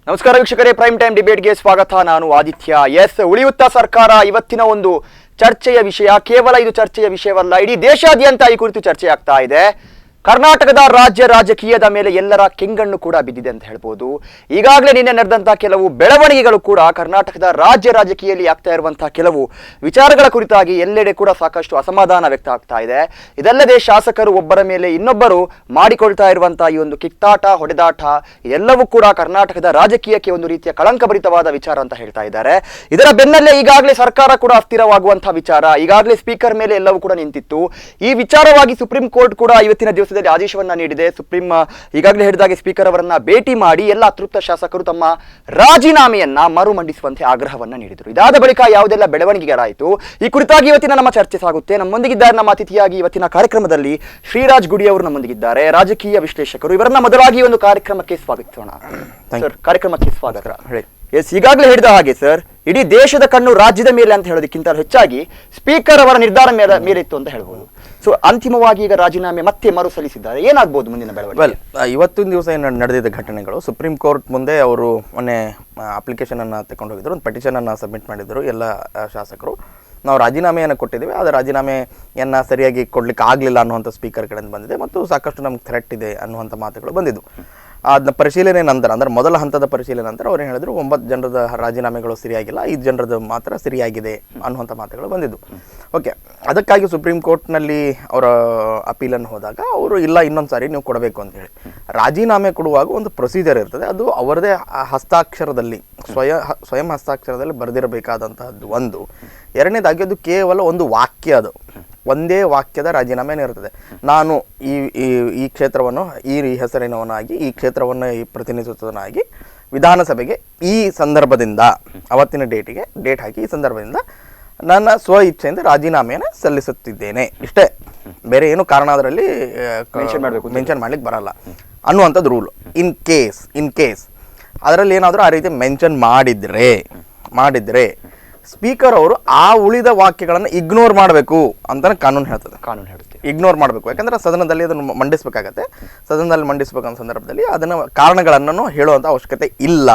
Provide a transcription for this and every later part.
ನಮಸ್ಕಾರ ವೀಕ್ಷಕರೇ, prime time ಡಿಬೇಟ್ಗೆ ಸ್ವಾಗತ. ನಾನು ಆದಿತ್ಯ. ಉಳಿಯುತ್ತಾ ಸರ್ಕಾರ ಇವತ್ತಿನ ಒಂದು ಚರ್ಚೆಯ ವಿಷಯ ಕೇವಲ ಇದು ಚರ್ಚೆಯ ವಿಷಯವಲ್ಲ, ಇಡೀ ದೇಶಾದ್ಯಂತ ಈ ಕುರಿತು ಚರ್ಚೆ ಆಗ್ತಾ ಇದೆ. ಕರ್ನಾಟಕದ ರಾಜಕೀಯದ ಮೇಲೆ ಎಲ್ಲರ ಕೆಂಗಣ್ಣು ಕೂಡ ಬಿದ್ದಿದೆ ಅಂತ ಹೇಳ್ಬೋದು. ಈಗಾಗಲೇ ನಿನ್ನೆ ನಡೆದಂತಹ ಕೆಲವು ಬೆಳವಣಿಗೆಗಳು ಕೂಡ ಕರ್ನಾಟಕದ ರಾಜಕೀಯದಲ್ಲಿ ಆಗ್ತಾ ಇರುವಂತಹ ಕೆಲವು ವಿಚಾರಗಳ ಕುರಿತಾಗಿ ಎಲ್ಲೆಡೆ ಕೂಡ ಸಾಕಷ್ಟು ಅಸಮಾಧಾನ ವ್ಯಕ್ತ ಆಗ್ತಾ ಇದೆ. ಇದಲ್ಲದೆ ಶಾಸಕರು ಒಬ್ಬರ ಮೇಲೆ ಇನ್ನೊಬ್ಬರು ಮಾಡಿಕೊಳ್ತಾ ಇರುವಂತಹ ಈ ಒಂದು ಕಿತ್ತಾಟ, ಹೊಡೆದಾಟ ಎಲ್ಲವೂ ಕೂಡ ಕರ್ನಾಟಕದ ರಾಜಕೀಯಕ್ಕೆ ಒಂದು ರೀತಿಯ ಕಳಂಕಭರಿತವಾದ ವಿಚಾರ ಅಂತ ಹೇಳ್ತಾ ಇದ್ದಾರೆ. ಇದರ ಬೆನ್ನಲ್ಲೇ ಈಗಾಗಲೇ ಸರ್ಕಾರ ಕೂಡ ಅಸ್ಥಿರವಾಗುವಂತಹ ವಿಚಾರ, ಈಗಾಗಲೇ ಸ್ಪೀಕರ್ ಮೇಲೆ ಎಲ್ಲವೂ ಕೂಡ ನಿಂತಿತ್ತು. ಈ ವಿಚಾರವಾಗಿ ಸುಪ್ರೀಂ ಕೋರ್ಟ್ ಕೂಡ ಇವತ್ತಿನ ದಿವಸ ಆದೇಶವನ್ನ ನೀಡಿದೆ. ಸುಪ್ರೀಂ ಈಗಾಗಲೇ ಹೇಳಿದಾಗೆ ಸ್ಪೀಕರ್ ಅವರನ್ನ ಭೇಟಿ ಮಾಡಿ ಎಲ್ಲ ಅತೃಪ್ತ ಶಾಸಕರು ತಮ್ಮ ರಾಜೀನಾಮೆಯನ್ನ ಮರು ಮಂಡಿಸುವಂತೆ ಆಗ್ರಹವನ್ನ ನೀಡಿದರು. ಇದಾದ ಬಳಿಕ ಯಾವುದೆಲ್ಲ ಬೆಳವಣಿಗೆಗಳಾಯಿತು ಈ ಕುರಿತಾಗಿ ಇವತ್ತಿನ ನಮ್ಮ ಚರ್ಚೆ ಸಾಗುತ್ತೆ. ನಮ್ಮೊಂದಿಗಿದ್ದಾರೆ ನಮ್ಮ ಅತಿಥಿಯಾಗಿ ಇವತ್ತಿನ ಕಾರ್ಯಕ್ರಮದಲ್ಲಿ ಶ್ರೀರಾಜ್ ಗುಡಿ ಅವರು ನಮ್ಮೊಂದಿಗಿದ್ದಾರೆ, ರಾಜಕೀಯ ವಿಶ್ಲೇಷಕರು. ಇವರನ್ನ ಮೊದಲಾಗಿ ಒಂದು ಕಾರ್ಯಕ್ರಮಕ್ಕೆ ಸ್ವಾಗತಿಸೋಣ. ಸರ್, ಕಾರ್ಯಕ್ರಮಕ್ಕೆ ಸ್ವಾಗತ. ಈಗಾಗಲೇ ಹೇಳಿದ ಹಾಗೆ ಸರ್, ಇಡೀ ದೇಶದ ಕಣ್ಣು ರಾಜ್ಯದ ಮೇಲೆ ಅಂತ ಹೇಳೋದಕ್ಕಿಂತ ಹೆಚ್ಚಾಗಿ ಸ್ಪೀಕರ್ ಅವರ ನಿರ್ಧಾರ ಮೇಲಿತ್ತು ಅಂತ ಹೇಳ್ಬೋದು. ಸೊ ಅಂತಿಮವಾಗಿ ಈಗ ರಾಜೀನಾಮೆ ಮತ್ತೆ ಮರು ಸಲ್ಲಿಸಿದ್ದಾರೆ. ಏನಾಗಬಹುದು ಮುಂದಿನ ಬೆಳವಣಿಗೆ? ಇವತ್ತಿನ ದಿವಸ ನಡೆದಿದ್ದ ಘಟನೆಗಳು, ಸುಪ್ರೀಂ ಕೋರ್ಟ್ ಮುಂದೆ ಅವರು ಮೊನ್ನೆ ಅಪ್ಲಿಕೇಶನ್ ಅನ್ನ ತಗೊಂಡು ಹೋಗಿದ್ರು, ಒಂದು ಪೆಟಿಷನ್ ಅನ್ನ ಸಬ್ಮಿಟ್ ಮಾಡಿದ್ರು ಎಲ್ಲ ಶಾಸಕರು. ನಾವು ರಾಜೀನಾಮೆಯನ್ನು ಕೊಟ್ಟಿದ್ದೀವಿ, ಆದರೆ ರಾಜೀನಾಮೆಯನ್ನು ಸರಿಯಾಗಿ ಕೊಡ್ಲಿಕ್ಕೆ ಆಗಲಿಲ್ಲ ಅನ್ನುವಂಥ ಸ್ಪೀಕರ್ ಕಡೆಯಿಂದ ಬಂದಿದೆ ಮತ್ತು ಸಾಕಷ್ಟು ನಮ್ಗೆ ಥ್ರೆಟ್ ಇದೆ ಅನ್ನುವಂಥ ಮಾತುಗಳು ಬಂದಿದ್ದು. ಅದನ್ನ ಪರಿಶೀಲನೆ ನಂತರ, ಅಂದರೆ ಮೊದಲ ಹಂತದ ಪರಿಶೀಲನೆ ನಂತರ ಅವ್ರು ಏನು ಹೇಳಿದ್ರು, 9 ಜನರದ ರಾಜೀನಾಮೆಗಳು ಸರಿಯಾಗಿಲ್ಲ, 5 ಜನರದ್ದು ಮಾತ್ರ ಸರಿಯಾಗಿದೆ ಅನ್ನುವಂಥ ಮಾತುಗಳು ಬಂದಿದ್ದು. ಓಕೆ, ಅದಕ್ಕಾಗಿ ಸುಪ್ರೀಂ ಕೋರ್ಟ್ನಲ್ಲಿ ಅವರ ಅಪೀಲನ್ನು ಹೋದಾಗ ಅವರು ಇಲ್ಲ, ಇನ್ನೊಂದು ಸಾರಿ ನೀವು ಕೊಡಬೇಕು ಅಂತ ಹೇಳಿ. ರಾಜೀನಾಮೆ ಕೊಡುವಾಗ ಒಂದು ಪ್ರೊಸೀಜರ್ ಇರ್ತದೆ, ಅದು ಅವರದೇ ಹಸ್ತಾಕ್ಷರದಲ್ಲಿ ಸ್ವಯಂ ಹಸ್ತಾಕ್ಷರದಲ್ಲಿ ಬರೆದಿರಬೇಕಾದಂತಹದ್ದು ಒಂದು. ಎರಡನೇದಾಗಿ ಅದು ಕೇವಲ ಒಂದು ವಾಕ್ಯ, ಅದು ಒಂದೇ ವಾಕ್ಯದ ರಾಜೀನಾಮೆನೇ ಇರ್ತದೆ. ನಾನು ಈ ಕ್ಷೇತ್ರವನ್ನು ಈ ಹೆಸರಿನವನಾಗಿ, ಈ ಕ್ಷೇತ್ರವನ್ನು ಪ್ರತಿನಿಧಿಸುವುದನ್ನಾಗಿ ವಿಧಾನಸಭೆಗೆ ಈ ಸಂದರ್ಭದಿಂದ, ಅವತ್ತಿನ ಡೇಟ್ ಹಾಕಿ ಈ ಸಂದರ್ಭದಿಂದ ನನ್ನ ಸ್ವ ಇಚ್ಛೆಯಿಂದ ರಾಜೀನಾಮೆಯನ್ನು ಸಲ್ಲಿಸುತ್ತಿದ್ದೇನೆ, ಇಷ್ಟೇ. ಬೇರೆ ಏನು ಕಾರಣ ಅದರಲ್ಲಿ ಮೆನ್ಷನ್ ಮಾಡ್ಲಿಕ್ಕೆ ಬರಲ್ಲ ಅನ್ನುವಂಥದ್ದು ರೂಲ್. ಇನ್ ಕೇಸ್ ಅದರಲ್ಲಿ ಏನಾದರೂ ಆ ರೀತಿ ಮೆನ್ಷನ್ ಮಾಡಿದ್ರೆ ಸ್ಪೀಕರ್ ಅವರು ಆ ಉಳಿದ ವಾಕ್ಯಗಳನ್ನು ಇಗ್ನೋರ್ ಮಾಡಬೇಕು ಅಂತ ಕಾನೂನು ಹೇಳುತ್ತೆ. ಇಗ್ನೋರ್ ಮಾಡಬೇಕು, ಯಾಕಂದ್ರೆ ಸದನದಲ್ಲಿ ಅದನ್ನು ಮಂಡಿಸಬೇಕಾಗತ್ತೆ. ಸದನದಲ್ಲಿ ಮಂಡಿಸಬೇಕಂತ ಸಂದರ್ಭದಲ್ಲಿ ಅದನ್ನು ಕಾರಣಗಳನ್ನು ಹೇಳುವಂಥ ಅವಶ್ಯಕತೆ ಇಲ್ಲ,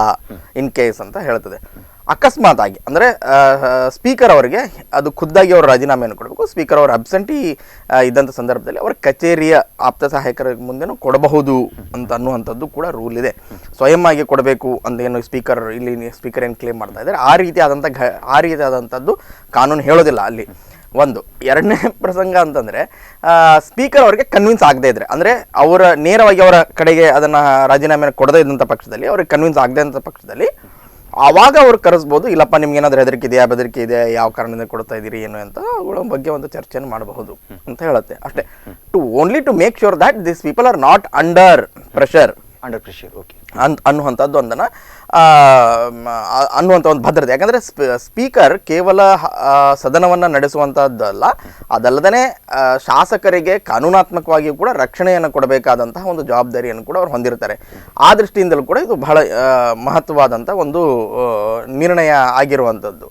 ಇನ್ ಕೇಸ್ ಅಂತ ಹೇಳ್ತದೆ. ಅಕಸ್ಮಾತ್ ಆಗಿ ಅಂದರೆ ಸ್ಪೀಕರ್ ಅವರಿಗೆ ಅದು ಖುದ್ದಾಗಿ ಅವರು ರಾಜೀನಾಮೆಯನ್ನು ಕೊಡಬೇಕು. ಸ್ಪೀಕರ್ ಅವರು ಅಬ್ಸೆಂಟಿ ಇದ್ದಂಥ ಸಂದರ್ಭದಲ್ಲಿ ಅವರ ಕಚೇರಿಯ ಆಪ್ತ ಸಹಾಯಕರ ಮುಂದೆನೂ ಕೊಡಬಹುದು ಅಂತ ಅನ್ನುವಂಥದ್ದು ಕೂಡ ರೂಲ್ ಇದೆ. ಸ್ವಯಂ ಆಗಿ ಕೊಡಬೇಕು ಅಂತ ಏನು ಸ್ಪೀಕರ್ ಏನು ಕ್ಲೇಮ್ ಮಾಡ್ತಾ ಇದ್ದಾರೆ, ಆ ರೀತಿಯಾದಂಥದ್ದು ಕಾನೂನು ಹೇಳೋದಿಲ್ಲ ಅಲ್ಲಿ. ಒಂದು. ಎರಡನೇ ಪ್ರಸಂಗ ಅಂತಂದರೆ, ಸ್ಪೀಕರ್ ಅವರಿಗೆ ಕನ್ವಿನ್ಸ್ ಆಗದೇ ಇದ್ರೆ, ಅಂದರೆ ಅವರ ನೇರವಾಗಿ ಅವರ ಕಡೆಗೆ ಅದನ್ನು ರಾಜೀನಾಮೆಯನ್ನು ಕೊಡದೇ ಇದ್ದಂಥ ಪಕ್ಷದಲ್ಲಿ, ಅವ್ರಿಗೆ ಕನ್ವಿನ್ಸ್ ಆಗದೇ ಇದ್ದಂಥ ಪಕ್ಷದಲ್ಲಿ ಆವಾಗ ಅವ್ರು ಕರೆಸ್ಬೋದು. ಇಲ್ಲಪ್ಪ, ನಿಮ್ಗೆ ಏನಾದರೂ ಬೆದರಿಕೆ ಇದೆ, ಯಾವ ಕಾರಣದಿಂದ ಕೊಡ್ತಾ ಇದ್ದೀರಿ ಏನು ಅಂತ ಅವುಗಳ ಬಗ್ಗೆ ಒಂದು ಚರ್ಚೆಯನ್ನು ಮಾಡಬಹುದು ಅಂತ ಹೇಳುತ್ತೆ ಅಷ್ಟೇ. Only to make sure that this people are not under pressure, okay ಅನ್ನುವಂಥದ್ದು ಅನ್ನುವಂಥ ಒಂದು ಭದ್ರತೆ. ಯಾಕಂದರೆ ಸ್ಪೀಕರ್ ಕೇವಲ ಸದನವನ್ನು ನಡೆಸುವಂಥದ್ದಲ್ಲ, ಅದಲ್ಲದೇ ಶಾಸಕರಿಗೆ ಕಾನೂನಾತ್ಮಕವಾಗಿಯೂ ಕೂಡ ರಕ್ಷಣೆಯನ್ನು ಕೊಡಬೇಕಾದಂತಹ ಒಂದು ಜವಾಬ್ದಾರಿಯನ್ನು ಕೂಡ ಅವ್ರು ಹೊಂದಿರ್ತಾರೆ. ಆ ದೃಷ್ಟಿಯಿಂದಲೂ ಕೂಡ ಇದು ಬಹಳ ಮಹತ್ವವಾದಂಥ ಒಂದು ನಿರ್ಣಯ ಆಗಿರುವಂಥದ್ದು.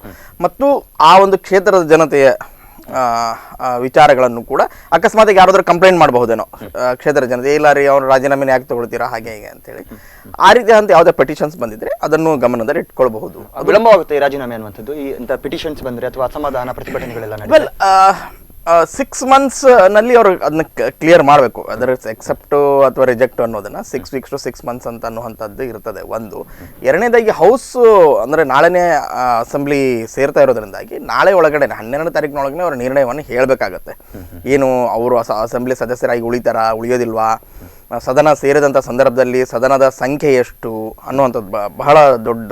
ಮತ್ತು ಆ ಒಂದು ಕ್ಷೇತ್ರದ ಜನತೆಯ ವಿಚಾರಗಳನ್ನು ಕೂಡ ಅಕಸ್ಮಾತ್ ಯಾರಾದ್ರೂ ಕಂಪ್ಲೇಂಟ್ ಮಾಡಬಹುದೇನೋ ಕ್ಷೇತ್ರ ಜನತೆ, ಇಲ್ಲ ರೀ ಅವ್ರು ರಾಜೀನಾಮೆನ ಯಾಕೆ ತಗೊಳ್ತೀರಾ ಹಾಗೆ ಅಂತೇಳಿ, ಆ ರೀತಿ ಅಂತ ಯಾವುದೇ ಪೆಟಿಷನ್ಸ್ ಬಂದಿದ್ರೆ ಅದನ್ನು ಗಮನದಲ್ಲಿ ಇಟ್ಕೊಳ್ಬಹುದು. ವಿಳಂಬವಾಗುತ್ತೆ ರಾಜೀನಾಮೆ ಅನ್ನುವಂಥದ್ದು ಈ ಪೆಟಿಷನ್ಸ್ ಬಂದರೆ, ಅಥವಾ ಅಸಮಾಧಾನ ಪ್ರತಿಭಟನೆಗಳೆಲ್ಲ 6 months ನಲ್ಲಿ ಅವರು ಅದನ್ನ ಕ್ಲಿಯರ್ ಮಾಡಬೇಕು. ಅದರ ಎಕ್ಸೆಪ್ಟು ಅಥವಾ ರಿಜೆಕ್ಟ್ ಅನ್ನೋದನ್ನ 6 weeks to 6 months ಅಂತ ಅನ್ನುವಂಥದ್ದು ಇರ್ತದೆ ಒಂದು. ಎರಡನೇದಾಗಿ ಹೌಸ್ ಅಂದರೆ ನಾಳೆನೇ ಅಸೆಂಬ್ಲಿ ಸೇರ್ತಾ ಇರೋದ್ರಿಂದಾಗಿ ನಾಳೆ ಒಳಗಡೆ 12ನೇ ತಾರೀಕಿನೊಳಗನೆ ಅವರ ನಿರ್ಣಯವನ್ನು ಹೇಳಬೇಕಾಗತ್ತೆ. ಏನು ಅವರು ಅಸೆಂಬ್ಲಿ ಸದಸ್ಯರಾಗಿ ಉಳಿಯೋದಿಲ್ವಾ, ಸದನ ಸೇರಿದಂಥ ಸಂದರ್ಭದಲ್ಲಿ ಸದನದ ಸಂಖ್ಯೆ ಎಷ್ಟು ಅನ್ನುವಂಥದ್ದು ಬಹಳ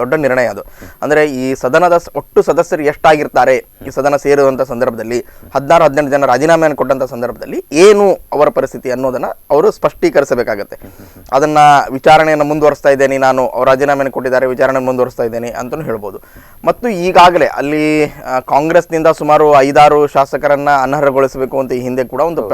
ದೊಡ್ಡ ನಿರ್ಣಯ ಅದು. ಅಂದರೆ ಈ ಸದನದ ಒಟ್ಟು ಸದಸ್ಯರು ಎಷ್ಟಾಗಿರ್ತಾರೆ ಈ ಸದನ ಸೇರಿದಂಥ ಸಂದರ್ಭದಲ್ಲಿ, 16-18 ಜನ ರಾಜೀನಾಮೆಯನ್ನು ಕೊಟ್ಟಂಥ ಸಂದರ್ಭದಲ್ಲಿ ಏನು ಅವರ ಪರಿಸ್ಥಿತಿ ಅನ್ನೋದನ್ನು ಅವರು ಸ್ಪಷ್ಟೀಕರಿಸಬೇಕಾಗತ್ತೆ. ಅದನ್ನು ವಿಚಾರಣೆಯನ್ನು ಮುಂದುವರಿಸ್ತಾ ಇದ್ದೇನೆ ನಾನು, ಅವ್ರು ರಾಜೀನಾಮೆಯನ್ನು ಕೊಟ್ಟಿದ್ದಾರೆ, ವಿಚಾರಣೆ ಮುಂದುವರಿಸ್ತಾ ಇದ್ದೇನೆ ಅಂತಲೂ ಹೇಳ್ಬೋದು. ಮತ್ತು ಈಗಾಗಲೇ ಅಲ್ಲಿ ಕಾಂಗ್ರೆಸ್ನಿಂದ ಸುಮಾರು 5-6 ಶಾಸಕರನ್ನು ಅನರ್ಹಗೊಳಿಸಬೇಕು ಅಂತ ಈ ಹಿಂದೆ ಕೂಡ ಒಂದು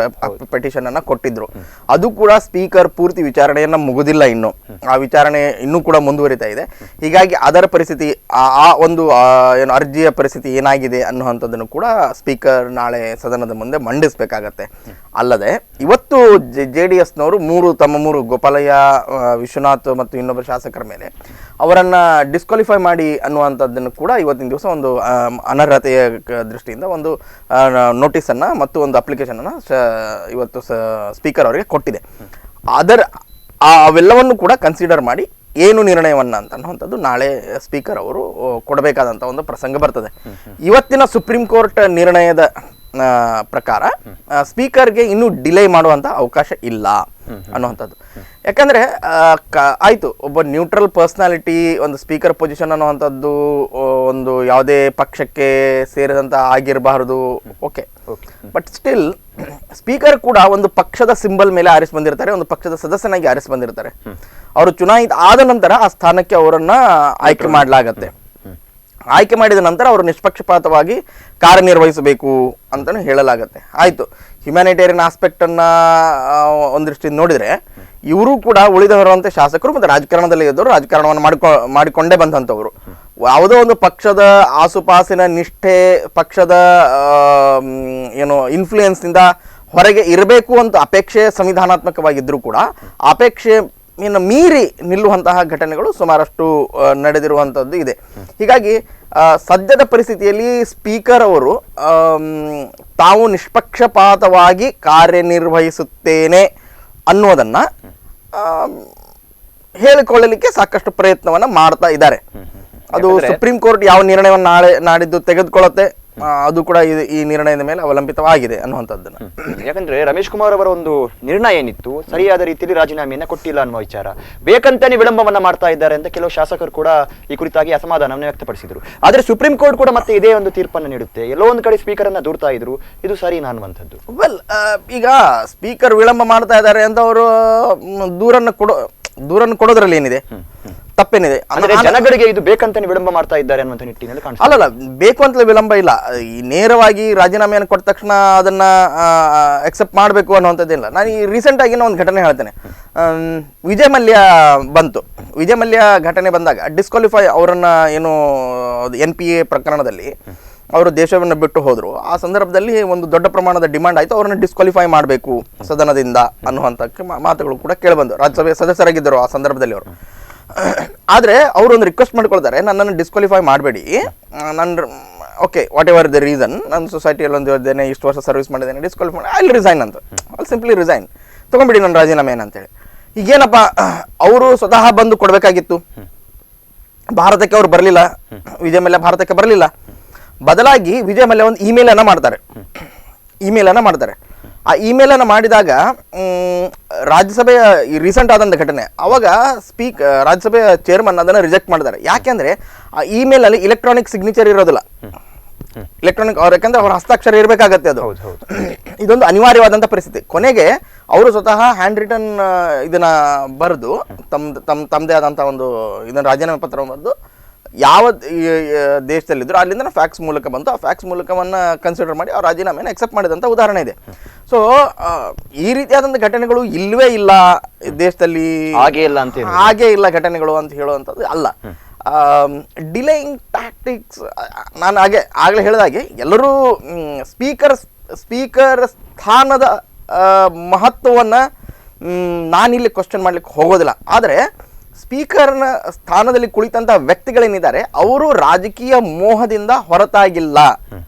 ಪೆಟಿಷನ್ ಅನ್ನು ಕೊಟ್ಟಿದ್ರು. ಅದು ಕೂಡ ಸ್ಪೀಕರ್ ಸ್ಪೀಕರ್ ಪೂರ್ತಿ ವಿಚಾರಣೆಯನ್ನ ಮುಗುದಿಲ್ಲ, ಇನ್ನು ಆ ವಿಚಾರಣೆ ಇನ್ನೂ ಕೂಡ ಮುಂದುವರಿತಾ ಇದೆ. ಹೀಗಾಗಿ ಅದರ ಪರಿಸ್ಥಿತಿ ಆ ಒಂದು ಏನು ಅರ್ಜಿಯ ಪರಿಸ್ಥಿತಿ ಏನಾಗಿದೆ ಅನ್ನುವಂಥದ್ದನ್ನು ಕೂಡ ಸ್ಪೀಕರ್ ನಾಳೆ ಸದನದ ಮುಂದೆ ಮಂಡಿಸಬೇಕಾಗತ್ತೆ. ಅಲ್ಲದೆ ಇವತ್ತು JDSನವರು ತಮ್ಮ ಮೂರು ಗೋಪಾಲಯ್ಯ, ವಿಶ್ವನಾಥ್ ಮತ್ತು ಇನ್ನೊಬ್ಬರು ಶಾಸಕರ ಮೇಲೆ ಅವರನ್ನ ಡಿಸ್ಕ್ವಾಲಿಫೈ ಮಾಡಿ ಅನ್ನುವಂಥದ್ದನ್ನು ಕೂಡ ಇವತ್ತಿನ ದಿವಸ ಒಂದು ಅನರ್ಹತೆಯ ದೃಷ್ಟಿಯಿಂದ ಒಂದು ನೋಟಿಸನ್ನು ಮತ್ತು ಒಂದು ಅಪ್ಲಿಕೇಶನನ್ನು ಇವತ್ತು ಸ್ಪೀಕರ್ ಅವರಿಗೆ ಕೊಟ್ಟಿದೆ. ಅವೆಲ್ಲವನ್ನು ಕೂಡ ಕನ್ಸಿಡರ್ ಮಾಡಿ ಏನು ನಿರ್ಣಯವನ್ನ ಅನ್ನುವಂಥದ್ದು ನಾಳೆ ಸ್ಪೀಕರ್ ಅವರು ಕೊಡಬೇಕಾದಂಥ ಒಂದು ಪ್ರಸಂಗ ಬರ್ತದೆ. ಇವತ್ತಿನ ಸುಪ್ರೀಂ ಕೋರ್ಟ್ ನಿರ್ಣಯದ ಪ್ರಕಾರ ಸ್ಪೀಕರ್ಗೆ ಇನ್ನೂ ಡಿಲೇ ಮಾಡುವಂಥ ಅವಕಾಶ ಇಲ್ಲ ಅನ್ನುವಂಥದ್ದು. ಯಾಕಂದ್ರೆ ಆಯ್ತು, ಒಬ್ಬ ನ್ಯೂಟ್ರಲ್ ಪರ್ಸನಾಲಿಟಿ ಒಂದು ಸ್ಪೀಕರ್ ಪೊಸಿಷನ್ ಅನ್ನುವಂಥದ್ದು ಒಂದು ಯಾವುದೇ ಪಕ್ಷಕ್ಕೆ ಸೇರಿದಂತ ಆಗಿರಬಾರದು, ಓಕೆ, ಬಟ್ ಸ್ಟಿಲ್ ಸ್ಪೀಕರ್ ಕೂಡ ಒಂದು ಪಕ್ಷದ ಸಿಂಬಲ್ ಮೇಲೆ ಆರಿಸಿ ಬಂದಿರ್ತಾರೆ, ಒಂದು ಪಕ್ಷದ ಸದಸ್ಯನಾಗಿ ಆರಿಸಿ ಬಂದಿರ್ತಾರೆ. ಅವರು ಚುನಾಯಿತ ಆದ ನಂತರ ಆ ಸ್ಥಾನಕ್ಕೆ ಅವರನ್ನ ಆಯ್ಕೆ ಮಾಡಲಾಗತ್ತೆ. ಆಯ್ಕೆ ಮಾಡಿದ ನಂತರ ಅವರು ನಿಷ್ಪಕ್ಷಪಾತವಾಗಿ ಕಾರ್ಯನಿರ್ವಹಿಸಬೇಕು ಅಂತಾನು ಹೇಳಲಾಗತ್ತೆ. ಆಯ್ತು, ಹ್ಯುಮ್ಯಾನಿಟೇರಿಯನ್ ಆಸ್ಪೆಕ್ಟ್ ಅನ್ನ ಒಂದೃಷ್ಟಿ ನೋಡಿದ್ರೆ ಇವರು ಕೂಡ ಉಳಿದವರಂತೆ ಶಾಸಕರು ಮತ್ತು ರಾಜಕಾರಣದಲ್ಲಿ ಇದ್ದವರು ರಾಜಕಾರಣವನ್ನು ಮಾಡಿಕೊಂಡೇ ಬಂದಂಥವ್ರು. ಯಾವುದೋ ಒಂದು ಪಕ್ಷದ ಆಸುಪಾಸಿನ ನಿಷ್ಠೆ, ಪಕ್ಷದ ಏನು ಇನ್ಫ್ಲೂಯೆನ್ಸ್ ನಿಂದ ಹೊರಗೆ ಇರಬೇಕು ಅಂತ ಅಪೇಕ್ಷೆ ಸಂವಿಧಾನಾತ್ಮಕವಾಗಿದ್ರೂ ಕೂಡ ಅಪೇಕ್ಷೆ ಮೀರಿ ನಿಲ್ಲುವಂತಹ ಘಟನೆಗಳು ಸುಮಾರಷ್ಟು ನಡೆದಿರುವಂಥದ್ದು ಇದೆ. ಹೀಗಾಗಿ ಸದ್ಯದ ಪರಿಸ್ಥಿತಿಯಲ್ಲಿ ಸ್ಪೀಕರ್ ಅವರು ತಾವು ನಿಷ್ಪಕ್ಷಪಾತವಾಗಿ ಕಾರ್ಯನಿರ್ವಹಿಸುತ್ತೇನೆ ಅನ್ನೋದನ್ನ ಹೇಳಿಕೊಳ್ಳಲಿಕ್ಕೆ ಸಾಕಷ್ಟು ಪ್ರಯತ್ನವನ್ನ ಮಾಡ್ತಾ ಇದ್ದಾರೆ. ಅದು ಸುಪ್ರೀಂ ಕೋರ್ಟ್ ಯಾವ ನಿರ್ಣಯವನ್ನು ನಾಡಿದ್ದು ತೆಗೆದುಕೊಳ್ಳುತ್ತೆ ಅದು ಕೂಡ ಈ ನಿರ್ಣಯದ ಮೇಲೆ ಅವಲಂಬಿತವಾಗಿದೆ ಅನ್ನುವಂಥದ್ದನ್ನ. ಯಾಕಂದ್ರೆ ರಮೇಶ್ ಕುಮಾರ್ ಅವರ ಒಂದು ನಿರ್ಣಯ ಏನಿತ್ತು, ಸರಿಯಾದ ರೀತಿಯಲ್ಲಿ ರಾಜೀನಾಮೆಯನ್ನ ಕೊಟ್ಟಿಲ್ಲ ಅನ್ನುವ ವಿಚಾರ, ಬೇಕಂತಾನೆ ವಿಳಂಬವನ್ನ ಮಾಡ್ತಾ ಇದ್ದಾರೆ ಅಂತ ಕೆಲವು ಶಾಸಕರು ಕೂಡ ಈ ಕುರಿತಾಗಿ ಅಸಮಾಧಾನವನ್ನು ವ್ಯಕ್ತಪಡಿಸಿದ್ರು. ಆದ್ರೆ ಸುಪ್ರೀಂ ಕೋರ್ಟ್ ಕೂಡ ಮತ್ತೆ ಇದೇ ಒಂದು ತೀರ್ಪನ್ನು ನೀಡುತ್ತೆ. ಎಲ್ಲೋ ಒಂದು ಕಡೆ ಸ್ಪೀಕರ್ ಅನ್ನ ದೂರ್ತಾ ಇದ್ರು, ಇದು ಸರಿನಾ ಅನ್ನುವಂಥದ್ದು. ವೆಲ್, ಈಗ ಸ್ಪೀಕರ್ ವಿಳಂಬ ಮಾಡ್ತಾ ಇದ್ದಾರೆ ಅಂತ ಅವರು ದೂರನ್ನು ಕೊಡೋದ್ರಲ್ಲಿ ಏನಿದೆ, ತಪ್ಪೇನಿದೆ? ಅಂದ್ರೆ ಜನಗಳಿಗೆ ಇದು ಬೇಕಂತಾನೆ ವಿಳಂಬ ಮಾಡ್ತಾ ಇದ್ದಾರೆ ಅನ್ನುವಂಥ ನಿಟ್ಟಿನಲ್ಲಿ ಕಾಣಿಸ್ತದೆ. ಅಲ್ಲಲ್ಲ, ಬೇಕು ಅಂತಲೇ ವಿಳಂಬ ಇಲ್ಲ. ನೇರವಾಗಿ ರಾಜೀನಾಮೆಯನ್ನು ಕೊಟ್ಟ ತಕ್ಷಣ ಅದನ್ನ ಅಕ್ಸೆಪ್ಟ್ ಮಾಡಬೇಕು ಅನ್ನುವಂಥದ್ದಿಲ್ಲ. ನಾನು ಈ ರೀಸೆಂಟ್ ಆಗಿನ ಒಂದು ಘಟನೆ ಹೇಳ್ತೇನೆ. ವಿಜಯ್ ಮಲ್ಯ ಬಂತು. ವಿಜಯ್ ಮಲ್ಯ ಘಟನೆ ಬಂದಾಗ ಡಿಸ್ಕ್ವಾಲಿಫೈ ಅವರನ್ನ ಏನು NPA ಪ್ರಕರಣದಲ್ಲಿ ಅವರು ದೇಶವನ್ನು ಬಿಟ್ಟು ಹೋದ್ರು. ಆ ಸಂದರ್ಭದಲ್ಲಿ ಒಂದು ದೊಡ್ಡ ಪ್ರಮಾಣದ ಡಿಮಾಂಡ್ ಆಯಿತು, ಅವರನ್ನು ಡಿಸ್ಕ್ವಾಲಿಫೈ ಮಾಡಬೇಕು ಸದನದಿಂದ ಅನ್ನುವಂಥ ಮಾತುಗಳು ಕೂಡ ಕೇಳಿಬಂದು. ರಾಜ್ಯಸಭೆ ಸದಸ್ಯರಾಗಿದ್ದರು ಆ ಸಂದರ್ಭದಲ್ಲಿ ಅವರು. ಆದರೆ ಅವರು ಒಂದು ರಿಕ್ವೆಸ್ಟ್ ಮಾಡ್ಕೊಳ್ತಾರೆ, ನನ್ನನ್ನು ಡಿಸ್ಕ್ವಾಲಿಫೈ ಮಾಡಬೇಡಿ, ನನ್ನ okay what ever the reason, ನನ್ನ ಸೊಸೈಟಿಯಲ್ಲಿ ಒಂದು ಇದ್ದೇನೆ, ಇಷ್ಟು ವರ್ಷ ಸರ್ವಿಸ್ ಮಾಡಿದ್ದೇನೆ, ಡಿಸ್ಕ್ವಾಲಿಫೈ ಮಾಡಿ, ಐ ವಿಲ್ ರಿಸೈನ್ ಅಂತ, ಅಲ್ಲಿ ಸಿಂಪ್ಲಿ ರಿಸೈನ್, ತೊಗೊಂಬಿಡಿ ನನ್ನ ರಾಜೀನಾಮೆ ಏನಂತೇಳಿ. ಈಗೇನಪ್ಪ, ಅವರು ಸ್ವತಃ ಬಂದು ಕೊಡಬೇಕಾಗಿತ್ತು, ಭಾರತಕ್ಕೆ ಅವ್ರು ಬರಲಿಲ್ಲ, ವಿಜಯ್ ಮಲ್ಯ ಭಾರತಕ್ಕೆ ಬರಲಿಲ್ಲ. ಬದಲಾಗಿ ವಿಜಯ್ ಮಲ್ಯ ಒಂದು ಇಮೇಲನ್ನು ಮಾಡ್ತಾರೆ. ಆ ಇಮೇಲನ್ನು ಮಾಡಿದಾಗ ರಾಜ್ಯಸಭೆಯ ರೀಸೆಂಟ್ ಆದಂಥ ಘಟನೆ, ಅವಾಗ ರಾಜ್ಯಸಭೆಯ ಚೇರ್ಮನ್ ಅದನ್ನು ರಿಜೆಕ್ಟ್ ಮಾಡಿದ್ದಾರೆ. ಯಾಕೆಂದ್ರೆ ಆ ಇಮೇಲಲ್ಲಿ ಇಲೆಕ್ಟ್ರಾನಿಕ್ ಸಿಗ್ನೇಚರ್ ಇರೋದಿಲ್ಲ, ಯಾಕಂದ್ರೆ ಅವ್ರ ಹಸ್ತಾಕ್ಷರ ಇರಬೇಕಾಗತ್ತೆ. ಅದು ಇದೊಂದು ಅನಿವಾರ್ಯವಾದಂಥ ಪರಿಸ್ಥಿತಿ. ಕೊನೆಗೆ ಅವರು ಸ್ವತಃ ಹ್ಯಾಂಡ್ ರಿಟನ್ ಇದನ್ನ ಬರೆದು ತಮ್ಮದೇ ಆದಂಥ ಒಂದು ಇದನ್ನ ರಾಜೀನಾಮೆ ಪತ್ರ ಬರೆದು ಯಾವ ದೇಶದಲ್ಲಿದ್ದರು ಅಲ್ಲಿಂದ ಫ್ಯಾಕ್ಸ್ ಮೂಲಕ ಬಂತು. ಆ ಫ್ಯಾಕ್ಸ್ ಮೂಲಕವನ್ನ ಕನ್ಸಿಡರ್ ಮಾಡಿ ಆ ರಾಜೀನಾಮೆಯನ್ನು ಅಕ್ಸೆಪ್ಟ್ ಮಾಡಿದಂಥ ಉದಾಹರಣೆ ಇದೆ. ಸೊ ಈ ರೀತಿಯಾದಂಥ ಘಟನೆಗಳು ಇಲ್ಲವೇ ಇಲ್ಲ ದೇಶದಲ್ಲಿ, ಹಾಗೇ ಇಲ್ಲ ಘಟನೆಗಳು ಅಂತ ಹೇಳುವಂಥದ್ದು ಅಲ್ಲ. ಡಿಲೇಯಿಂಗ್ ಟ್ಯಾಕ್ಟಿಕ್ಸ್, ನಾನು ಆಗಲೇ ಹೇಳಿದಾಗೆ ಎಲ್ಲರೂ ಸ್ಪೀಕರ್ ಸ್ಥಾನದ ಮಹತ್ವವನ್ನು ನಾನಿಲ್ಲಿ ಕ್ವಶನ್ ಮಾಡ್ಲಿಕ್ಕೆ ಹೋಗೋದಿಲ್ಲ. ಆದರೆ ಸ್ಪೀಕರ್ನ ಸ್ಥಾನದಲ್ಲಿ ಕುಳಿತಂತ ವ್ಯಕ್ತಿಗಳೇನಿದ್ದಾರೆ ಅವರು ರಾಜಕೀಯ ಮೋಹದಿಂದ ಹೊರತಾಗಿಲ್ಲ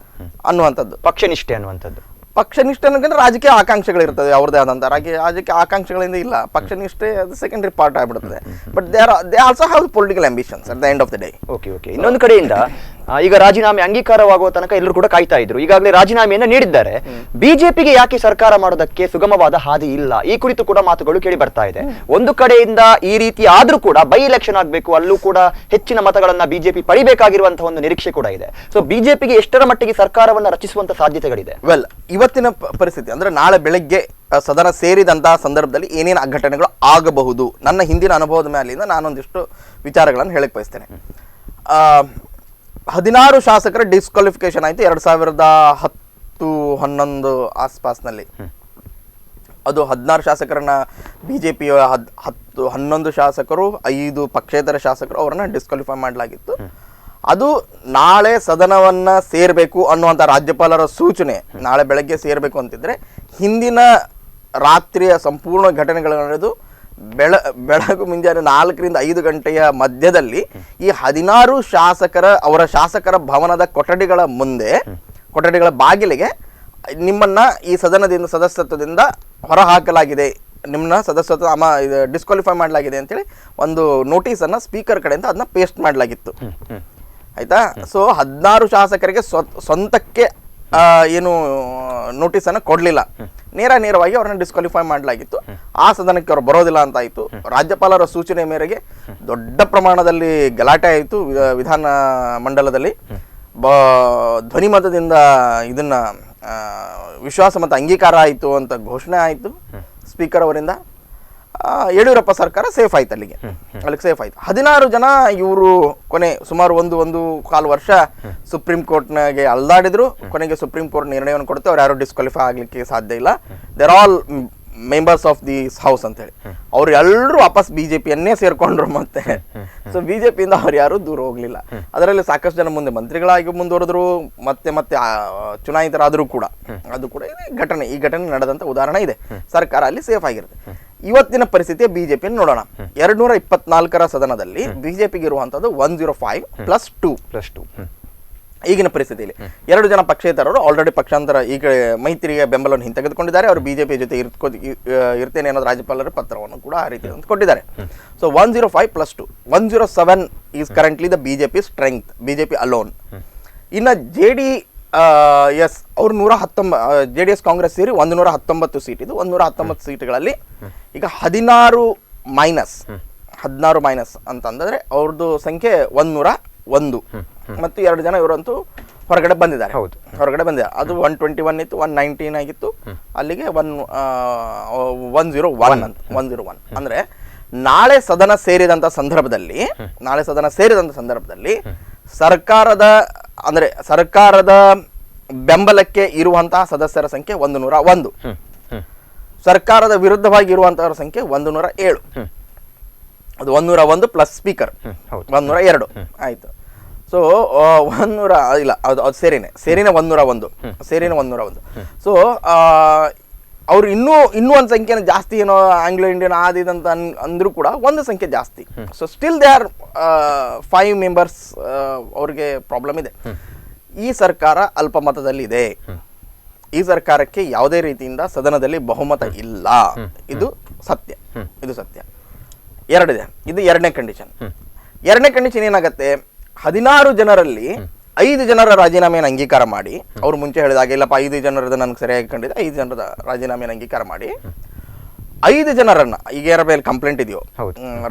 ಅನ್ನುವಂಥದ್ದು, ಪಕ್ಷನಿಷ್ಠೆ ಅನ್ನುವಂಥದ್ದು. ಪಕ್ಷನಿಷ್ಠೆ ಅನ್ನೋದ್ರೆ ರಾಜಕೀಯ ಆಕಾಂಕ್ಷೆಗಳಿರ್ತದೆ, ಅವ್ರದ್ದೇ ಆದಂಥ ರಾಜಕೀಯ ಆಕಾಂಕ್ಷೆಗಳಿಂದ ಇಲ್ಲ. ಪಕ್ಷನಿಷ್ಠೆ ಅದು ಸೆಕೆಂಡರಿ ಪಾರ್ಟ್ ಆಗಿಬಿಡುತ್ತದೆ. But they also have political ambitions at the end of the day. Okay. ಇನ್ನೊಂದು ಕಡೆಯಿಂದ ಈಗ ರಾಜೀನಾಮೆ ಅಂಗೀಕಾರವಾಗುವ ತನಕ ಎಲ್ಲರೂ ಕೂಡ ಕಾಯ್ತಾ ಇದ್ರು. ಈಗಾಗಲೇ ರಾಜೀನಾಮೆಯನ್ನು ನೀಡಿದ್ದಾರೆ. ಬಿಜೆಪಿಗೆ ಯಾಕೆ ಸರ್ಕಾರ ಮಾಡೋದಕ್ಕೆ ಸುಗಮವಾದ ಹಾದಿ ಇಲ್ಲ, ಈ ಕುರಿತು ಕೂಡ ಮಾತುಗಳು ಕೇಳಿ ಬರ್ತಾ ಇದೆ. ಒಂದು ಕಡೆಯಿಂದ ಈ ರೀತಿ ಆದ್ರೂ ಕೂಡ ಬೈ ಎಲೆಕ್ಷನ್ ಆಗಬೇಕು, ಅಲ್ಲೂ ಕೂಡ ಹೆಚ್ಚಿನ ಮತಗಳನ್ನ ಬಿಜೆಪಿ ಪಡಿಬೇಕಾಗಿರುವಂತಹ ಒಂದು ನಿರೀಕ್ಷೆ ಕೂಡ ಇದೆ. ಸೊ ಬಿಜೆಪಿಗೆ ಎಷ್ಟರ ಮಟ್ಟಿಗೆ ಸರ್ಕಾರವನ್ನ ರಚಿಸುವಂತ ಸಾಧ್ಯತೆಗಳಿದೆ? ವೆಲ್, ಇವತ್ತಿನ ಪರಿಸ್ಥಿತಿ ಅಂದ್ರೆ ನಾಳೆ ಬೆಳಗ್ಗೆ ಸದನ ಸೇರಿದಂತಹ ಸಂದರ್ಭದಲ್ಲಿ ಏನೇನು ಘಟನೆಗಳು ಆಗಬಹುದು, ನನ್ನ ಹಿಂದಿನ ಅನುಭವದ ಮೇಲಿಂದ ನಾನೊಂದಿಷ್ಟು ವಿಚಾರಗಳನ್ನು ಹೇಳಕ್ ಬಯಸ್ತೇನೆ. 16 ಶಾಸಕರ ಡಿಸ್ಕ್ವಾಲಿಫಿಕೇಶನ್ ಆಯಿತು 2010-11 ಆಸ್ಪಾಸ್ನಲ್ಲಿ. ಅದು 16 ಶಾಸಕರನ್ನ BJP 11 ಶಾಸಕರು 5 ಪಕ್ಷೇತರ ಶಾಸಕರು ಅವರನ್ನ ಡಿಸ್ಕ್ವಾಲಿಫೈ ಮಾಡಲಾಗಿತ್ತು. ಅದು ನಾಳೆ ಸದನವನ್ನ ಸೇರ್ಬೇಕು ಅನ್ನುವಂಥ ರಾಜ್ಯಪಾಲರ ಸೂಚನೆ, ನಾಳೆ ಬೆಳಗ್ಗೆ ಸೇರ್ಬೇಕು ಅಂತಿದ್ರೆ ಹಿಂದಿನ ರಾತ್ರಿಯ ಸಂಪೂರ್ಣ ಘಟನೆಗಳು ನಡೆದು ಬೆಳಕು ಮುಂಜಾನೆ 4 ರಿಂದ 5 ಗಂಟೆಯ ಮಧ್ಯದಲ್ಲಿ ಈ 16 ಅವರ ಶಾಸಕರ ಭವನದ ಕೊಠಡಿಗಳ ಬಾಗಿಲಿಗೆ ನಿಮ್ಮನ್ನ ಈ ಸದಸ್ಯತ್ವದಿಂದ ಹೊರಹಾಕಲಾಗಿದೆ, ನಿಮ್ಮನ್ನ ಸದಸ್ಯತ್ವ ಡಿಸ್ಕ್ವಾಲಿಫೈ ಮಾಡಲಾಗಿದೆ ಅಂತೇಳಿ ಒಂದು ನೋಟಿಸನ್ನು ಸ್ಪೀಕರ್ ಕಡೆಯಿಂದ ಅದನ್ನ ಪೇಸ್ಟ್ ಮಾಡಲಾಗಿತ್ತು. ಆಯ್ತಾ? ಸೊ 16 ಶಾಸಕರಿಗೆ ಸ್ವಂತಕ್ಕೆ ಏನು ನೋಟಿಸನ್ನು ಕೊಡಲಿಲ್ಲ, ನೇರವಾಗಿ ಅವ್ರನ್ನ ಡಿಸ್ಕ್ವಾಲಿಫೈ ಮಾಡಲಾಗಿತ್ತು. ಆ ಸದನಕ್ಕೆ ಅವ್ರು ಬರೋದಿಲ್ಲ ಅಂತ ಆಯಿತು. ರಾಜ್ಯಪಾಲರ ಸೂಚನೆ ಮೇರೆಗೆ ದೊಡ್ಡ ಪ್ರಮಾಣದಲ್ಲಿ ಗಲಾಟೆ ಆಯಿತು ವಿಧಾನ ಮಂಡಲದಲ್ಲಿ. ಧ್ವನಿಮತದಿಂದ ಇದನ್ನ ವಿಶ್ವಾಸಮತ ಅಂಗೀಕಾರ ಆಯಿತು ಅಂತ ಘೋಷಣೆ ಆಯಿತು ಸ್ಪೀಕರ್ ಅವರಿಂದ. ಯಡಿಯೂರಪ್ಪ ಸರ್ಕಾರ ಸೇಫ್ ಆಯ್ತು, ಅಲ್ಲಿಗೆ ಸೇಫ್ ಆಯ್ತು. 16 ಜನ ಇವರು ಸುಮಾರು ಒಂದು ಕಾಲು ವರ್ಷ ಸುಪ್ರೀಂ ಕೋರ್ಟ್ನಾಗೆ ಅಲ್ದಾಡಿದ್ರು. ಕೊನೆಗೆ ಸುಪ್ರೀಂ ಕೋರ್ಟ್ ನಿರ್ಣಯವನ್ನು ಕೊಡುತ್ತೆ, ಅವ್ರು ಯಾರು ಡಿಸ್ಕ್ವಾಲಿಫೈ ಆಗ್ಲಿಕ್ಕೆ ಸಾಧ್ಯ ಇಲ್ಲ, there all members of this house ಅಂತ ಹೇಳಿ. ಅವ್ರು ಎಲ್ಲರೂ ವಾಪಸ್ BJPಯನ್ನೇ ಸೇರ್ಕೊಂಡ್ರು. ಮತ್ತೆ ಸೊ BJPಯಿಂದ ಅವ್ರು ಯಾರು ದೂರ ಹೋಗ್ಲಿಲ್ಲ. ಅದರಲ್ಲಿ ಸಾಕಷ್ಟು ಜನ ಮುಂದೆ ಮಂತ್ರಿಗಳಾಗಿ ಮುಂದುವರೆದ್ರು, ಮತ್ತೆ ಚುನಾಯಿತರಾದರೂ ಕೂಡ. ಅದು ಕೂಡ ಈ ಘಟನೆ ನಡೆದಂತ ಉದಾಹರಣೆ ಇದೆ. ಸರ್ಕಾರ ಅಲ್ಲಿ ಸೇಫ್ ಆಗಿರುತ್ತೆ. ಇವತ್ತಿನ ಪರಿಸ್ಥಿತಿಯ BJPಯನ್ನು ನೋಡೋಣ. 224ರ ಸದನದಲ್ಲಿ BJPಗೆ ಇರುವಂತದ್ದು 105+2 ಈಗಿನ ಪರಿಸ್ಥಿತಿಯಲ್ಲಿ 2 ಜನ ಪಕ್ಷೇತರರು ಆಲ್ರೆಡಿ ಪಕ್ಷಾಂತರ ಈಗ ಮೈತ್ರಿಗೆ ಬೆಂಬಲವನ್ನು ಹಿಂತೆಗೆದುಕೊಂಡಿದ್ದಾರೆ. ಅವರು BJP ಜೊತೆ ಇರ್ತೇನೆ ಅನ್ನೋದು ರಾಜ್ಯಪಾಲರ ಪತ್ರವನ್ನು ಕೂಡ ಆ ರೀತಿ ಕೊಟ್ಟಿದ್ದಾರೆ. So 105+2 107 is currently the BJP strength, BJP alone. ಇನ್ನು JDS ಅವರು 119, JDS ಕಾಂಗ್ರೆಸ್ ಸೇರಿ 119 ಸೀಟ್ ಇದು. 119 ಸೀಟ್ಗಳಲ್ಲಿ ಈಗ 16 ಮೈನಸ್ ಅಂತಂದ್ರೆ ಅವ್ರದ್ದು ಸಂಖ್ಯೆ 101 ಮತ್ತು 2 ಜನ ಇವರಂತೂ ಹೊರಗಡೆ ಬಂದಿದ್ದಾರೆ. ಅದು 121 ಇತ್ತು, 119 ಆಗಿತ್ತು, ಅಲ್ಲಿಗೆ 101 ಅಂದ್ರೆ ನಾಳೆ ಸದನ ಸೇರಿದಂತ ಸಂದರ್ಭದಲ್ಲಿ ಸರ್ಕಾರದ ಬೆಂಬಲಕ್ಕೆ ಇರುವಂತಹ ಸದಸ್ಯರ ಸಂಖ್ಯೆ 101, ಸರ್ಕಾರದ ವಿರುದ್ಧವಾಗಿ ಇರುವಂತಹವರ ಸಂಖ್ಯೆ 107. ಅದು 101 ಪ್ಲಸ್ ಸ್ಪೀಕರ್ 102 ಆಯ್ತು. ಸೊ 100 ಇಲ್ಲ, ಅದು ಸೇರಿನೇ 101. ಸೊ ಅವ್ರು ಇನ್ನೂ ಒಂದು ಸಂಖ್ಯೆನ ಜಾಸ್ತಿ, ಏನೋ ಆಂಗ್ಲೋ ಇಂಡಿಯನ್ ಆದಿದಂತ ಅಂದ್ರೂ ಕೂಡ ಒಂದು ಸಂಖ್ಯೆ ಜಾಸ್ತಿ. So still they are 5 members. ಅವ್ರಿಗೆ ಪ್ರಾಬ್ಲಮ್ ಇದೆ. ಈ ಸರ್ಕಾರ ಅಲ್ಪಮತದಲ್ಲಿ ಇದೆ. ಈ ಸರ್ಕಾರಕ್ಕೆ ಯಾವುದೇ ರೀತಿಯಿಂದ ಸದನದಲ್ಲಿ ಬಹುಮತ ಇಲ್ಲ. ಇದು ಸತ್ಯ. ಎರಡಿದೆ. ಇದು ಎರಡನೇ ಕಂಡೀಷನ್ ಏನಾಗತ್ತೆ, 16 ಜನರಲ್ಲಿ 5 ಜನರ ರಾಜೀನಾಮೆಯನ್ನು ಅಂಗೀಕಾರ ಮಾಡಿ, ಅವ್ರು ಮುಂಚೆ ಹೇಳಿದಾಗ ಇಲ್ಲಪ್ಪ 5 ಜನರದ ನನಗೆ ಸರಿಯಾಗಿ ಕಂಡಿದೆ, 5 ಜನರ ರಾಜೀನಾಮೆಯನ್ನು ಅಂಗೀಕಾರ ಮಾಡಿ 5 ಜನರನ್ನ, ಈಗ ಯಾರ ಮೇಲೆ ಕಂಪ್ಲೇಂಟ್ ಇದೆಯೋ,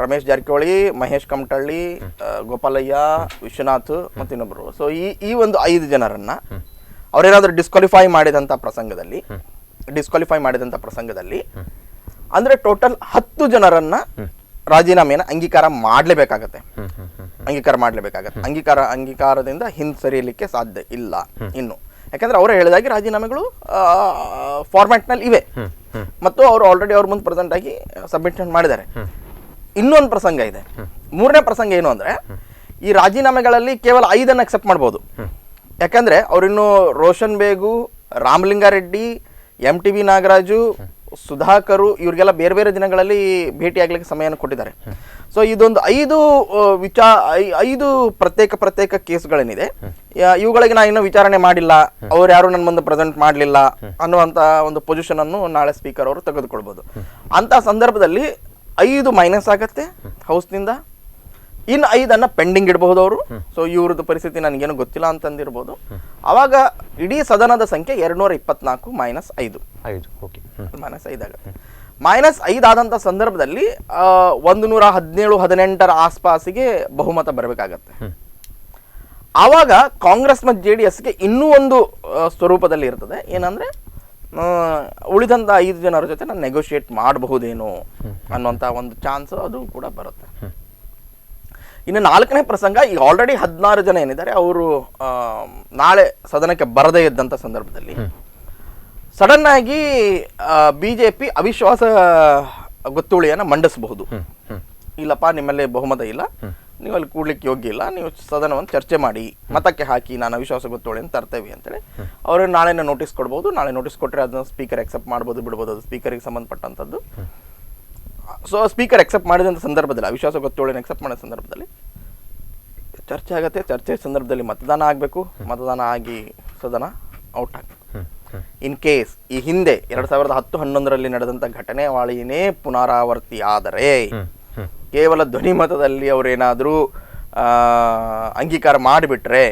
ರಮೇಶ್ ಜಾರಕಿಹೊಳಿ, ಮಹೇಶ್ ಕಮಟಳ್ಳಿ, ಗೋಪಾಲಯ್ಯ, ವಿಶ್ವನಾಥ್ ಮತ್ತು ಇನ್ನೊಬ್ಬರು. ಸೊ ಈ ಒಂದು 5 ಜನರನ್ನ ಅವರೇನಾದ್ರೂ ಡಿಸ್ಕ್ವಾಲಿಫೈ ಮಾಡಿದಂತ ಪ್ರಸಂಗದಲ್ಲಿ ಅಂದ್ರೆ ಟೋಟಲ್ 10 ಜನರನ್ನ ರಾಜೀನಾಮೆಯನ್ನು ಅಂಗೀಕಾರ ಮಾಡಲೇಬೇಕಾಗತ್ತೆ. ಅಂಗೀಕಾರದಿಂದ ಹಿಂಸರಿಯಲಿಕ್ಕೆ ಸಾಧ್ಯ ಇಲ್ಲ ಇನ್ನು. ಯಾಕಂದ್ರೆ ಅವರೇ ಹೇಳಿದಾಗೆ ರಾಜೀನಾಮೆಗಳು ಫಾರ್ಮ್ಯಾಟ್ ನಲ್ಲಿ ಇವೆ ಮತ್ತು ಅವರು ಆಲ್ರೆಡಿ ಅವ್ರ ಮುಂದೆ ಪ್ರೆಸೆಂಟ್ ಆಗಿ ಸಬ್ಮಿಷನ್ ಮಾಡಿದ್ದಾರೆ. ಇನ್ನೊಂದು ಪ್ರಸಂಗ ಇದೆ. ಮೂರನೇ ಪ್ರಸಂಗ ಏನು ಅಂದ್ರೆ, ಈ ರಾಜೀನಾಮೆಗಳಲ್ಲಿ ಕೇವಲ 5 ಅಕ್ಸೆಪ್ಟ್ ಮಾಡ್ಬೋದು. ಯಾಕಂದ್ರೆ ಅವ್ರಿನ್ನು ರೋಷನ್ ಬೇಗು, ರಾಮಲಿಂಗಾರೆಡ್ಡಿ, MTB ನಾಗರಾಜು, ಸುಧಾಕರು ಇವರಿಗೆಲ್ಲ ಬೇರೆ ಬೇರೆ ದಿನಗಳಲ್ಲಿ ಭೇಟಿ ಆಗ್ಲಿಕ್ಕೆ ಸಮಯವನ್ನು ಕೊಟ್ಟಿದ್ದಾರೆ. ಸೊ ಇದೊಂದು 5 ಪ್ರತ್ಯೇಕ ಕೇಸ್ಗಳೇನಿದೆ, ಇವುಗಳಿಗೆ ನಾ ಇನ್ನೂ ವಿಚಾರಣೆ ಮಾಡಿಲ್ಲ, ಅವ್ರು ಯಾರು ನನ್ನ ಮುಂದೆ ಪ್ರೆಸೆಂಟ್ ಮಾಡಲಿಲ್ಲ ಅನ್ನುವಂತ ಒಂದು ಪೊಸಿಷನ್ ಅನ್ನು ನಾಳೆ ಸ್ಪೀಕರ್ ಅವರು ತೆಗೆದುಕೊಳ್ಬಹುದು. ಅಂತ ಸಂದರ್ಭದಲ್ಲಿ 5 ಮೈನಸ್ ಆಗತ್ತೆ ಹೌಸ್ನಿಂದ, ಇನ್ನು 5 ಪೆಂಡಿಂಗ್ ಇಡಬಹುದು ಅವರು. ಸೊ ಇವ್ರದ್ದು ಪರಿಸ್ಥಿತಿ ನನಗೇನು ಗೊತ್ತಿಲ್ಲ ಅಂತಂದಿರ್ಬೋದು. ಅವಾಗ ಇಡೀ ಸದನದ ಸಂಖ್ಯೆ 224 -5 ಆಗುತ್ತೆ. -5 ಆದಂತ ಸಂದರ್ಭದಲ್ಲಿ 117-18 ಆಸ್ಪಾಸಿಗೆ ಬಹುಮತ ಬರಬೇಕಾಗತ್ತೆ. ಆವಾಗ ಕಾಂಗ್ರೆಸ್ ಮತ್ತು JDSಗೆ ಇನ್ನೂ ಒಂದು ಸ್ವರೂಪದಲ್ಲಿ ಇರ್ತದೆ. ಏನಂದ್ರೆ ಉಳಿದಂತ 5 ಜನರ ಜೊತೆ ನಾನು ನೆಗೋಷಿಯೇಟ್ ಮಾಡಬಹುದೇನೋ ಅನ್ನುವಂತ ಒಂದು ಚಾನ್ಸ್ ಅದು ಕೂಡ ಬರುತ್ತೆ. ಇನ್ನು 4ನೇ ಪ್ರಸಂಗ, ಈಗ ಆಲ್ರೆಡಿ 16 ಜನ ಏನಿದ್ದಾರೆ ಅವರು ನಾಳೆ ಸದನಕ್ಕೆ ಬರದೇ ಇದ್ದಂಥ ಸಂದರ್ಭದಲ್ಲಿ ಸಡನ್ ಆಗಿ ಬಿಜೆಪಿ ಅವಿಶ್ವಾಸ ಗೊತ್ತುವಳಿಯನ್ನು ಮಂಡಿಸಬಹುದು. ಇಲ್ಲಪ್ಪ ನಿಮ್ಮಲ್ಲಿ ಬಹುಮತ ಇಲ್ಲ, ನೀವು ಅಲ್ಲಿ ಕೂಡ್ಲಿಕ್ಕೆ ಯೋಗ್ಯ ಇಲ್ಲ, ನೀವು ಸದನವನ್ನು ಚರ್ಚೆ ಮಾಡಿ ಮತಕ್ಕೆ ಹಾಕಿ ನಾನು ಅವಿಶ್ವಾಸ ಗೊತ್ತುವಳಿಯನ್ನು ತರ್ತೇವೆ ಅಂತೇಳಿ ಅವರು ನಾಳೆನೇ ನೋಟಿಸ್ ಕೊಡ್ಬೋದು. ನಾಳೆ ನೋಟಿಸ್ ಕೊಟ್ಟರೆ ಅದನ್ನು ಸ್ಪೀಕರ್ ಎಕ್ಸೆಪ್ಟ್ ಮಾಡ್ಬೋದು ಬಿಡ್ಬೋದು, ಅದು ಸ್ಪೀಕರಿಗೆ ಸಂಬಂಧಪಟ್ಟಂಥದ್ದು. ಸೊ ಸ್ಪೀಕರ್ ಎಕ್ಸೆಪ್ಟ್ ಮಾಡಿದಂಥ ಸಂದರ್ಭದಲ್ಲಿ, ಅವಿಶ್ವಾಸ ಗೊತ್ತುವಳಿಯನ್ನು ಎಕ್ಸೆಪ್ಟ್ ಮಾಡಿದ ಸಂದರ್ಭದಲ್ಲಿ ಚರ್ಚೆ ಆಗುತ್ತೆ. ಚರ್ಚೆ ಸಂದರ್ಭದಲ್ಲಿ ಮತದಾನ ಆಗಬೇಕು. ಮತದಾನ ಆಗಿ ಸದನ ಔಟ್ ಆಗಬೇಕು. ಇನ್ ಕೇಸ್ ಈ ಹಿಂದೆ 2010-11ರಲ್ಲಿ ನಡೆದಂಥ ಘಟನೆವಾಳಿನೇ ಪುನರಾವರ್ತಿ ಆದರೆ ಕೇವಲ ಧ್ವನಿ ಮತದಲ್ಲಿ ಅವರೇನಾದರೂ ಅಂಗೀಕಾರ ಮಾಡಿಬಿಟ್ರೆ,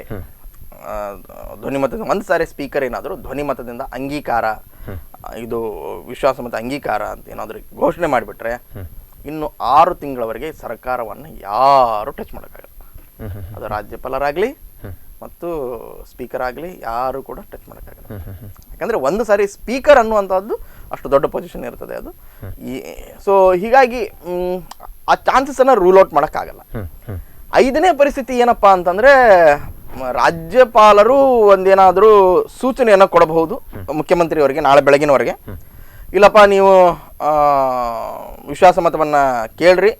ಧ್ವನಿ ಮತದ ಒಂದು ಸಾರಿ ಸ್ಪೀಕರ್ ಏನಾದರೂ ಧ್ವನಿ ಮತದಿಂದ ಅಂಗೀಕಾರ, ಇದು ವಿಶ್ವಾಸಮತ ಅಂಗೀಕಾರ ಅಂತ ಏನಾದರೂ ಘೋಷಣೆ ಮಾಡಿಬಿಟ್ರೆ ಇನ್ನು 6 ತಿಂಗಳವರೆಗೆ ಸರ್ಕಾರವನ್ನು ಯಾರು ಟಚ್ ಮಾಡೋಕ್ಕಾಗಲ್ಲ. ಅದು ರಾಜ್ಯಪಾಲರಾಗಲಿ ಮತ್ತು ಸ್ಪೀಕರ್ ಆಗಲಿ ಯಾರು ಕೂಡ ಟಚ್ ಮಾಡೋಕ್ಕಾಗಲ್ಲ. ಯಾಕಂದರೆ ಒಂದು ಸಾರಿ ಸ್ಪೀಕರ್ ಅನ್ನುವಂಥದ್ದು ಅಷ್ಟು ದೊಡ್ಡ ಪೊಸಿಷನ್ ಇರ್ತದೆ ಅದು. ಸೊ ಹೀಗಾಗಿ ಆ ಚಾನ್ಸಸ್ಸನ್ನು ರೂಲ್ ಔಟ್ ಮಾಡೋಕ್ಕಾಗಲ್ಲ. 5ನೇ ಪರಿಸ್ಥಿತಿ ಏನಪ್ಪ ಅಂತಂದರೆ, ರಾಜ್ಯಪಾಲರು ಒಂದೇನಾದರೂ ಸೂಚನೆಯನ್ನು ಕೊಡಬಹುದು ಮುಖ್ಯಮಂತ್ರಿಯವರಿಗೆ ನಾಳೆ ಬೆಳಗಿನವರೆಗೆ. ಇಲ್ಲಪ್ಪ ನೀವು ವಿಶ್ವಾಸಮತವನ್ನು ಕೇಳ್ರಿ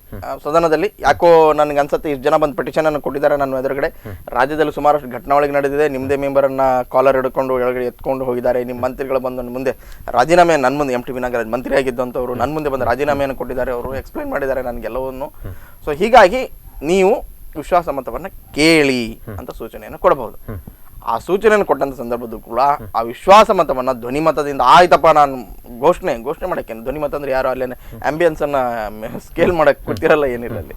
ಸದನದಲ್ಲಿ, ಯಾಕೋ ನನಗೆ ಅನ್ಸುತ್ತೆ ಇಷ್ಟು ಜನ ಬಂದು ಪಿಟಿಷನನ್ನು ಕೊಟ್ಟಿದ್ದಾರೆ ನನ್ನ ಎದುರುಗಡೆ, ರಾಜ್ಯದಲ್ಲಿ ಸುಮಾರಷ್ಟು ಘಟನಾವಳಿಗೆ ನಡೆದಿದೆ, ನಿಮ್ಮದೇ ಮೆಂಬರನ್ನು ಕಾಲರ್ ಹಿಡ್ಕೊಂಡು ಒಳಗಡೆ ಎತ್ಕೊಂಡು ಹೋಗಿದ್ದಾರೆ, ನಿಮ್ಮ ಮಂತ್ರಿಗಳು ಬಂದು ನನ್ನ ಮುಂದೆ ರಾಜೀನಾಮೆ, ನನ್ನ ಮುಂದೆ MTV ನಾಗರಾಜ್ ಮಂತ್ರಿ ಆಗಿದ್ದಂಥವ್ರು ನನ್ನ ಮುಂದೆ ಬಂದು ರಾಜೀನಾಮೆಯನ್ನು ಕೊಟ್ಟಿದ್ದಾರೆ, ಅವರು ಎಕ್ಸ್ಪ್ಲೈನ್ ಮಾಡಿದ್ದಾರೆ ನನಗೆಲ್ಲವನ್ನು. ಸೊ ಹೀಗಾಗಿ ನೀವು ವಿಶ್ವಾಸಮತವನ್ನು ಕೇಳಿ ಅಂತ ಸೂಚನೆಯನ್ನು ಕೊಡಬಹುದು. ಆ ಸೂಚನೆಯನ್ನು ಕೊಟ್ಟಂಥ ಸಂದರ್ಭದಲ್ಲೂ ಕೂಡ ಆ ವಿಶ್ವಾಸ ಮತವನ್ನು ಧ್ವನಿ ಮತದಿಂದ ಆಯ್ತಪ್ಪ ನಾನು ಘೋಷಣೆ ಮಾಡಕ್ಕೇನು, ಧ್ವನಿ ಮತ ಅಂದ್ರೆ ಯಾರು ಅಲ್ಲೇನೆ ಆಂಬಿಯನ್ಸನ್ನು ಸ್ಕೇಲ್ ಮಾಡಕ್ಕೆ ಗೊತ್ತಿರಲ್ಲ ಏನಿಲ್ಲ ಅಲ್ಲಿ.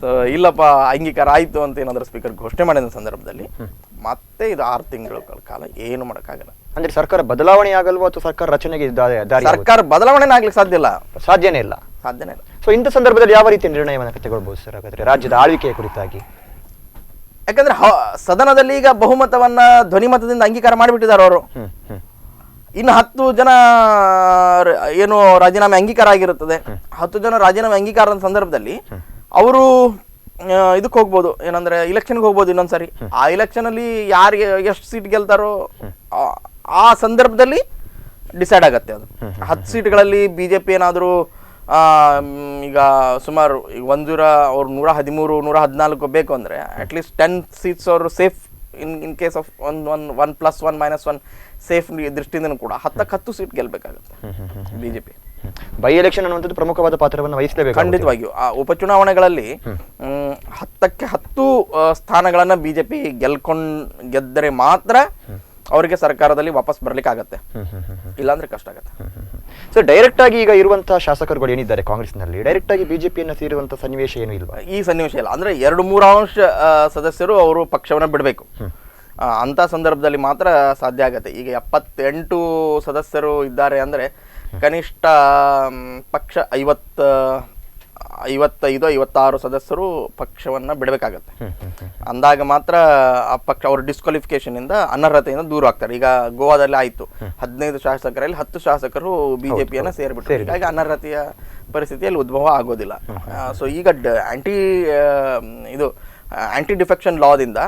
ಸೊ ಇಲ್ಲಪ್ಪ ಅಂಗೀಕಾರ ಆಯಿತು ಅಂತ ಏನಾದರೂ ಸ್ಪೀಕರ್ ಘೋಷಣೆ ಮಾಡಿದ ಸಂದರ್ಭದಲ್ಲಿ ಮತ್ತೆ ಇದು 6 ತಿಂಗಳ ಕಾಲ ಏನು ಮಾಡೋಕ್ಕಾಗಲ್ಲ. ಅಂದ್ರೆ ಸರ್ಕಾರ ಬದಲಾವಣೆ ಆಗಲ್ವಾ ಅಥವಾ ಸರ್ಕಾರ ರಚನೆಗೆ ಸರ್ಕಾರ ಬದಲಾವಣೆ ಆಗ್ಲಿಕ್ಕೆ ಸಾಧ್ಯನೇ ಇಲ್ಲ. ಸೊ ಇಂಥ ಸಂದರ್ಭದಲ್ಲಿ ಯಾವ ರೀತಿಯ ನಿರ್ಣಯವನ್ನು ತಗೊಳ್ಬಹುದು ಸರ್ ಹಾಗಾದ್ರೆ ರಾಜ್ಯದ ಆಳ್ವಿಕೆಯ ಕುರಿತಾಗಿ? ಯಾಕಂದ್ರೆ ಸದನದಲ್ಲಿ ಈಗ ಬಹುಮತವನ್ನ ಧ್ವನಿ ಮತದಿಂದ ಅಂಗೀಕಾರ ಮಾಡಿಬಿಟ್ಟಿದ್ದಾರೆ ಅವರು. ಇನ್ನು 10 ಜನ ಏನು ರಾಜೀನಾಮೆ ಅಂಗೀಕಾರ ಆಗಿರುತ್ತದೆ. 10 ಜನ ರಾಜೀನಾಮೆ ಅಂಗೀಕಾರದ ಸಂದರ್ಭದಲ್ಲಿ ಅವರು ಇದಕ್ಕೆ ಹೋಗ್ಬೋದು, ಏನಂದ್ರೆ ಇಲೆಕ್ಷನ್ಗೆ ಹೋಗ್ಬೋದು ಇನ್ನೊಂದ್ಸರಿ. ಆ ಇಲೆಕ್ಷನ್ ಅಲ್ಲಿ ಯಾರಿಗೆ ಎಷ್ಟು ಸೀಟ್ ಗೆಲ್ತಾರೋ ಆ ಸಂದರ್ಭದಲ್ಲಿ ಡಿಸೈಡ್ ಆಗತ್ತೆ ಅದು. 10 ಸೀಟ್ಗಳಲ್ಲಿ ಬಿಜೆಪಿ ಏನಾದರೂ ಈಗ ಸುಮಾರು ಈಗ 113, 114 ಬೇಕು ಅಂದರೆ ಅಟ್ಲೀಸ್ಟ್ 10 ಸೀಟ್ಸ್ ಅವರು safe in case of 1+1 -1 safe ದೃಷ್ಟಿಯಿಂದ ಕೂಡ 10 ಸೀಟ್ ಗೆಲ್ಬೇಕಾಗುತ್ತೆ ಬಿಜೆಪಿ. ಬೈ ಎಲೆಕ್ಷನ್ ಅನ್ನುವಂಥದ್ದು ಪ್ರಮುಖವಾದ ಪಾತ್ರವನ್ನು ವಹಿಸಲೇಬೇಕು. ಖಂಡಿತವಾಗಿಯೂ ಆ ಉಪಚುನಾವಣೆಗಳಲ್ಲಿ 10ಕ್ಕೆ 10 ಸ್ಥಾನಗಳನ್ನ ಬಿಜೆಪಿ ಗೆದ್ದರೆ ಮಾತ್ರ ಅವರಿಗೆ ಸರ್ಕಾರದಲ್ಲಿ ವಾಪಸ್ ಬರ್ಲಿಕ್ಕೆ ಆಗತ್ತೆ, ಇಲ್ಲಾಂದ್ರೆ ಕಷ್ಟ ಆಗತ್ತೆ. ಸೊ ಡೈರೆಕ್ಟ್ ಆಗಿ ಈಗ ಇರುವಂತಹ ಶಾಸಕರುಗಳು ಏನಿದ್ದಾರೆ ಕಾಂಗ್ರೆಸ್ನಲ್ಲಿ ಡೈರೆಕ್ಟ್ ಆಗಿ ಬಿಜೆಪಿಯನ್ನು ಸೇರುವಂತಹ ಸನ್ನಿವೇಶ ಏನು ಇಲ್ವಾ? ಈ ಸನ್ನಿವೇಶ ಇಲ್ಲ. ಅಂದ್ರೆ 2/3 ಸದಸ್ಯರು ಅವರು ಪಕ್ಷವನ್ನ ಬಿಡಬೇಕು. ಅಂತ ಸಂದರ್ಭದಲ್ಲಿ ಮಾತ್ರ ಸಾಧ್ಯ ಆಗತ್ತೆ. ಈಗ 78 ಸದಸ್ಯರು ಇದ್ದಾರೆ ಅಂದ್ರೆ ಕನಿಷ್ಠ ಪಕ್ಷ 55-56 ಸದಸ್ಯರು ಪಕ್ಷವನ್ನ ಬಿಡಬೇಕಾಗತ್ತೆ. ಅಂದಾಗ ಮಾತ್ರ ಆ ಪಕ್ಷ ಅವರು ಡಿಸ್ಕ್ವಾಲಿಫಿಕೇಶನ್ ಇಂದ ಅನರ್ಹತೆಯಿಂದ ದೂರ ಆಗ್ತಾರೆ. ಈಗ ಗೋವಾದಲ್ಲಿ ಆಯ್ತು, 15 ಶಾಸಕರಲ್ಲಿ 10 ಶಾಸಕರು ಬಿಜೆಪಿಯನ್ನ ಸೇರಿಬಿಟ್ರು. ಹೀಗಾಗಿ ಅನರ್ಹತೆಯ ಪರಿಸ್ಥಿತಿಯಲ್ಲಿ ಉದ್ಭವ ಆಗೋದಿಲ್ಲ. ಸೊ ಈಗ ಆಂಟಿ ಡಿಫೆಕ್ಷನ್ ಲಾದಿಂದ,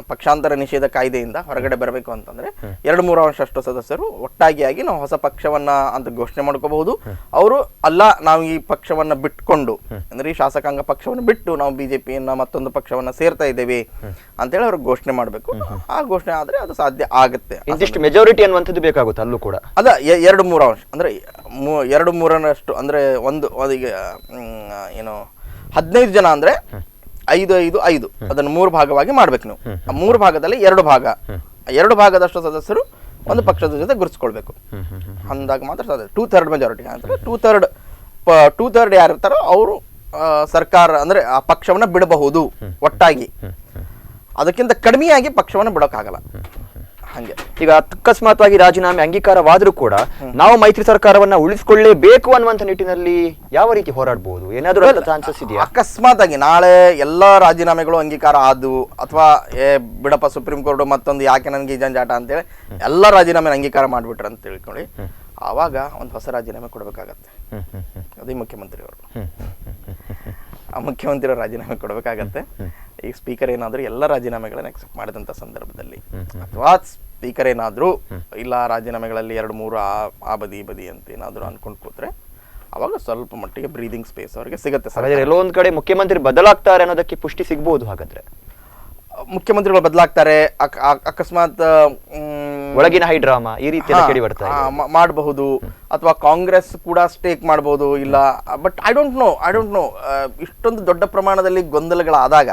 ಪಕ್ಷಾಂತರ ನಿಷೇಧ ಕಾಯ್ದೆಯಿಂದ ಹೊರಗಡೆ ಬರಬೇಕು ಅಂತಂದ್ರೆ 2/3 ಸದಸ್ಯರು ಒಟ್ಟಾಗಿಯಾಗಿ ನಾವು ಹೊಸ ಪಕ್ಷವನ್ನ ಅಂತ ಘೋಷಣೆ ಮಾಡ್ಕೋಬಹುದು. ಅವರು ಅಲ್ಲ ನಾವು ಈ ಪಕ್ಷವನ್ನ ಬಿಟ್ಕೊಂಡು ಅಂದ್ರೆ ಈ ಶಾಸಕಾಂಗ ಪಕ್ಷವನ್ನು ಬಿಟ್ಟು ನಾವು ಬಿಜೆಪಿಯನ್ನ ಮತ್ತೊಂದು ಪಕ್ಷವನ್ನ ಸೇರ್ತಾ ಇದ್ದೇವೆ ಅಂತೇಳಿ ಅವ್ರಿಗೆ ಘೋಷಣೆ ಮಾಡಬೇಕು. ಆ ಘೋಷಣೆ ಆದ್ರೆ ಅದು ಸಾಧ್ಯ ಆಗುತ್ತೆ. ಇಂತಿಷ್ಟು ಮೆಜಾರಿಟಿ ಅನ್ನುವಂಥದ್ದು ಬೇಕಾಗುತ್ತೆ ಅಲ್ಲೂ ಕೂಡ. ಅದ 2/3 ಅಂದ್ರೆ 2/3 ಅಂದ್ರೆ ಈಗ ಏನು 15 ಜನ ಅಂದ್ರೆ 5-5-5 ಅದನ್ನು 3 ಭಾಗವಾಗಿ ಮಾಡ್ಬೇಕು. ನೀವು ಆ 3 ಭಾಗದಲ್ಲಿ 2 ಭಾಗದಷ್ಟು ಸದಸ್ಯರು ಒಂದು ಪಕ್ಷದ ಜೊತೆ ಗುರುತಿಸ್ಕೊಳ್ಬೇಕು. ಅಂದಾಗ ಮಾತ್ರ ಸಾಧ್ಯ. 2/3 ಮೆಜಾರಿಟಿ ಅಂದ್ರೆ 2/3 ಯಾರು ಇರ್ತಾರೋ ಅವರು ಸರ್ಕಾರ ಅಂದ್ರೆ ಆ ಪಕ್ಷವನ್ನ ಬಿಡಬಹುದು ಒಟ್ಟಾಗಿ. ಅದಕ್ಕಿಂತ ಕಡಿಮೆಯಾಗಿ ಪಕ್ಷವನ್ನ ಬಿಡೋಕ್ಕಾಗಲ್ಲ. ಹಂಗೆ ಈಗ ಅಕಸ್ಮಾತ್ವಾಗಿ ರಾಜೀನಾಮೆ ಅಂಗೀಕಾರವಾದ್ರೂ ಕೂಡ ನಾವು ಮೈತ್ರಿ ಸರ್ಕಾರವನ್ನ ಉಳಿಸಿಕೊಳ್ಳಲೇಬೇಕು ಅನ್ನುವಂಥ ನಿಟ್ಟಿನಲ್ಲಿ ಯಾವ ರೀತಿ ಹೋರಾಡಬಹುದು? ಏನಾದರೂ ಚಾನ್ಸಸ್ ಇದೆಯಾ? ಅಕಸ್ಮಾತ್ ಆಗಿ ನಾಳೆ ಎಲ್ಲ ರಾಜೀನಾಮೆಗಳು ಅಂಗೀಕಾರ ಆದವು ಅಥವಾ ಬಿಡಪ್ಪ ಸುಪ್ರೀಂ ಕೋರ್ಟ್ ಮತ್ತೊಂದು ಯಾಕೆ ನನಗೆ ಈ ಜಂಜಾಟ ಅಂತೇಳಿ ಎಲ್ಲ ರಾಜೀನಾಮೆ ಅಂಗೀಕಾರ ಮಾಡ್ಬಿಟ್ರೆ ಅಂತ ತಿಳ್ಕೊಳ್ಳಿ, ಆವಾಗ ಒಂದು ಹೊಸ ರಾಜೀನಾಮೆ ಕೊಡಬೇಕಾಗತ್ತೆ. ಅದೇ ಮುಖ್ಯಮಂತ್ರಿಯವರು ಆ ಮುಖ್ಯಮಂತ್ರಿ ರಾಜೀನಾಮೆ ಕೊಡಬೇಕಾಗತ್ತೆ. ಈಗ ಸ್ಪೀಕರ್ ಏನಾದರೂ ಎಲ್ಲ ರಾಜೀನಾಮೆಗಳನ್ನ ಎಕ್ಸೆಪ್ಟ್ ಮಾಡಿದಂಥ ಸಂದರ್ಭದಲ್ಲಿ ಅಥವಾ ಸ್ಪೀಕರ್ ಏನಾದ್ರು ಇಲ್ಲ ರಾಜೀನಾಮೆಗಳಲ್ಲಿ 2-3 ಆ ಬದಿ ಈ ಬದಿ ಅಂತ ಏನಾದ್ರು ಅನ್ಕೊಂಡು ಕೂತ್ರೆ ಅವಾಗ ಸ್ವಲ್ಪ ಮಟ್ಟಿಗೆ ಬ್ರೀದಿಂಗ್ ಸ್ಪೇಸ್ ಅವರಿಗೆ ಸಿಗುತ್ತೆ ಸರ್. ಎಲ್ಲೋ ಒಂದ್ ಕಡೆ ಮುಖ್ಯಮಂತ್ರಿ ಬದಲಾಗ್ತಾರೆ ಅನ್ನೋದಕ್ಕೆ ಪುಷ್ಟಿ ಸಿಗ್ಬಹುದು. ಹಾಗಾದ್ರೆ ಮುಖ್ಯಮಂತ್ರಿಗಳು ಬದಲಾಗ್ತಾರೆ, ಅಕಸ್ಮಾತ್ ಒಳಗಿನ ಹೈ ಡ್ರಾಮಾ ಈ ರೀತಿ ಕೇಳಿ ಬರ್ತಾ ಇದೆ. ಮಾಡಬಹುದು, ಅಥವಾ ಕಾಂಗ್ರೆಸ್ ಕೂಡ ಸ್ಟೇಕ್ ಮಾಡಬಹುದು. ಇಲ್ಲ, ಬಟ್ ಐ ಡೋಂಟ್ ನೋ ಇಷ್ಟೊಂದು ದೊಡ್ಡ ಪ್ರಮಾಣದಲ್ಲಿ ಗೊಂದಲಗಳಾದಾಗ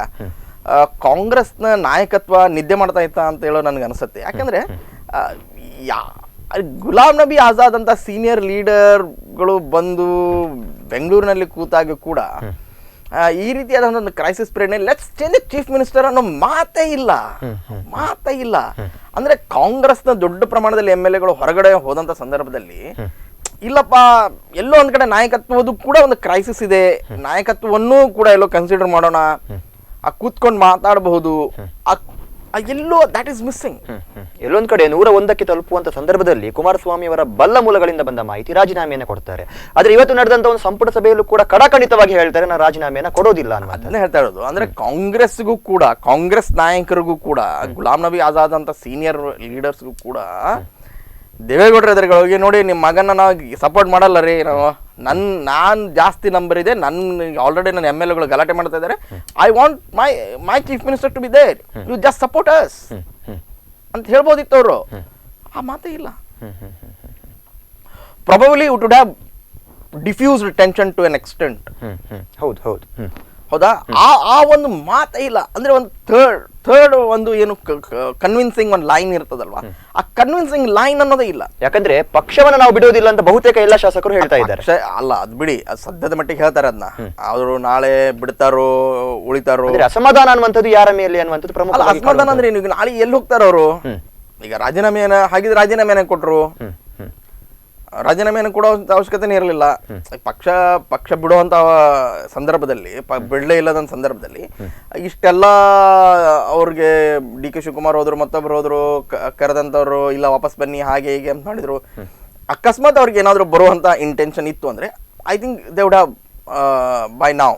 ಕಾಂಗ್ರೆಸ್ನ ನಾಯಕತ್ವ ನಿದ್ದೆ ಮಾಡ್ತಾ ಇತ್ತ ಅಂತ ಹೇಳೋ ನನ್ಗೆ ಅನ್ಸುತ್ತೆ. ಯಾಕಂದ್ರೆ ಗುಲಾಮ್ ನಬಿ ಆಜಾದ್ ಅಂತ ಸೀನಿಯರ್ ಲೀಡರ್ಗಳು ಬಂದು ಬೆಂಗಳೂರಿನಲ್ಲಿ ಕೂತಾಗ ಕೂಡ ಈ ರೀತಿಯಾದ ಒಂದು crisis period let's change chief minister ಅನ್ನೋ ಮಾತೇ ಇಲ್ಲ. ಅಂದ್ರೆ ಕಾಂಗ್ರೆಸ್ನ ದೊಡ್ಡ ಪ್ರಮಾಣದಲ್ಲಿ MLAಗಳು ಹೊರಗಡೆ ಹೋದಂತ ಸಂದರ್ಭದಲ್ಲಿ ಇಲ್ಲಪ್ಪ, ಎಲ್ಲೋ ಒಂದ್ ಕಡೆ ನಾಯಕತ್ವದ್ದು ಕೂಡ ಒಂದು ಕ್ರೈಸಿಸ್ ಇದೆ, ನಾಯಕತ್ವವನ್ನು ಕೂಡ ಎಲ್ಲೋ ಕನ್ಸಿಡರ್ ಮಾಡೋಣ, ಕೂತ್ಕೊಂಡು ಮಾತಾಡಬಹುದು, ಎಲ್ಲೋ ದಟ್ ಈಸ್ ಮಿಸ್ಸಿಂಗ್. ಎಲ್ಲೊಂದ್ ಕಡೆ 101ಕ್ಕೆ ತಲುಪುವಂತ ಸಂದರ್ಭದಲ್ಲಿ ಕುಮಾರಸ್ವಾಮಿ ಅವರ ಬಲ್ಲ ಮೂಲಗಳಿಂದ ಬಂದ ಮಾಹಿತಿ ರಾಜೀನಾಮೆಯನ್ನು ಕೊಡ್ತಾರೆ. ಆದ್ರೆ ಇವತ್ತು ನಡೆದಂತ ಒಂದು ಸಂಪುಟ ಸಭೆಯಲ್ಲೂ ಕೂಡ ಕಡಖಂಡಿತವಾಗಿ ಹೇಳ್ತಾರೆ, ನಾನು ರಾಜೀನಾಮೆಯನ್ನು ಕೊಡೋದಿಲ್ಲ ಅನ್ನೋದನ್ನ ಹೇಳ್ತಾ ಇರೋದು. ಅಂದ್ರೆ ಕಾಂಗ್ರೆಸ್ಗೂ ಕೂಡ, ಕಾಂಗ್ರೆಸ್ ನಾಯಕರಿಗೂ ಕೂಡ, ಗುಲಾಮ್ ನಬಿ ಆಜಾದ್ ಅಂತ ಸೀನಿಯರ್ ಲೀಡರ್ಸ್ಗೂ ಕೂಡ ದೇವೇಗೌಡರ ಎದುರುಗಳಿಗೆ ನೋಡಿ, ನಿಮ್ಮ ಮಗನ ನಾವು ಸಪೋರ್ಟ್ ಮಾಡಲ್ಲ ರೀ, ನಾನ್ ಜಾಸ್ತಿ ನಂಬರ್ ಇದೆ, ಆಲ್ರೆಡಿ ನನ್ನ MLAಗಳು ಗಲಾಟೆ ಮಾಡ್ತಾ ಇದ್ದಾರೆ, I want my chief minister to be there, you just support us ಅಂತ ಹೇಳ್ಬೋದಿತ್ತು ಅವರು. ಆ ಮಾತೇ ಇಲ್ಲ. Probably would have diffused tension to an extent. ಹೌದಾ? ಆ ಒಂದು ಮಾತೇ ಇಲ್ಲ. ಅಂದ್ರೆ ಒಂದು ಥರ್ಡ್ ಒಂದು ಏನು ಕನ್ವಿನ್ಸಿಂಗ್ ಒಂದು ಲೈನ್ ಇರ್ತದಲ್ವಾ, ಆ ಕನ್ವಿನ್ಸಿಂಗ್ ಲೈನ್ ಅನ್ನೋದೇ ಇಲ್ಲ. ಯಾಕಂದ್ರೆ ಪಕ್ಷವನ್ನ ನಾವು ಬಿಡೋದಿಲ್ಲ ಅಂತ ಬಹುತೇಕ ಎಲ್ಲ ಶಾಸಕರು ಹೇಳ್ತಾ ಇದ್ದಾರೆ. ಅಲ್ಲ, ಅದ್ ಬಿಡಿ, ಸದ್ಯದ ಮಟ್ಟಿಗೆ ಹೇಳ್ತಾರೆ ಅದನ್ನ. ಅವರು ನಾಳೆ ಬಿಡ್ತಾರೋ ಉಳಿತಾರೋ, ಅಸಮಾಧಾನ ಅನ್ನುವಂಥದ್ದು ಯಾರ ಮೇಲೆ ಅನ್ನುವಂಥದ್ದು ಪ್ರಮುಖ. ಅಸಮಾಧಾನ ಅಂದ್ರೆ ಏನು? ನಾಳೆ ಎಲ್ಲಿ ಹೋಗ್ತಾರ ಅವರು? ಈಗ ರಾಜೀನಾಮೆಯನ್ನ ಹಾಗಿದ್ರೆ ರಾಜೀನಾಮೆಯನ್ನ ಕೊಟ್ರು, ರಾಜೀನಾಮೆಯನ್ನು ಕೊಡೋ ಅವಶ್ಯಕತೆನೇ ಇರಲಿಲ್ಲ. ಪಕ್ಷ ಬಿಡುವಂತ ಸಂದರ್ಭದಲ್ಲಿ, ಬಿಡಲೇ ಇಲ್ಲದಂತ ಸಂದರ್ಭದಲ್ಲಿ ಇಷ್ಟೆಲ್ಲ ಅವ್ರಿಗೆ DK ಶಿವಕುಮಾರ್ ಹೋದ್ರು, ಮತ್ತೊಬ್ರು ಹೋದ್ರು, ಕರೆದಂತವ್ರು ಇಲ್ಲ ವಾಪಸ್ ಬನ್ನಿ ಹಾಗೆ ಹೀಗೆ ಅಂತ ಮಾಡಿದ್ರು. ಅಕಸ್ಮಾತ್ ಅವ್ರಿಗೆ ಏನಾದ್ರು ಬರುವಂತ ಇಂಟೆನ್ಷನ್ ಇತ್ತು ಅಂದ್ರೆ I think they would have by ನಾವ್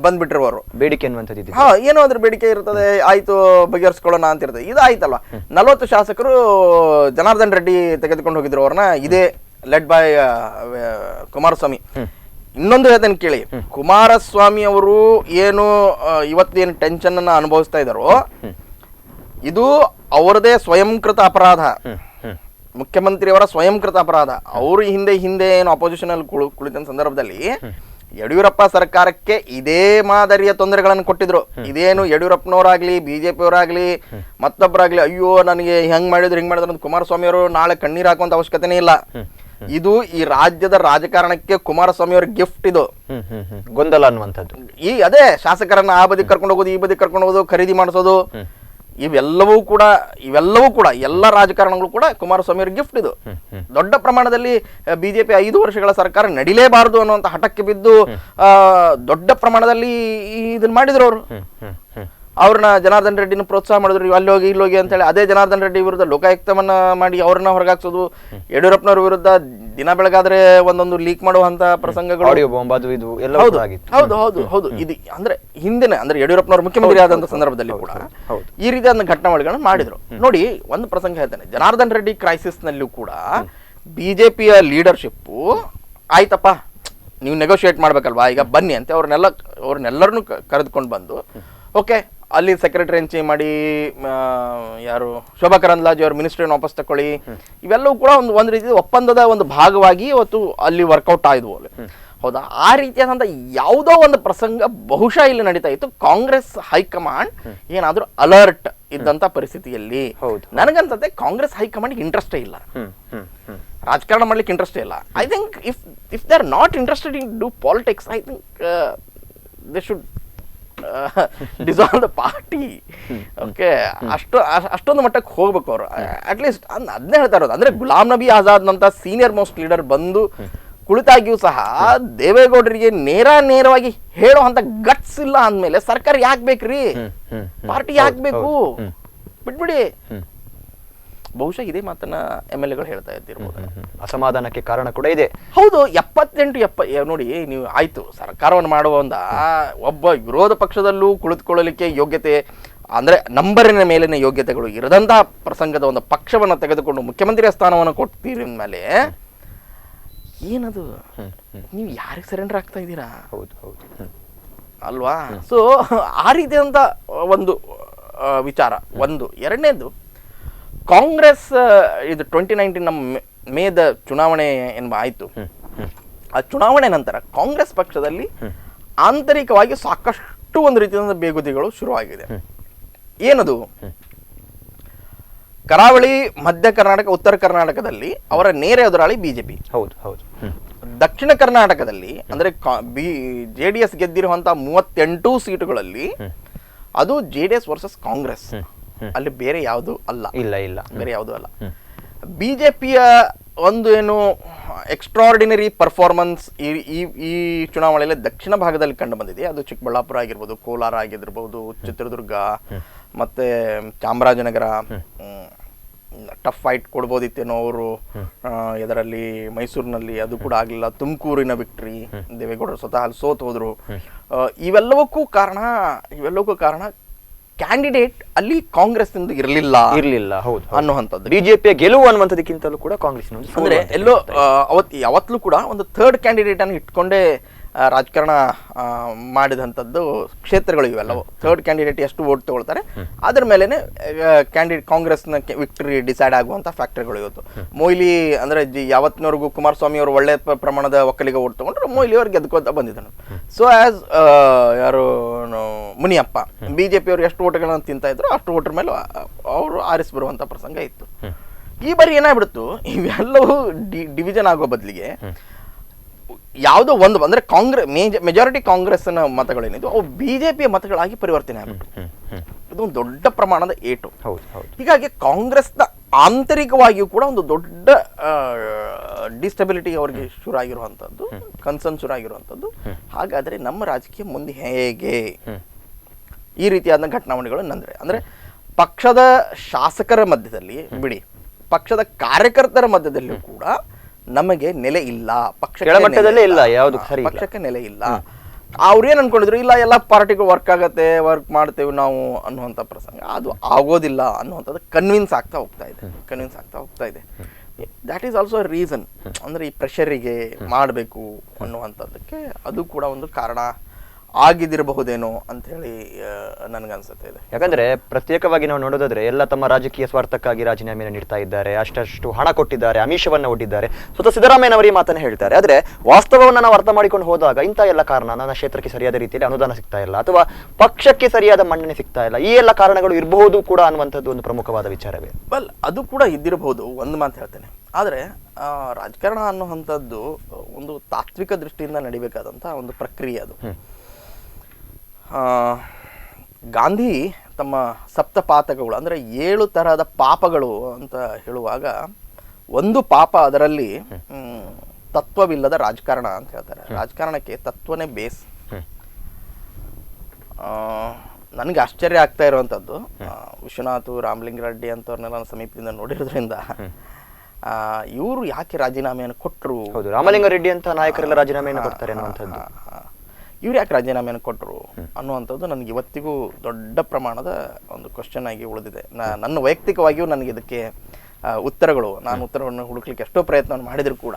ಬಂದ್ಬಿಟ್ಟಿರುವರು. ಬೇಡಿಕೆ ಅನ್ನುವಂಥದ್ದು ಏನೋ ಅದ್ರ ಬೇಡಿಕೆ ಇರ್ತದೆ, ಆಯ್ತು ಬಗೆಹರಿಸ್ಕೊಳ್ಳೋಣ ಅಂತ ಇರ್ತದೆ. ಇದಾಯ್ತಲ್ವಾ, 40 ಶಾಸಕರು ಜನಾರ್ದನ್ ರೆಡ್ಡಿ ತೆಗೆದುಕೊಂಡು ಹೋಗಿದ್ರು ಅವ್ರನ್ನ, ಇದೇ ಲೆಡ್ ಬೈ ಕುಮಾರಸ್ವಾಮಿ. ಇನ್ನೊಂದು ಹೇಳ್ತೇನೆ ಕೇಳಿ, ಕುಮಾರಸ್ವಾಮಿ ಅವರು ಏನು ಇವತ್ತೇನು ಟೆನ್ಷನ್ ಅನ್ನ ಅನುಭವಿಸ್ತಾ ಇದ್ದಾರೋ ಇದು ಅವರದೇ ಸ್ವಯಂಕೃತ ಅಪರಾಧ, ಮುಖ್ಯಮಂತ್ರಿಯವರ ಸ್ವಯಂಕೃತ ಅಪರಾಧ. ಅವರು ಹಿಂದೆ ಏನು ಅಪೋಸಿಷನ್ ಅಲ್ಲಿ ಕುಳಿತ ಸಂದರ್ಭದಲ್ಲಿ ಯಡಿಯೂರಪ್ಪ ಸರ್ಕಾರಕ್ಕೆ ಇದೇ ಮಾದರಿಯ ತೊಂದರೆಗಳನ್ನು ಕೊಟ್ಟಿದ್ರು. ಇದೇನು ಯಡಿಯೂರಪ್ಪನವರಾಗ್ಲಿ ಬಿಜೆಪಿಯವರಾಗ್ಲಿ ಮತ್ತೊಬ್ಬರಾಗ್ಲಿ ಅಯ್ಯೋ ನನಗೆ ಹಿಂಗ್ ಮಾಡಿದ್ರು ಹಿಂಗ್ ಮಾಡಿದ್ರು ಅಂತ ಕುಮಾರಸ್ವಾಮಿ ಅವರು ನಾಳೆ ಕಣ್ಣೀರ್ ಹಾಕುವಂತ ಅವಶ್ಯಕತೆನೇ ಇಲ್ಲ. ಇದು ಈ ರಾಜ್ಯದ ರಾಜಕಾರಣಕ್ಕೆ ಕುಮಾರಸ್ವಾಮಿ ಅವ್ರ ಗಿಫ್ಟ್. ಇದು ಗೊಂದಲ ಅನ್ನುವಂಥದ್ದು ಅದೇ ಶಾಸಕರನ್ನ ಆ ಬದಿ ಕರ್ಕೊಂಡು ಹೋಗೋದು, ಈ ಬದಿ ಕರ್ಕೊಂಡು ಹೋಗೋದು, ಖರೀದಿ ಮಾಡಿಸೋದು, ಇವೆಲ್ಲವೂ ಕೂಡ ಎಲ್ಲ ರಾಜಕಾರಣಗಳು ಕೂಡ ಕುಮಾರಸ್ವಾಮಿ ಅವ್ರ ಗಿಫ್ಟ್. ಇದು ದೊಡ್ಡ ಪ್ರಮಾಣದಲ್ಲಿ ಬಿಜೆಪಿ 5 ವರ್ಷಗಳ ಸರ್ಕಾರ ನಡಿಲೇಬಾರದು ಅನ್ನುವಂತ ಹಠಕ್ಕೆ ಬಿದ್ದು ದೊಡ್ಡ ಪ್ರಮಾಣದಲ್ಲಿ ಇದನ್ನ ಮಾಡಿದ್ರು. ಅವ್ರನ್ನ ಜನಾರ್ದನ್ ರೆಡ್ಡಿನ ಪ್ರೋತ್ಸಾಹ ಮಾಡಿದ್ರು, ಅಲ್ಲಿ ಹೋಗಿ ಇಲ್ಲಿ ಹೋಗಿ ಅಂತ ಹೇಳಿ. ಅದೇ ಜನಾರ್ದನ್ ರೆಡ್ಡಿ ವಿರುದ್ಧ ಲೋಕಾಯುಕ್ತವನ್ನ ಮಾಡಿ ಅವ್ರನ್ನ ಹೊರಗಾಕ್ಸೋದು, ಯಡಿಯೂರಪ್ಪನವ್ರ ವಿರುದ್ಧ ದಿನ ಬೆಳಗಾದ್ರೆ ಒಂದೊಂದು ಲೀಕ್ ಮಾಡುವಂತ ಪ್ರಸಂಗಗಳು. ಹೌದು. ಇದು ಅಂದ್ರೆ ಹಿಂದಿನ ಅಂದ್ರೆ ಯಡಿಯೂರಪ್ಪನವ್ರ ಮುಖ್ಯಮಂತ್ರಿ ಆದಂತ ಸಂದರ್ಭದಲ್ಲಿ ಕೂಡ ಈ ರೀತಿಯಾದ ಘಟನಾವಳಿಗಳನ್ನ ಮಾಡಿದ್ರು. ನೋಡಿ, ಒಂದು ಪ್ರಸಂಗ ಹೇಳ್ತಾನೆ, ಜನಾರ್ದನ್ ರೆಡ್ಡಿ ಕ್ರೈಸಿಸ್ ನಲ್ಲೂ ಕೂಡ ಬಿಜೆಪಿಯ ಲೀಡರ್ಶಿಪ್ ಆಯ್ತಪ್ಪ ನೀವು ನೆಗೋಷಿಯೇಟ್ ಮಾಡ್ಬೇಕಲ್ವಾ, ಈಗ ಬನ್ನಿ ಅಂತ ಅವ್ರನ್ನೆಲ್ಲರನ್ನು ಕರೆದುಕೊಂಡು ಬಂದು ಓಕೆ ಅಲ್ಲಿ ಸೆಕ್ರೆಟರಿ ಚೇಂಜ್ ಮಾಡಿ ಯಾರು ಶೋಭಾ ಕರಂದ್ಲಾಜೆ ಅವ್ರ ಮಿನಿಸ್ಟ್ರಿಯನ್ನು ವಾಪಸ್ ತಕೊಳ್ಳಿ, ಇವೆಲ್ಲವೂ ಕೂಡ ಒಂದು ರೀತಿ ಒಪ್ಪಂದದ ಒಂದು ಭಾಗವಾಗಿ ಇವತ್ತು ಅಲ್ಲಿ ವರ್ಕೌಟ್ ಆಯ್ದು. ಹೌದಾ? ಆ ರೀತಿಯಾದಂಥ ಯಾವುದೋ ಒಂದು ಪ್ರಸಂಗ ಬಹುಶಃ ಇಲ್ಲಿ ನಡೀತಾ ಇತ್ತು. ಕಾಂಗ್ರೆಸ್ ಹೈಕಮಾಂಡ್ ಏನಾದ್ರೂ ಅಲರ್ಟ್ ಇದ್ದಂತ ಪರಿಸ್ಥಿತಿಯಲ್ಲಿ ನನಗನ್ಸುತ್ತೆ ಕಾಂಗ್ರೆಸ್ ಹೈಕಮಾಂಡ್ ಇಂಟ್ರೆಸ್ಟೇ ಇಲ್ಲ, ರಾಜಕಾರಣ ಮಾಡ್ಲಿಕ್ಕೆ ಇಂಟ್ರೆಸ್ಟೇ ಇಲ್ಲ. I think if they are not interested in do politics, I think they should dissolve the party. Okay, ಅಷ್ಟೊಂದು ಮಟ್ಟಕ್ಕೆ ಹೋಗ್ಬೇಕು ಅವರು. ಅಟ್ಲೀಸ್ಟ್ ಅದನ್ನೇ ಹೇಳ್ತಾ ಇರೋದು. ಅಂದ್ರೆ ಗುಲಾಮ್ ನಬಿ ಆಜಾದ್ ನಂತ ಸೀನಿಯರ್ ಮೋಸ್ಟ್ ಲೀಡರ್ ಬಂದು ಕುಳಿತಾಗಿಯೂ ಸಹ ದೇವೇಗೌಡರಿಗೆ ನೇರವಾಗಿ ಹೇಳುವಂತ ಗಟ್ಸ್ ಇಲ್ಲ ಅಂದ್ಮೇಲೆ ಸರ್ಕಾರ ಯಾಕೆ ಬೇಕ್ರಿ, ಪಾರ್ಟಿ ಯಾಕೆ ಬೇಕು, ಬಿಟ್ಬಿಡಿ. ಬಹುಶಃ ಇದೇ ಮಾತನ್ನ MLAಗಳು ಹೇಳ್ತಾ ಇದ್ದಿರ್ಬೋದು. ಅಸಮಾಧಾನಕ್ಕೆ ಕಾರಣ ಕೂಡ ಇದೆ. ಹೌದು, 78 ನೋಡಿ, ನೀವು ಆಯ್ತು ಸರ್ಕಾರವನ್ನು ಮಾಡುವ ಒಬ್ಬ ವಿರೋಧ ಪಕ್ಷದಲ್ಲೂ ಕುಳಿತುಕೊಳ್ಳಲಿಕ್ಕೆ ಯೋಗ್ಯತೆ, ಅಂದರೆ ನಂಬರಿನ ಮೇಲಿನ ಯೋಗ್ಯತೆಗಳು ಇರದಂತಹ ಪ್ರಸಂಗದ ಒಂದು ಪಕ್ಷವನ್ನು ತೆಗೆದುಕೊಂಡು ಮುಖ್ಯಮಂತ್ರಿಯ ಸ್ಥಾನವನ್ನು ಕೊಡ್ತೀರಿ ಮೇಲೆ ಏನದು ನೀವು ಯಾರಿಗೆ ಸರೆಂಡರ್ ಆಗ್ತಾ ಇದ್ದೀರಾ? ಹೌದು ಹೌದು ಅಲ್ವಾ? ಸೊ ಆ ರೀತಿಯಾದಂಥ ಒಂದು ವಿಚಾರ ಒಂದು. ಎರಡನೇದು, ಕಾಂಗ್ರೆಸ್ ಇದು 2019 ನಮ್ಮ ಮೇದ ಚುನಾವಣೆ ಎಂಬ ಆಯಿತು. ಆ ಚುನಾವಣೆ ನಂತರ ಕಾಂಗ್ರೆಸ್ ಪಕ್ಷದಲ್ಲಿ ಆಂತರಿಕವಾಗಿ ಸಾಕಷ್ಟು ಒಂದು ರೀತಿಯಾದ ಬೇಗುದಿಗಳು ಶುರುವಾಗಿದೆ. ಏನದು? ಕರಾವಳಿ, ಮಧ್ಯ ಕರ್ನಾಟಕ, ಉತ್ತರ ಕರ್ನಾಟಕದಲ್ಲಿ ಅವರ ನೇರ ಎದುರಾಳಿ ಬಿಜೆಪಿ. ಹೌದು ಹೌದು ದಕ್ಷಿಣ ಕರ್ನಾಟಕದಲ್ಲಿ ಅಂದ್ರೆ JDS ಗೆದ್ದಿರುವಂತ 38 ಸೀಟುಗಳಲ್ಲಿ ಅದು JDS ವರ್ಸಸ್ ಕಾಂಗ್ರೆಸ್. ಅಲ್ಲಿ ಬೇರೆ ಯಾವುದು ಅಲ್ಲ, ಇಲ್ಲ ಇಲ್ಲ ಬೇರೆ ಯಾವುದು ಅಲ್ಲ. ಬಿಜೆಪಿಯ ಒಂದು ಏನು ಎಕ್ಸ್ಟ್ರಾರ್ಡಿನರಿ ಪರ್ಫಾರ್ಮೆನ್ಸ್ ಈ ಚುನಾವಣೆಯಲ್ಲಿ ದಕ್ಷಿಣ ಭಾಗದಲ್ಲಿ ಕಂಡು ಬಂದಿದೆ. ಅದು ಚಿಕ್ಕಬಳ್ಳಾಪುರ ಆಗಿರ್ಬೋದು, ಕೋಲಾರ ಆಗಿರ್ಬೋದು, ಚಿತ್ರದುರ್ಗ ಮತ್ತೆ ಚಾಮರಾಜನಗರ ಟಫ್ ಫೈಟ್ ಕೊಡ್ಬೋದಿತ್ತೇನೋ ಅವರು ಇದರಲ್ಲಿ. ಮೈಸೂರಿನಲ್ಲಿ ಅದು ಕೂಡ ಆಗಲಿಲ್ಲ. ತುಮಕೂರಿನ ವಿಕ್ಟ್ರಿ, ದೇವೇಗೌಡರು ಸ್ವತಃ ಅಲ್ಲಿ ಸೋತ್ ಹೋದ್ರು. ಇವೆಲ್ಲವಕ್ಕೂ ಕಾರಣ ಕ್ಯಾಂಡಿಡೇಟ್ ಅಲ್ಲಿ ಕಾಂಗ್ರೆಸ್ ಇರಲಿಲ್ಲ ಹೌದು ಅನ್ನುವಂಥದ್ದು. ಬಿಜೆಪಿಯ ಗೆಲುವು ಅನ್ನುವಂಥದಕ್ಕಿಂತಲೂ ಕೂಡ ಕಾಂಗ್ರೆಸ್ ಅಂದ್ರೆ ಎಲ್ಲೋ ಯಾವತ್ತಲೂ ಕೂಡ ಒಂದು ಥರ್ಡ್ ಕ್ಯಾಂಡಿಡೇಟ್ ಅನ್ನು ಇಟ್ಕೊಂಡೇ ರಾಜಕಾರಣ ಮಾಡಿದಂಥದ್ದು ಕ್ಷೇತ್ರಗಳು ಇವೆಲ್ಲವು. ಥರ್ಡ್ ಕ್ಯಾಂಡಿಡೇಟ್ ಎಷ್ಟು ವೋಟ್ ತಗೊಳ್ತಾರೆ ಅದ್ರ ಮೇಲೆನೆ ಕಾಂಗ್ರೆಸ್ನ ವಿಕ್ಟರಿ ಡಿಸೈಡ್ ಆಗುವಂಥ ಫ್ಯಾಕ್ಟರ್ಗಳು ಇವತ್ತು. ಮೊಯ್ಲಿ ಅಂದ್ರೆ ಯಾವತ್ತಿನವರೆಗೂ ಕುಮಾರಸ್ವಾಮಿ ಅವರು ಒಳ್ಳೆ ಪ್ರಮಾಣದ ಒಕ್ಕಲಿಗ ವೋಟ್ ತಗೊಂಡ್ರು, ಮೊಯ್ಲಿ ಅವ್ರು ಗೆದ್ಕೋತ ಬಂದಿದ್ದನು. ಸೊ ಆಸ್ ಯಾರು ಮುನಿಯಪ್ಪ ಬಿಜೆಪಿ ಅವರು ಎಷ್ಟು ಓಟ್ಗಳನ್ನು ತಿಂತಾ ಇದ್ರು ಅಷ್ಟು ಓಟ್ರ ಮೇಲೆ ಅವರು ಆರಿಸಿ ಬರುವಂಥ ಪ್ರಸಂಗ ಇತ್ತು. ಈ ಬಾರಿ ಏನಾಗ್ಬಿಡ್ತು, ಇವೆಲ್ಲವೂ ಡಿವಿಷನ್ ಆಗೋ ಬದಲಿಗೆ ಯಾವುದೋ ಒಂದು ಅಂದ್ರೆ ಮೆಜಾರಿಟಿ ಕಾಂಗ್ರೆಸ್ನ ಮತಗಳೇನಿದೆ ಅವು ಬಿಜೆಪಿಯ ಮತಗಳಾಗಿ ಪರಿವರ್ತನೆ ಆಗ್ಬಿಟ್ಟು ಇದೊಂದು ದೊಡ್ಡ ಪ್ರಮಾಣದ ಏಟು. ಹೀಗಾಗಿ ಕಾಂಗ್ರೆಸ್ನ ಆಂತರಿಕವಾಗಿಯೂ ಕೂಡ ಒಂದು ದೊಡ್ಡ ಡಿಸ್ಟೆಬಿಲಿಟಿ ಅವರಿಗೆ ಶುರು ಆಗಿರುವಂಥದ್ದು, ಕನ್ಸರ್ನ್ ಶುರು ಆಗಿರುವಂಥದ್ದು. ಹಾಗಾದ್ರೆ ನಮ್ಮ ರಾಜಕೀಯ ಮುಂದೆ ಹೇಗೆ ಈ ರೀತಿಯಾದ ಘಟನಾವಣೆಗಳು ಅಂದ್ರೆ ಪಕ್ಷದ ಶಾಸಕರ ಮಧ್ಯದಲ್ಲಿ ಬಿಡಿ, ಪಕ್ಷದ ಕಾರ್ಯಕರ್ತರ ಮಧ್ಯದಲ್ಲಿಯೂ ಕೂಡ ನಮಗೆ ನೆಲೆ ಇಲ್ಲ, ಪಕ್ಷಕ್ಕೆ ನೆಲೆ ಇಲ್ಲ. ಅವ್ರೇನ್ ಅನ್ಕೊಂಡಿದ್ರು, ಇಲ್ಲ ಎಲ್ಲ ಪಾರ್ಟಿಗಳು ವರ್ಕ್ ಮಾಡ್ತೇವೆ ನಾವು ಅನ್ನುವಂಥ ಪ್ರಸಂಗ. ಅದು ಆಗೋದಿಲ್ಲ ಅನ್ನುವಂಥದ್ದು ಕನ್ವಿನ್ಸ್ ಆಗ್ತಾ ಹೋಗ್ತಾ ಇದೆ. That is also reason. ಅಂದ್ರೆ ಈ ಪ್ರೆಷರಿಗೆ ಮಾಡಬೇಕು ಅನ್ನುವಂಥದ್ದಕ್ಕೆ ಅದು ಕೂಡ ಒಂದು ಕಾರಣ ಆಗಿದಿರಬಹುದೇನೋ ಅಂತ ಹೇಳಿ ನನಗನ್ಸುತ್ತೆ ಇದೆ. ಯಾಕಂದ್ರೆ ಪ್ರತ್ಯೇಕವಾಗಿ ನಾವು ನೋಡೋದಾದ್ರೆ ಎಲ್ಲ ತಮ್ಮ ರಾಜಕೀಯ ಸ್ವಾರ್ಥಕ್ಕಾಗಿ ರಾಜೀನಾಮೆಯನ್ನು ನೀಡ್ತಾ ಇದ್ದಾರೆ, ಅಷ್ಟು ಹಣ ಕೊಟ್ಟಿದ್ದಾರೆ, ಆಮಿಷವನ್ನ ಒಡ್ಡಿದ್ದಾರೆ. ಸ್ವತಃ ಸಿದ್ದರಾಮಯ್ಯನವರು ಈ ಮಾತನ್ನ ಹೇಳ್ತಾರೆ. ಆದ್ರೆ ವಾಸ್ತವವನ್ನು ನಾವು ಅರ್ಥ ಮಾಡಿಕೊಂಡು ಹೋದಾಗ ಇಂಥ ಎಲ್ಲ ಕಾರಣ, ನನ್ನ ಕ್ಷೇತ್ರಕ್ಕೆ ಸರಿಯಾದ ರೀತಿಯಲ್ಲಿ ಅನುದಾನ ಸಿಗ್ತಾ ಇಲ್ಲ ಅಥವಾ ಪಕ್ಷಕ್ಕೆ ಸರಿಯಾದ ಮನ್ನಣೆ ಸಿಗ್ತಾ ಇಲ್ಲ, ಈ ಎಲ್ಲ ಕಾರಣಗಳು ಇರಬಹುದು ಕೂಡ ಅನ್ನುವಂಥದ್ದು ಒಂದು ಪ್ರಮುಖವಾದ ವಿಚಾರವೇ. ವೆಲ್, ಅದು ಕೂಡ ಇದ್ದಿರಬಹುದು, ಒಂದು ಮಾತು ಹೇಳ್ತೇನೆ. ಆದರೆ ರಾಜಕಾರಣ ಅನ್ನುವಂಥದ್ದು ಒಂದು ತಾತ್ವಿಕ ದೃಷ್ಟಿಯಿಂದ ನಡಿಬೇಕಾದಂಥ ಒಂದು ಪ್ರಕ್ರಿಯೆ. ಅದು ಗಾಂಧಿ ತಮ್ಮ ಸಪ್ತಪಾತಕಗಳು ಅಂದರೆ 7 ತರಹದ ಪಾಪಗಳು ಅಂತ ಹೇಳುವಾಗ ಒಂದು ಪಾಪ ಅದರಲ್ಲಿ ತತ್ವವಿಲ್ಲದ ರಾಜಕಾರಣ ಅಂತ ಹೇಳ್ತಾರೆ. ರಾಜಕಾರಣಕ್ಕೆ ತತ್ವನೇ ಬೇಸ್. ನನಗೆ ಆಶ್ಚರ್ಯ ಆಗ್ತಾ ಇರುವಂಥದ್ದು, ವಿಶ್ವನಾಥ್, ರಾಮಲಿಂಗಾರೆಡ್ಡಿ ಅಂತವ್ರನ್ನೆಲ್ಲ ನಾನು ಸಮೀಪದಿಂದ ನೋಡಿರೋದ್ರಿಂದ ಇವರು ಯಾಕೆ ರಾಜೀನಾಮೆಯನ್ನು ಕೊಟ್ಟರು? ರಾಮಲಿಂಗಾರೆಡ್ಡಿ ಅಂತ ನಾಯಕರೆಲ್ಲ ರಾಜೀನಾಮೆಯನ್ನು ಕೊಡ್ತಾರೆ ಅನ್ನುವಂಥದ್ದು. ಇವ್ರು ಯಾಕೆ ರಾಜೀನಾಮೆಯನ್ನು ಕೊಟ್ಟರು ಅನ್ನುವಂಥದ್ದು ನನಗೆ ಇವತ್ತಿಗೂ ದೊಡ್ಡ ಪ್ರಮಾಣದ ಒಂದು ಕ್ವಶನ್ ಆಗಿ ಉಳಿದಿದೆ. ನನ್ನ ವೈಯಕ್ತಿಕವಾಗಿಯೂ ನನಗೆ ಇದಕ್ಕೆ ನಾನು ಉತ್ತರವನ್ನು ಹುಡುಕ್ಲಿಕ್ಕೆ ಎಷ್ಟೋ ಪ್ರಯತ್ನವನ್ನು ಮಾಡಿದ್ರು ಕೂಡ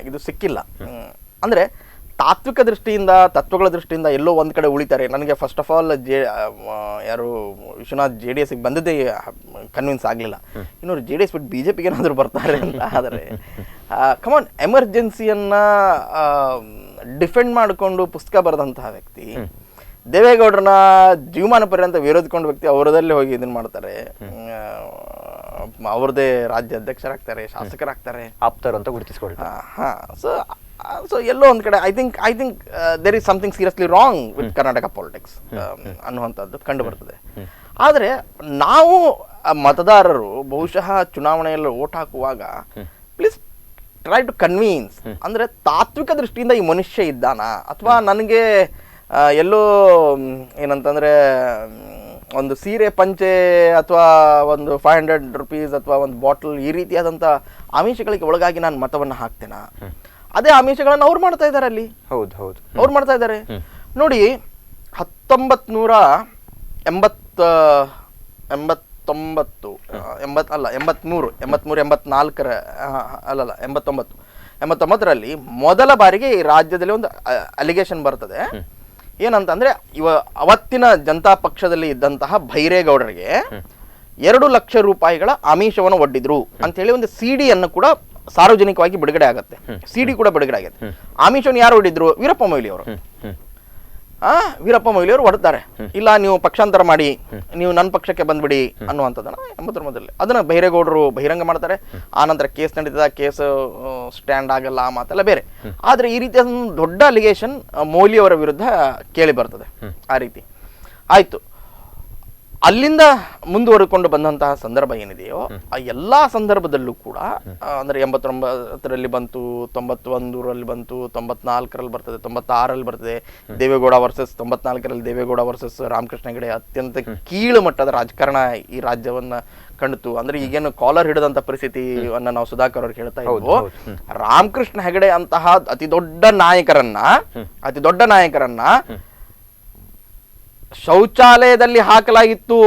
ಇದು ಸಿಕ್ಕಿಲ್ಲ. ಅಂದರೆ ತಾತ್ವಿಕ ದೃಷ್ಟಿಯಿಂದ, ತತ್ವಗಳ ದೃಷ್ಟಿಯಿಂದ ಎಲ್ಲೋ ಒಂದು ಕಡೆ ಉಳಿತಾರೆ. ನನಗೆ ಫಸ್ಟ್ ಆಫ್ ಆಲ್ ಯಾರು ವಿಶ್ವನಾಥ್ JDS ಬಂದದ್ದೇ ಕನ್ವಿನ್ಸ್ ಆಗಲಿಲ್ಲ. ಇನ್ನು JDS ಬಿಟ್ಟು BJPಗೆ ಏನಾದರೂ ಬರ್ತಾರೆ ಅಂತ. ಆದರೆ ಕಮಾನ್, ಎಮರ್ಜೆನ್ಸಿಯನ್ನು ಡಿಫೆಂಡ್ ಮಾಡಿಕೊಂಡು ಪುಸ್ತಕ ಬರೆದಂತಹ ವ್ಯಕ್ತಿ, ದೇವೇಗೌಡರನ್ನ ಜೀವಮಾನ ಪರ್ಯಂತ ವಿರೋಧಿಕೊಂಡ ವ್ಯಕ್ತಿ, ಅವರದಲ್ಲಿ ಹೋಗಿ ಇದನ್ನ ಮಾಡ್ತಾರೆ, ಅವ್ರದೇ ರಾಜ್ಯ ಅಧ್ಯಕ್ಷರಾಗ್ತಾರೆ, ಶಾಸಕರಾಗ್ತಾರೆ, ಆಪ್ತರು ಅಂತ ಗುರುತಿಸ್ಕೊಳ್ತಾರೆ. ಸೊ ಎಲ್ಲೋ ಒಂದು ಕಡೆ I think there is something seriously wrong with Karnataka politics ಅನ್ನುವಂಥದ್ದು ಕಂಡು ಬರ್ತದೆ. ಆದರೆ ನಾವು ಮತದಾರರು ಬಹುಶಃ ಚುನಾವಣೆಯಲ್ಲಿ ವೋಟ್ ಹಾಕುವಾಗ ಪ್ಲೀಸ್ ಟ್ರೈ ಟು ಕನ್ವಿನ್ಸ್. ಅಂದರೆ ತಾತ್ವಿಕ ದೃಷ್ಟಿಯಿಂದ ಈ ಮನುಷ್ಯ ಇದ್ದಾನ, ಅಥವಾ ನನಗೆ ಎಲ್ಲೋ ಏನಂತಂದರೆ ಒಂದು ಸೀರೆ ಪಂಚೆ ಅಥವಾ ಒಂದು 500 ರೂಪೀಸ್ ಅಥವಾ ಒಂದು ಬಾಟಲ್ ಈ ರೀತಿಯಾದಂಥ ಆಮಿಷಗಳಿಗೆ ಒಳಗಾಗಿ ನಾನು ಮತವನ್ನು ಹಾಕ್ತೇನಾ? ಅದೇ ಆಮಿಷಗಳನ್ನು ಅವ್ರು ಮಾಡ್ತಾ ಇದ್ದಾರೆ ಅಲ್ಲಿ. ಹೌದು, ಅವ್ರು ಮಾಡ್ತಾ ಇದ್ದಾರೆ. ನೋಡಿ, 1980 ಎಂಬತ್ತೊಂಬತ್ತರಲ್ಲಿ ಮೊದಲ ಬಾರಿಗೆ ಈ ರಾಜ್ಯದಲ್ಲಿ ಒಂದು ಅಲಿಗೇಷನ್ ಬರ್ತದೆ. ಏನಂತಂದ್ರೆ ಅವತ್ತಿನ ಜನತಾ ಪಕ್ಷದಲ್ಲಿ ಇದ್ದಂತಹ ಭೈರೇಗೌಡರಿಗೆ 2 ಲಕ್ಷ ರೂಪಾಯಿಗಳ ಆಮಿಷವನ್ನು ಒಡ್ಡಿದ್ರು ಅಂತ ಹೇಳಿ ಒಂದು ಸಿಡಿ ಅನ್ನು ಕೂಡ ಸಾರ್ವಜನಿಕವಾಗಿ ಬಿಡುಗಡೆ ಆಗತ್ತೆ. ಸಿಡಿ ಕೂಡ ಬಿಡುಗಡೆ ಆಗುತ್ತೆ. ಆಮಿಷವನ್ನು ಯಾರು ಒಡ್ಡಿದ್ರು? ವೀರಪ್ಪ ಮೊಯ್ಲಿ ಅವರು. ವೀರಪ್ಪ ಮೊಯ್ಲಿ ಅವರು ಹೊಡ್ತಾರೆ, ಇಲ್ಲ ನೀವು ಪಕ್ಷಾಂತರ ಮಾಡಿ, ನೀವು ನನ್ನ ಪಕ್ಷಕ್ಕೆ ಬಂದ್ಬಿಡಿ ಅನ್ನುವಂಥದ್ದನ್ನ 80ರ ಮೊದಲೇ ಅದನ್ನ ಬೈರೇಗೌಡರು ಬಹಿರಂಗ ಮಾಡ್ತಾರೆ. ಆ ನಂತರ ಕೇಸ್ ನಡೀತದ, ಕೇಸ್ ಸ್ಟ್ಯಾಂಡ್ ಆಗಲ್ಲ, ಆ ಮಾತೆಲ್ಲ ಬೇರೆ. ಆದ್ರೆ ಈ ರೀತಿಯ ದೊಡ್ಡ ಅಲಿಗೇಷನ್ ಮೊಯ್ಲಿ ಅವರ ವಿರುದ್ಧ ಕೇಳಿ ಬರ್ತದೆ. ಆ ರೀತಿ ಆಯ್ತು. ಅಲ್ಲಿಂದ ಮುಂದುವರೆಕೊಂಡು ಬಂದಂತಹ ಸಂದರ್ಭ ಏನಿದೆಯೋ ಆ ಎಲ್ಲಾ ಸಂದರ್ಭದಲ್ಲೂ ಕೂಡ ಅಂದ್ರೆ 89ರಲ್ಲಿ ಬಂತು, 91ರಲ್ಲಿ ಬಂತು, 94ರಲ್ಲಿ ಬರ್ತದೆ, 96ರಲ್ಲಿ ಬರ್ತದೆ. ದೇವೇಗೌಡ ವರ್ಸಸ್ 94ರಲ್ಲಿ ದೇವೇಗೌಡ ವರ್ಸಸ್ ರಾಮಕೃಷ್ಣ ಹೆಗಡೆ ಅತ್ಯಂತ ಕೀಳು ಮಟ್ಟದ ರಾಜಕಾರಣ ಈ ರಾಜ್ಯವನ್ನ ಕಂಡಿತು. ಅಂದ್ರೆ ಈಗೇನು ಕಾಲರ್ ಹಿಡಿದಂತ ಪರಿಸ್ಥಿತಿಯನ್ನ ನಾವು ಸುಧಾಕರ್ ಅವ್ರಿಗೆ ಹೇಳ್ತಾ ಇದ್ವು. ರಾಮಕೃಷ್ಣ ಹೆಗಡೆ ಅಂತಹ ಅತಿ ದೊಡ್ಡ ನಾಯಕರನ್ನ ಶೌಚಾಲಯದಲ್ಲಿ ಹಾಕಲಾಗಿತ್ತು.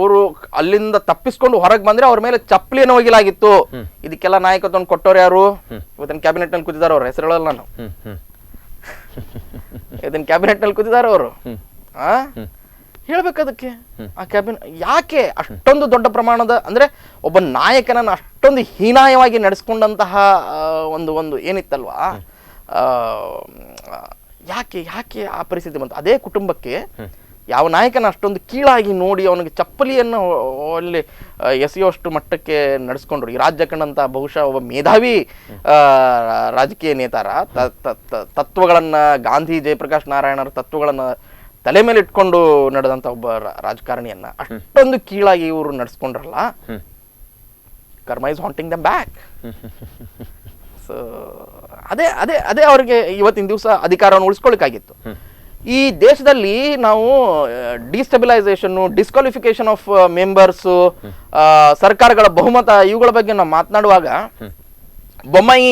ಅವರು ಅಲ್ಲಿಂದ ತಪ್ಪಿಸ್ಕೊಂಡು ಹೊರಗೆ ಬಂದ್ರೆ ಅವ್ರ ಮೇಲೆ ಚಪ್ಪಲಿಯನ್ನು ಒಗಿಲಾಗಿತ್ತು. ಇದಕ್ಕೆಲ್ಲ ನಾಯಕತ್ವವನ್ನು ಕೊಟ್ಟವ್ರು ಯಾರು? ಇವತ್ತಿನ ಕ್ಯಾಬಿನೆಟ್ ನಲ್ಲಿ ಕೂತಿದ್ದಾರೆ. ಅವ್ರ ಹೆಸರುಗಳಲ್ಲ ನಾನು ಇದನ್ನ ಕ್ಯಾಬಿನೆಟ್ ನಲ್ಲಿ ಕೂತಿದ್ದಾರೆ ಅವರು. ಹೇಳ್ಬೇಕದಕ್ಕೆ ಆ ಕ್ಯಾಬಿನೆಟ್ ಯಾಕೆ ಅಷ್ಟೊಂದು ದೊಡ್ಡ ಪ್ರಮಾಣದ ಅಂದ್ರೆ ಒಬ್ಬ ನಾಯಕನನ್ನು ಅಷ್ಟೊಂದು ಹೀನಾಯವಾಗಿ ನಡೆಸ್ಕೊಂಡಂತಹ ಒಂದು ಏನಿತ್ತಲ್ವಾ, ಯಾಕೆ ಆ ಪರಿಸ್ಥಿತಿ ಬಂತು? ಅದೇ ಕುಟುಂಬಕ್ಕೆ ಯಾವ ನಾಯಕನ ಅಷ್ಟೊಂದು ಕೀಳಾಗಿ ನೋಡಿ ಅವನಿಗೆ ಚಪ್ಪಲಿಯನ್ನು ಅಲ್ಲಿ ಎಸೆಯುವಷ್ಟು ಮಟ್ಟಕ್ಕೆ ನಡೆಸ್ಕೊಂಡ್ರು. ಈ ರಾಜ್ಯ ಕಂಡಂತ ಬಹುಶಃ ಒಬ್ಬ ಮೇಧಾವಿ ರಾಜಕೀಯ ನೇತಾರ ತತ್ವಗಳನ್ನ, ಗಾಂಧಿ ಜಯಪ್ರಕಾಶ್ ನಾರಾಯಣರ ತತ್ವಗಳನ್ನ ತಲೆ ಮೇಲೆ ಇಟ್ಕೊಂಡು ನಡೆದಂತ ಒಬ್ಬ ರಾಜಕಾರಣಿಯನ್ನ ಅಷ್ಟೊಂದು ಕೀಳಾಗಿ ಇವರು ನಡೆಸ್ಕೊಂಡ್ರಲ್ಲ. ಕರ್ಮ is haunting them back. So ಅದೇ ಅವ್ರಿಗೆ ಇವತ್ತಿನ ದಿವಸ ಅಧಿಕಾರವನ್ನು ಉಳಿಸ್ಕೊಳ್ಳಿಕ್ಕಾಗಿತ್ತು. ಈ ದೇಶದಲ್ಲಿ ನಾವು ಡಿಸ್ಟೆಬಿಲೈಸೇಷನ್, ಡಿಸ್ಕ್ವಾಲಿಫಿಕೇಶನ್ ಆಫ್ ಮೆಂಬರ್ಸ್, ಸರ್ಕಾರಗಳ ಬಹುಮತ ಇವುಗಳ ಬಗ್ಗೆ ನಾವು ಮಾತನಾಡುವಾಗ ಬೊಮ್ಮಾಯಿ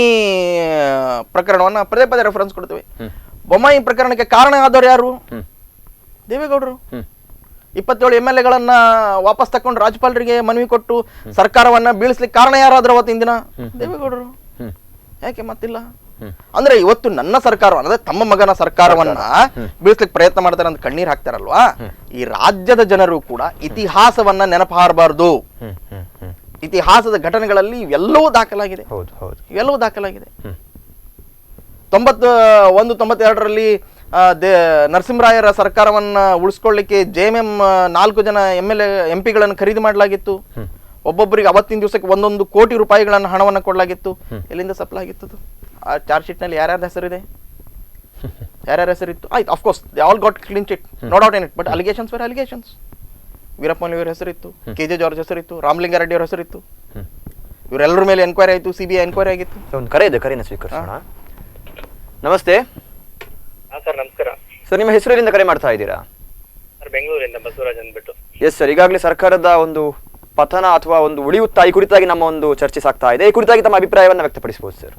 ಪ್ರಕರಣವನ್ನ ಪದೇ ಪದೇ ರೆಫರೆನ್ಸ್ ಕೊಡ್ತೀವಿ. ಬೊಮ್ಮಾಯಿ ಪ್ರಕರಣಕ್ಕೆ ಕಾರಣ ಆದವರು ಯಾರು? ದೇವೇಗೌಡರು. 27 MLA ವಾಪಸ್ ತಕೊಂಡು ರಾಜ್ಯಪಾಲರಿಗೆ ಮನವಿ ಕೊಟ್ಟು ಸರ್ಕಾರವನ್ನ ಬೀಳಿಸ್ಲಿಕ್ಕೆ ಕಾರಣ ಯಾರಾದ್ರೂ ಅವತ್ತಿನ ದಿನ? ದೇವೇಗೌಡರು. ಯಾಕೆ ಮತ್ತಿಲ್ಲ? ಅಂದ್ರೆ ಇವತ್ತು ನನ್ನ ಸರ್ಕಾರ ಅಂದ್ರೆ ತಮ್ಮ ಮಗನ ಸರ್ಕಾರವನ್ನ ಬೀಳಿಸ್ಲಿಕ್ಕೆ ಪ್ರಯತ್ನ ಮಾಡ್ತಾರೆ ಅಂತ ಕಣ್ಣೀರ್ ಹಾಕ್ತಾರಲ್ವಾ, ಈ ರಾಜ್ಯದ ಜನರು ಕೂಡ ಇತಿಹಾಸವನ್ನ ನೆನಪಾರಬಾರ್ದು. ಇತಿಹಾಸದ ಘಟನೆಗಳಲ್ಲಿ ಇವೆಲ್ಲವೂ ದಾಖಲಾಗಿದೆ. 92ರಲ್ಲಿ ನರಸಿಂಹರಾಯರ ಸರ್ಕಾರವನ್ನ ಉಳಿಸ್ಕೊಳ್ಳಿಕ್ಕೆ JMM 4 ಜನ MP ಗಳನ್ನು ಖರೀದಿ ಮಾಡಲಾಗಿತ್ತು. ಒಬ್ಬೊಬ್ಬರಿಗೆ ಅವತ್ತಿನ ದಿವಸಕ್ಕೆ 1 ಕೋಟಿ ರೂಪಾಯಿಗಳನ್ನು ಹಣವನ್ನು ಕೊಡಲಾಗಿತ್ತು. ಎಲ್ಲಿಂದ ಸಪ್ಲೈ ಆಗಿತ್ತು? ಆ ಚಾರ್ಜ್ ಶೀಟ್ ನಲ್ಲಿ ಯಾರ್ಯಾರ ಹೆಸರಿದೆ? ಯಾರ್ಯಾರ ಹೆಸರಿತ್ತು? ಆಯ್ತು, of course they all got clean chit, no doubt in it. But allegations were allegations. Veerappa Moily ಅವರ ಹೆಸರಿತ್ತು, KJ ಜಾರ್ಜ್ ಹೆಸರಿತ್ತು, ರಾಮಲಿಂಗಾರೆಡ್ಡಿ ಅವರ ಹೆಸರಿತ್ತು. ಇವರೆಲ್ಲರ ಮೇಲೆ ಎನ್ಕ್ವೈರಿ ಆಯಿತು, CBI ಎನ್ಕ್ವೈರಿ ಆಗಿತ್ತು. ಒಂದು ಕರೆ ಇದೆ, ಕರೆನ ಸ್ವೀಕರಿಸೋಣ. ನಮಸ್ತೆ ಸರ್. ನಮಸ್ಕಾರ ಸರ್. ನಿಮ್ಮ ಹೆಸರಿಂದ ಕರೆ ಮಾಡ್ತಾ ಇದ್ದೀರಾ? ಸರ್, ಬೆಂಗಳೂರಿಂದ ಬಸವರಾಜ್ ಅಂದ್ಬಿಟ್ಟು. Yes sir. ಈಗಾಗಲೇ ಸರ್ಕಾರದ ಒಂದು ಪತನ ಅಥವಾ ಒಂದು ಉಳಿಯುತ್ತಾ ಈ ಕುರಿತಾಗಿ ನಮ್ಮ ಒಂದು ಚರ್ಚೆ ಸಾಗ್ತಾ ಇದೆ. ಈ ಕುರಿತಾಗಿ ತಮ್ಮ ಅಭಿಪ್ರಾಯವನ್ನ ವ್ಯಕ್ತಪಡಿಸಬಹುದು ಸರ್.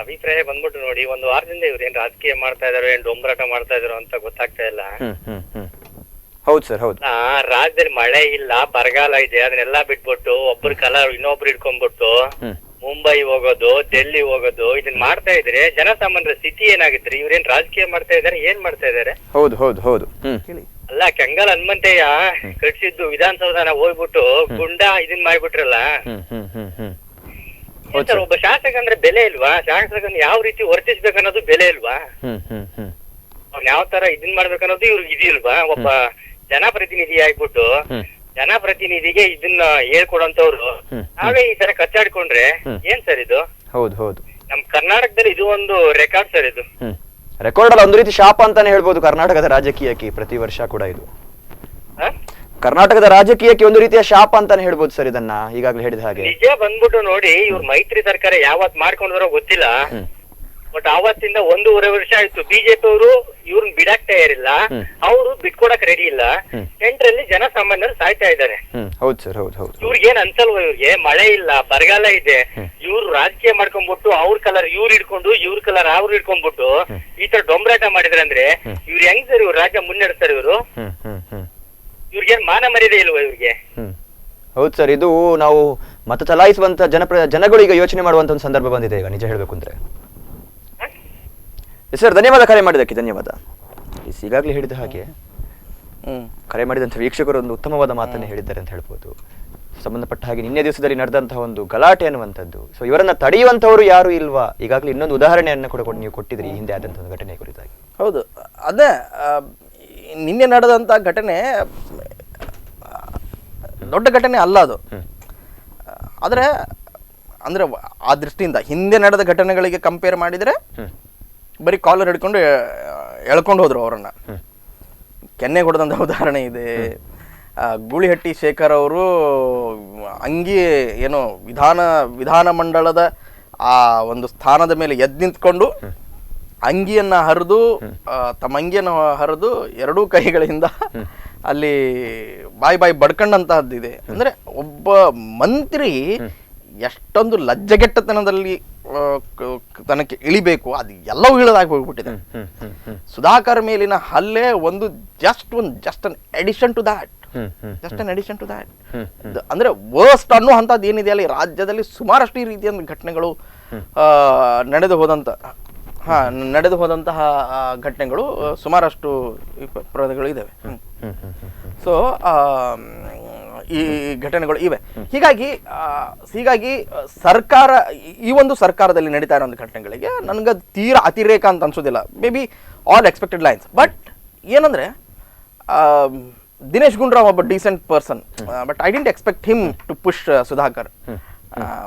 ಅಭಿಪ್ರಾಯ ಬಂದ್ಬಿಟ್ಟು ನೋಡಿ, ಒಂದು ವಾರದಿಂದ ಇವ್ರು ಏನ್ ರಾಜಕೀಯ ಮಾಡ್ತಾ ಇದಾರೋ, ಏನ್ ಡೊಂಬರಾಟ ಮಾಡ್ತಾ ಇದಾರೋ ಅಂತ ಗೊತ್ತಾಗ್ತಾ ಇಲ್ಲ. ಹೌದು ಸರ್, ಹೌದು. ರಾಜ್ಯದಲ್ಲಿ ಮಳೆ ಇಲ್ಲ, ಬರಗಾಲ ಇದೆ, ಅದನ್ನೆಲ್ಲ ಬಿಟ್ಬಿಟ್ಟು ಒಬ್ರು ಕಲರ್ ಇನ್ನೊಬ್ರು ಇಟ್ಕೊಂಡ್ಬಿಟ್ಟು ಮುಂಬೈ ಹೋಗೋದು, ಡೆಲ್ಲಿ ಹೋಗೋದು, ಇದನ್ನ ಮಾಡ್ತಾ ಇದ್ರೆ ಜನಸಾಮಾನ್ಯರ ಸ್ಥಿತಿ ಏನಾಗಿದ್ರೆ? ಇವ್ರೇನ್ ರಾಜಕೀಯ ಮಾಡ್ತಾ ಇದಾರೆ, ಏನ್ ಮಾಡ್ತಾ ಇದಾರೆ? ಹೌದು ಹೌದು ಹೌದು. ಅಲ್ಲ, ಕೆಂಗಲ್ ಹನುಮಂತಯ್ಯ ಕಟ್ಸಿದ್ದು ವಿಧಾನಸೌಧನ ಹೋಗ್ಬಿಟ್ಟು ಗುಂಡ ಇದನ್ ಮಾಡ್ಬಿಟ್ರಲ್ಲ. ಸರ್, ಒಬ್ಬ ಶಾಸಕ ಅಂದ್ರೆ ಬೆಲೆ ಇಲ್ವಾ? ಶಾಸಕನ ಯಾವ ರೀತಿ ವರ್ತಿಸ್ಬೇಕನ್ನೋದು ಬೆಲೆ ಇಲ್ವಾ? ಅವ್ನ್ ಯಾವ ತರ ಇದನ್ ಮಾಡ್ಬೇಕನ್ನೋದು ಇವ್ರಿಗೆ ಇದಿಲ್ವಾ? ಒಬ್ಬ ಜನಪ್ರತಿನಿಧಿ ಆಗ್ಬಿಟ್ಟು ಜನಪ್ರತಿನಿಧಿಗೆ ಇದನ್ನ ಹೇಳ್ಕೊಡಂತವ್ರು ನಾವೇ ಈ ತರ ಕಚ್ಚಾಡ್ಕೊಂಡ್ರೆ ಏನ್ ಸರ್ ಇದು? ಹೌದು ಹೌದು. ನಮ್ ಕರ್ನಾಟಕದಲ್ಲಿ ಇದು ಒಂದು ರೆಕಾರ್ಡ್ ಸರ್. ಇದು ರೆಕಾರ್ಡ್ ಅಲ್ಲ, ಒಂದು ರೀತಿ ಶಾಪ ಅಂತಾನೆ ಹೇಳ್ಬೋದು ಕರ್ನಾಟಕದ ರಾಜಕೀಯಕ್ಕೆ. ಪ್ರತಿ ವರ್ಷ ಕೂಡ ಇದು ಕರ್ನಾಟಕದ ರಾಜಕೀಯಕ್ಕೆ ಒಂದು ರೀತಿಯ ಶಾಪ ಅಂತಾನೆ ಹೇಳ್ಬೋದು ಸರ್ ಇದನ್ನ, ಈಗಾಗಲೇ ಹೇಳಿದ ಹಾಗೆ. ನಿಜ ಬಂದ್ಬಿಟ್ಟು ನೋಡಿ, ಇವ್ರ ಮೈತ್ರಿ ಸರ್ಕಾರ ಯಾವತ್ ಮಾಡ್ಕೊಂಡ್ರೋ ಗೊತ್ತಿಲ್ಲ. ಬಟ್ ಅವತ್ತಿಂದ 1.5 ವರ್ಷ ಆಯ್ತು ಬಿಜೆಪಿ ಅವರು ಇವ್ರನ್ನ ಬಿಡಕ್ ತಯಾರಿಲ್ಲ, ಅವರು ಬಿಟ್ಕೊಡಕ್ ರೆಡಿ ಇಲ್ಲ. ಸೆಂಟ್ರಲ್ಲಿ ಜನಸಾಮಾನ್ಯರು ಸಾಯ್ತಾ ಇದ್ದಾರೆ. ಹೌದು ಸರ್, ಹೌದು ಹೌದು. ಇವ್ರಿಗೇನ್ ಅನ್ಸಲ್ವ? ಇವ್ರಿಗೆ ಮಳೆ ಇಲ್ಲ, ಬರಗಾಲ ಇದೆ, ಇವ್ರು ರಾಜಕೀಯ ಮಾಡ್ಕೊಂಡ್ಬಿಟ್ಟು ಅವ್ರ ಕಲರ್ ಇವ್ರು ಹಿಡ್ಕೊಂಡು ಇವ್ರ ಕಲರ್ ಅವ್ರು ಹಿಡ್ಕೊಂಡ್ಬಿಟ್ಟು ಈ ತರ ಡೊಂಬರಾಟ ಮಾಡಿದ್ರೆ ಅಂದ್ರೆ ಇವ್ರು ಹೆಂಗ್ ಸರ್ ಇವ್ರು ರಾಜ್ಯ ಮುನ್ನಡೆಸ್ತಾರೆ? ಇವ್ರು ಇವ್ರಿಗೇನ್ ಮಾನ ಮರ್ಯಾದೆ ಇಲ್ವಾ ಇವ್ರಿಗೆ? ಹೌದು ಸರ್, ಇದು ನಾವು ಮತ ಚಲಾಯಿಸುವಂತ ಜನಗಳು ಈಗ ಯೋಚನೆ ಮಾಡುವಂತ ಒಂದು ಸಂದರ್ಭ ಬಂದಿದೆ ಈಗ, ನಿಜ ಹೇಳ್ಬೇಕು ಅಂದ್ರೆ. ಸರ್ ಧನ್ಯವಾದ, ಕರೆ ಮಾಡಿದ್ದಕ್ಕೆ ಧನ್ಯವಾದ. ಈಗಾಗಲೇ ಹೇಳಿದ ಹಾಗೆ ಕರೆ ಮಾಡಿದಂಥ ವೀಕ್ಷಕರು ಒಂದು ಉತ್ತಮವಾದ ಮಾತನ್ನು ಹೇಳಿದ್ದಾರೆ ಅಂತ ಹೇಳ್ಬೋದು. ಸಂಬಂಧಪಟ್ಟ ಹಾಗೆ ನಿನ್ನೆ ದಿವಸದಲ್ಲಿ ನಡೆದಂತಹ ಒಂದು ಗಲಾಟೆ ಅನ್ನುವಂಥದ್ದು, ಸೊ ಇವರನ್ನ ತಡೆಯುವಂಥವ್ರು ಯಾರು ಇಲ್ವಾ? ಈಗಾಗಲೇ ಇನ್ನೊಂದು ಉದಾಹರಣೆಯನ್ನು ಕೂಡ ನೀವು ಕೊಟ್ಟಿದ್ರಿ ಈ ಹಿಂದೆ ಆದಂಥ ಒಂದು ಘಟನೆ ಕುರಿತಾಗಿ. ಹೌದು, ಅದೇ ನಿನ್ನೆ ನಡೆದಂಥ ಘಟನೆ ದೊಡ್ಡ ಘಟನೆ ಅಲ್ಲ ಅದು. ಆದರೆ ಅಂದರೆ ಆ ದೃಷ್ಟಿಯಿಂದ ಹಿಂದೆ ನಡೆದ ಘಟನೆಗಳಿಗೆ ಕಂಪೇರ್ ಮಾಡಿದರೆ ಬರೀ ಕಾಲರ್ ಹಿಡ್ಕೊಂಡು ಎಳ್ಕೊಂಡು ಹೋದ್ರು ಅವರನ್ನು. ಕೆನ್ನೆ ಹೊಡೆದಂಥ ಉದಾಹರಣೆ ಇದೆ. ಗೂಳಿಹಟ್ಟಿ ಶೇಖರ್ ಅವರು ಅಂಗಿ ಏನೋ ವಿಧಾನಮಂಡಲದ ಆ ಒಂದು ಸ್ಥಾನದ ಮೇಲೆ ಎದ್ದು ನಿಂತ್ಕೊಂಡು ಅಂಗಿಯನ್ನು ಹರಿದು ತಮ್ಮ ಅಂಗಿಯನ್ನು ಹರಿದು ಎರಡೂ ಕೈಗಳಿಂದ ಅಲ್ಲಿ ಬಾಯಿ ಬಡ್ಕೊಂಡಂತಹದ್ದಿದೆ. ಅಂದ್ರೆ ಒಬ್ಬ ಮಂತ್ರಿ ಎಷ್ಟೊಂದು ಲಜ್ಜೆಗೆಟ್ಟತನದಲ್ಲಿ ತನಕ್ಕೆ ಇಳಿಬೇಕು, ಅದು ಎಲ್ಲವೂ ಇಳಿದಾಗಿ ಹೋಗ್ಬಿಟ್ಟಿದೆ. ಸುಧಾಕರ್ ಮೇಲಿನ ಹಲ್ಲೆ ಒಂದು just an addition to that. ಅಂದ್ರೆ ವರ್ಸ್ಟ್ ಅನ್ನೋ ಅಂತದ್ದು ಏನಿದೆಯಲ್ಲ, ಈ ರಾಜ್ಯದಲ್ಲಿ ಸುಮಾರಷ್ಟು ಈ ರೀತಿಯ ಘಟನೆಗಳು ನಡೆದು ಹೋದಂತಹ ಘಟನೆಗಳು ಸುಮಾರಷ್ಟು ಪ್ರಕರಣಗಳು ಇದಾವೆ. ಸೊ ಈ ಘಟನೆಗಳು ಇವೆ. ಹೀಗಾಗಿ ಸರ್ಕಾರ, ಈ ಒಂದು ಸರ್ಕಾರದಲ್ಲಿ ನಡೀತಾ ಇರೋ ಘಟನೆಗಳಿಗೆ ನನಗೆ ತೀರಾ ಅತಿರೇಕ ಅಂತ ಅನ್ಸೋದಿಲ್ಲ. May be all expected lines. But ಏನಂದ್ರೆ ದಿನೇಶ್ ಗುಂಡೂರಾವ್ ಒಬ್ಬ decent person, but I didn't expect him to push Sudhakar,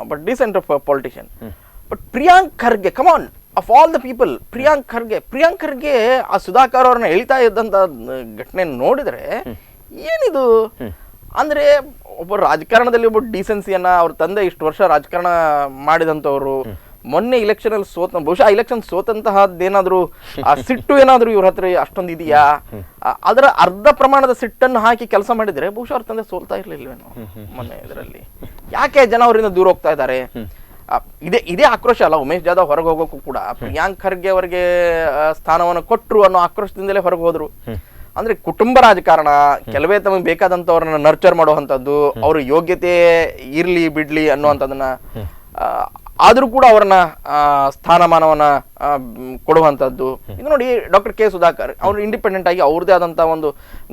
but decent politician. But Priyank Kharge, come on, of all the people, Priyank Kharge ಆ ಸುಧಾಕರ್ ಅವ್ರನ್ನ ಎಳಿತಾ ಇದ್ದಂತ ಘಟನೆ ನೋಡಿದ್ರೆ ಏನಿದು ಅಂದ್ರೆ, ಒಬ್ಬ ರಾಜಕಾರಣದಲ್ಲಿ ಒಬ್ಬ ಡಿಸೆನ್ಸಿಯನ್ನ ಅವ್ರ ತಂದೆ ಇಷ್ಟು ವರ್ಷ ರಾಜಕಾರಣ ಮಾಡಿದಂಥವ್ರು ಮೊನ್ನೆ ಇಲೆಕ್ಷನ್ ಅಲ್ಲಿ ಬಹುಶಃ ಇಲೆಕ್ಷನ್ ಸೋತಂತಹದ್ದೇನಾದ್ರೂ ಆ ಸಿಟ್ಟು ಏನಾದ್ರು ಇವ್ರ ಹತ್ರ ಅಷ್ಟೊಂದು ಇದೆಯಾ? ಅದರ ಅರ್ಧ ಪ್ರಮಾಣದ ಸಿಟ್ಟನ್ನು ಹಾಕಿ ಕೆಲಸ ಮಾಡಿದ್ರೆ ಬಹುಶಃ ಅವ್ರ ತಂದೆ ಸೋಲ್ತಾ ಇರ್ಲಿಲ್ವೇನೋ ಮೊನ್ನೆ ಇದರಲ್ಲಿ. ಯಾಕೆ ಜನ ಅವರಿಂದ ದೂರ ಹೋಗ್ತಾ ಇದ್ದಾರೆ? ಇದೇ ಆಕ್ರೋಶ ಅಲ್ಲ, ಉಮೇಶ್ ಜಾಧವ್ ಹೊರಗೆ ಹೋಗೋಕ್ಕೂ ಕೂಡ ಪ್ರಿಯಾಂಕ್ ಖರ್ಗೆ ಅವರಿಗೆ ಸ್ಥಾನವನ್ನು ಕೊಟ್ಟರು ಅನ್ನೋ ಆಕ್ರೋಶದಿಂದಲೇ ಹೊರಗೆ ಹೋದ್ರು. ಅಂದ್ರೆ ಕುಟುಂಬ ರಾಜಕಾರಣ, ಕೆಲವೇ ತಮಗೆ ಬೇಕಾದಂತವ್ರನ್ನ ನರ್ಚರ್ ಮಾಡುವಂಥದ್ದು, ಅವ್ರ ಯೋಗ್ಯತೆ ಇರ್ಲಿ ಬಿಡ್ಲಿ ಅನ್ನುವಂಥದ್ದನ್ನ ಆದ್ರೂ ಕೂಡ ಅವ್ರನ್ನ ಸ್ಥಾನಮಾನವನ್ನ ಕೊಡುವಂಥದ್ದು. ಇದು ನೋಡಿ, ಡಾಕ್ಟರ್ ಕೆ ಸುಧಾಕರ್ ಅವರು ಇಂಡಿಪೆಂಡೆಂಟ್ ಆಗಿ ಅವ್ರದೇ ಆದಂತಹ ಒಂದು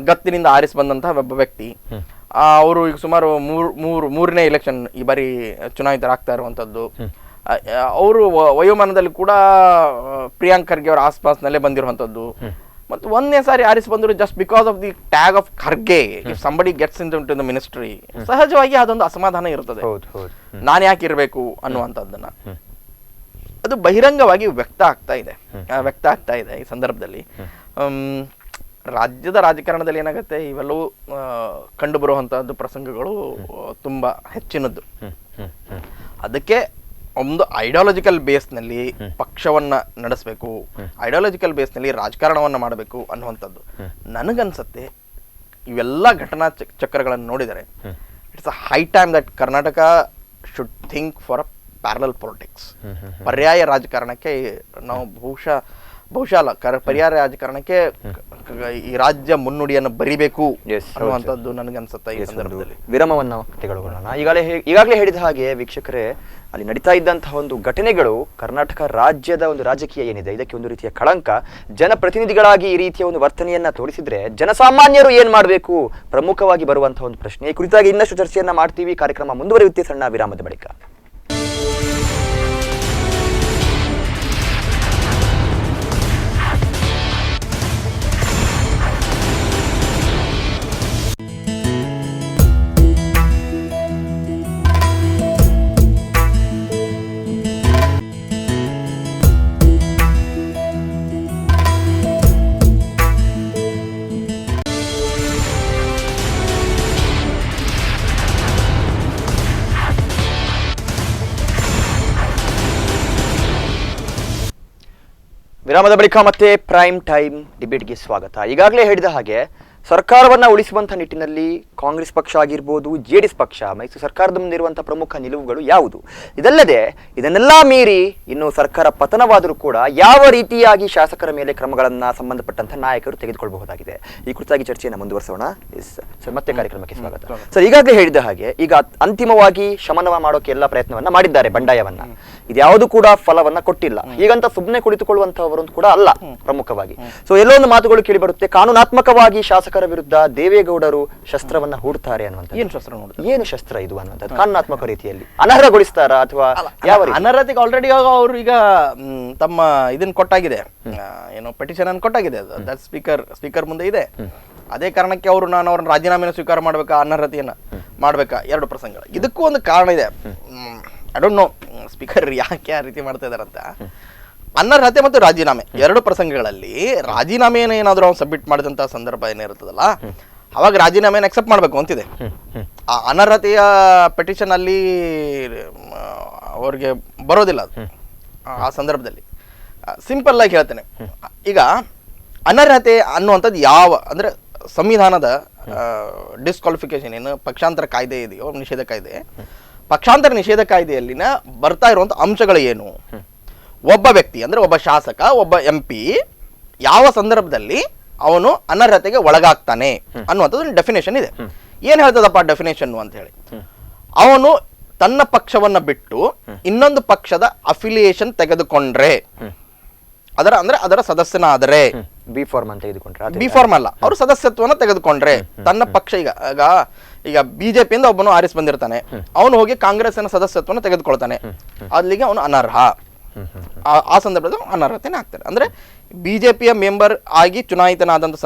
ಗತ್ತಿನಿಂದ ಆರಿಸಿ ಬಂದಂತಹ ಒಬ್ಬ ವ್ಯಕ್ತಿ. ಅವರು ಈಗ ಸುಮಾರು ಮೂರನೇ ಎಲೆಕ್ಷನ್ ಈ ಬಾರಿ ಚುನಾಯಿತರಾಗ್ತಾ ಇರುವಂತದ್ದು. ಅವರು ವಯೋಮಾನದಲ್ಲಿ ಕೂಡ ಪ್ರಿಯಾಂಕ್ ಖರ್ಗೆ ಅವರ ಆಸ್ಪಾಸ್ನಲ್ಲೇ ಬಂದಿರುವಂತದ್ದು. ಮತ್ತು ಒಂದನೇ ಸಾರಿ ಆರಿಸಿ ಬಂದರು just because of the tag of Kharge. If somebody gets into the ministry, ಸಹಜವಾಗಿ ಅದೊಂದು ಅಸಮಾಧಾನ ಇರುತ್ತದೆ, ನಾನು ಯಾಕೆ ಇರಬೇಕು ಅನ್ನುವಂಥದ್ದನ್ನ. ಅದು ಬಹಿರಂಗವಾಗಿ ವ್ಯಕ್ತ ಆಗ್ತಾ ಇದೆ ಈ ಸಂದರ್ಭದಲ್ಲಿ. ರಾಜ್ಯದ ರಾಜಕಾರಣದಲ್ಲಿ ಏನಾಗುತ್ತೆ, ಇವೆಲ್ಲವೂ ಕಂಡು ಬರುವಂತಹದ್ದು ಪ್ರಸಂಗಗಳು ತುಂಬಾ ಹೆಚ್ಚಿನದ್ದು. ಅದಕ್ಕೆ ಒಂದು ಐಡಿಯಾಲಜಿಕಲ್ ಬೇಸ್ನಲ್ಲಿ ಪಕ್ಷವನ್ನ ನಡೆಸಬೇಕು, ಐಡಿಯಾಲಜಿಕಲ್ ಬೇಸ್ನಲ್ಲಿ ರಾಜಕಾರಣವನ್ನ ಮಾಡಬೇಕು ಅನ್ನುವಂಥದ್ದು ನನಗನ್ಸತ್ತೆ. ಇವೆಲ್ಲ ಘಟನಾ ಚಕ್ರಗಳನ್ನು ನೋಡಿದರೆ it's a high time that Karnataka should think for a parallel politics. ಪರ್ಯಾಯ ರಾಜಕಾರಣಕ್ಕೆ ನಾವು ಬಹುಶಃ ಅಲ್ಲ, ಪರ್ಯಾಯ ರಾಜಕಾರಣಕ್ಕೆ ಈ ರಾಜ್ಯ ಮುನ್ನುಡಿಯನ್ನು ಬರಿಬೇಕು ಅನ್ನುವಂಥದ್ದು ನನಗನ್ಸುತ್ತೆ. ಈ ಸಂದರ್ಭದಲ್ಲಿ ವಿರಾಮವನ್ನು ತೆಗೆದುಕೊಳ್ಳೋಣ. ಈಗಾಗಲೇ ಹೇಳಿದ ಹಾಗೆ ವೀಕ್ಷಕರೇ, ಅಲ್ಲಿ ನಡೀತಾ ಇದ್ದಂತಹ ಒಂದು ಘಟನೆಗಳು ಕರ್ನಾಟಕ ರಾಜ್ಯದ ಒಂದು ರಾಜಕೀಯ ಏನಿದೆ ಇದಕ್ಕೆ ಒಂದು ರೀತಿಯ ಕಳಂಕ. ಜನಪ್ರತಿನಿಧಿಗಳಾಗಿ ಈ ರೀತಿಯ ಒಂದು ವರ್ತನೆಯನ್ನ ತೋರಿಸಿದ್ರೆ ಜನಸಾಮಾನ್ಯರು ಏನ್ ಮಾಡಬೇಕು ಪ್ರಮುಖವಾಗಿ ಬರುವಂತಹ ಒಂದು ಪ್ರಶ್ನೆ. ಈ ಕುರಿತಾಗಿ ಇನ್ನಷ್ಟು ಚರ್ಚೆಯನ್ನ ಮಾಡ್ತೀವಿ. ಕಾರ್ಯಕ್ರಮ ಮುಂದುವರಿಯುತ್ತೆ ಸಣ್ಣ ವಿರಾಮದ ಬಳಿಕ. ವಿರಾಮದ ಬಳಿಕ ಮತ್ತೆ ಪ್ರೈಮ್ ಟೈಮ್ ಡಿಬೇಟ್ಗೆ ಸ್ವಾಗತ. ಈಗಾಗಲೇ ಹೇಳಿದ ಹಾಗೆ ಸರ್ಕಾರವನ್ನ ಉಳಿಸುವಂತ ನಿಟ್ಟಿನಲ್ಲಿ ಕಾಂಗ್ರೆಸ್ ಪಕ್ಷ ಆಗಿರ್ಬೋದು, ಜೆಡಿಎಸ್ ಪಕ್ಷ, ಮೈಸೂರು ಸರ್ಕಾರದ ಮುಂದಿರುವಂತಹ ಪ್ರಮುಖ ನಿಲುವುಗಳು ಯಾವುದು? ಇದಲ್ಲದೆ ಇದನ್ನೆಲ್ಲ ಮೀರಿ ಇನ್ನು ಸರ್ಕಾರ ಪತನವಾದರೂ ಕೂಡ ಯಾವ ರೀತಿಯಾಗಿ ಶಾಸಕರ ಮೇಲೆ ಕ್ರಮಗಳನ್ನ ಸಂಬಂಧಪಟ್ಟಂತಹ ನಾಯಕರು ತೆಗೆದುಕೊಳ್ಳಬಹುದಾಗಿದೆ, ಈ ಕುರಿತಾಗಿ ಚರ್ಚೆಯನ್ನು ಮುಂದುವರಿಸೋಣ. ಸರ್, ಮತ್ತೆ ಕಾರ್ಯಕ್ರಮಕ್ಕೆ ಸ್ವಾಗತ. ಸರ್, ಈಗಾಗಲೇ ಹೇಳಿದ ಹಾಗೆ ಈಗ ಅಂತಿಮವಾಗಿ ಶಮನ ಮಾಡೋಕೆ ಎಲ್ಲ ಪ್ರಯತ್ನವನ್ನ ಮಾಡಿದ್ದಾರೆ, ಬಂಡಾಯವನ್ನ. ಇದ್ಯಾವುದು ಕೂಡ ಫಲವನ್ನ ಕೊಟ್ಟಿಲ್ಲ. ಹೀಗಂತ ಸುಮ್ಮನೆ ಕುಳಿತುಕೊಳ್ಳುವಂತಹವರು ಕೂಡ ಅಲ್ಲ ಪ್ರಮುಖವಾಗಿ. ಸೊ ಎಲ್ಲೋ ಒಂದು ಮಾತುಗಳು ಕೇಳಿ ಬರುತ್ತೆ, ಕಾನೂನಾತ್ಮಕವಾಗಿ ಶಾಸಕರ ವಿರುದ್ಧ ದೇವೇಗೌಡರು ಶಸ್ತ್ರವನ್ನ ಹೂಡ್ತಾರೆ ಅನ್ನುವಂಥದ್ದು. ಏನು ಶಸ್ತ್ರ ನೋಡ್ತಾರೆ, ಏನು ಶಸ್ತ್ರ ಇದು ಅನ್ನುವಂಥದ್ದು ಕಾನೂನಾತ್ಮಕ ರೀತಿಯಲ್ಲಿ ಅನರ್ಹಗೊಳಿಸ್ತಾರಾ ಅಥವಾ ಯಾವ ರೀತಿ? ಅನರ್ಹತೆಗೆ ಆಲ್ರೆಡಿ ಅವರು ಈಗ ತಮ್ಮ ಇದನ್ನ ಕೊಟ್ಟಾಗಿದೆ, ಏನೋ ಪೆಟಿಷನ್ ಅನ್ನು ಕೊಟ್ಟಾಗಿದೆ. ಸ್ಪೀಕರ್ ಮುಂದೆ ಇದೆ. ಅದೇ ಕಾರಣಕ್ಕೆ ನಾನು ಅವ್ರನ್ನ ರಾಜೀನಾಮೆಯನ್ನು ಸ್ವೀಕಾರ ಮಾಡ್ಬೇಕಾ, ಅನರ್ಹತೆಯನ್ನ ಮಾಡ್ಬೇಕಾ, ಎರಡು ಪ್ರಸಂಗಗಳು. ಇದಕ್ಕೂ ಒಂದು ಕಾರಣ ಇದೆ. ಐ ಡೋಂಟ್ ನೋ ಸ್ಪೀಕರ್ ಯಾಕೆ ಆ ರೀತಿ ಮಾಡ್ತಾ ಇದಾರಂತ. ಅನರ್ಹತೆ ಮತ್ತು ರಾಜೀನಾಮೆ ಎರಡು ಪ್ರಸಂಗಗಳಲ್ಲಿ ರಾಜೀನಾಮೆಯನ್ನು ಏನಾದರೂ ಅವ್ನು ಸಬ್ಮಿಟ್ ಮಾಡಿದಂಥ ಸಂದರ್ಭ ಏನಿರುತ್ತದಲ್ಲ, ಅವಾಗ ರಾಜೀನಾಮೆಯನ್ನು ಅಕ್ಸೆಪ್ಟ್ ಮಾಡಬೇಕು ಅಂತಿದೆ. ಆ ಅನರ್ಹತೆಯ ಪೆಟಿಷನ್ ಅಲ್ಲಿ ಅವ್ರಿಗೆ ಬರೋದಿಲ್ಲ ಅದು ಆ ಸಂದರ್ಭದಲ್ಲಿ. ಸಿಂಪಲ್ ಆಗಿ ಹೇಳ್ತೇನೆ, ಈಗ ಅನರ್ಹತೆ ಅನ್ನುವಂಥದ್ದು ಅಂದರೆ ಸಂವಿಧಾನದ ಡಿಸ್ಕ್ವಾಲಿಫಿಕೇಶನ್ ಏನು ಪಕ್ಷಾಂತರ ಕಾಯ್ದೆ ಇದೆಯೋ, ನಿಷೇಧ ಕಾಯ್ದೆ, ಪಕ್ಷಾಂತರ ನಿಷೇಧ ಕಾಯ್ದೆಯಲ್ಲಿನ ಬರ್ತಾ ಇರುವಂಥ ಅಂಶಗಳು ಏನು? ಒಬ್ಬ ವ್ಯಕ್ತಿ ಅಂದರೆ ಒಬ್ಬ ಶಾಸಕ, ಒಬ್ಬ MP ಯಾವ ಸಂದರ್ಭದಲ್ಲಿ ಅವನು ಅನರ್ಹತೆಗೆ ಒಳಗಾಗ್ತಾನೆ ಅನ್ನುವಂಥದ್ದು ಡೆಫಿನೇಷನ್ ಇದೆ. ಏನು ಹೇಳ್ತದಪ್ಪ ಡೆಫಿನೇಷನ್ ಅಂತ ಹೇಳಿ, ಅವನು ತನ್ನ ಪಕ್ಷವನ್ನ ಬಿಟ್ಟು ಇನ್ನೊಂದು ಪಕ್ಷದ ಅಫಿಲಿಯೇಷನ್ ತೆಗೆದುಕೊಂಡ್ರೆ, ಅದರ ಸದಸ್ಯನಾದರೆ, ಬಿ ಫಾರ್ಮ್ ಅಂತ ತೆಗೆದುಕೊಂಡ್ರೆ, ಬಿ ಫಾರ್ಮ್ ಅಲ್ಲ, ಅವರು ಸದಸ್ಯತ್ವನ ತೆಗೆದುಕೊಂಡ್ರೆ, ತನ್ನ ಪಕ್ಷ ಈಗ ಬಿಜೆಪಿಯಿಂದ ಒಬ್ಬನು ಆರಿಸಿ ಬಂದಿರ್ತಾನೆ, ಅವನು ಹೋಗಿ ಕಾಂಗ್ರೆಸ್ಸಿನ ಸದಸ್ಯತ್ವನ ತೆಗೆದುಕೊಳ್ತಾನೆ, ಅಲ್ಲಿಗೆ ಅವನು ಅನರ್ಹ. ಆ ಸಂದರ್ಭದಲ್ಲಿ ಅನರ್ಹತೆನೇ ಆಗ್ತಾರೆ. ಅಂದ್ರೆ ಬಿಜೆಪಿಯ ಮೆಂಬರ್ ಆಗಿ ಚುನಾಯಿತನಾದಂತ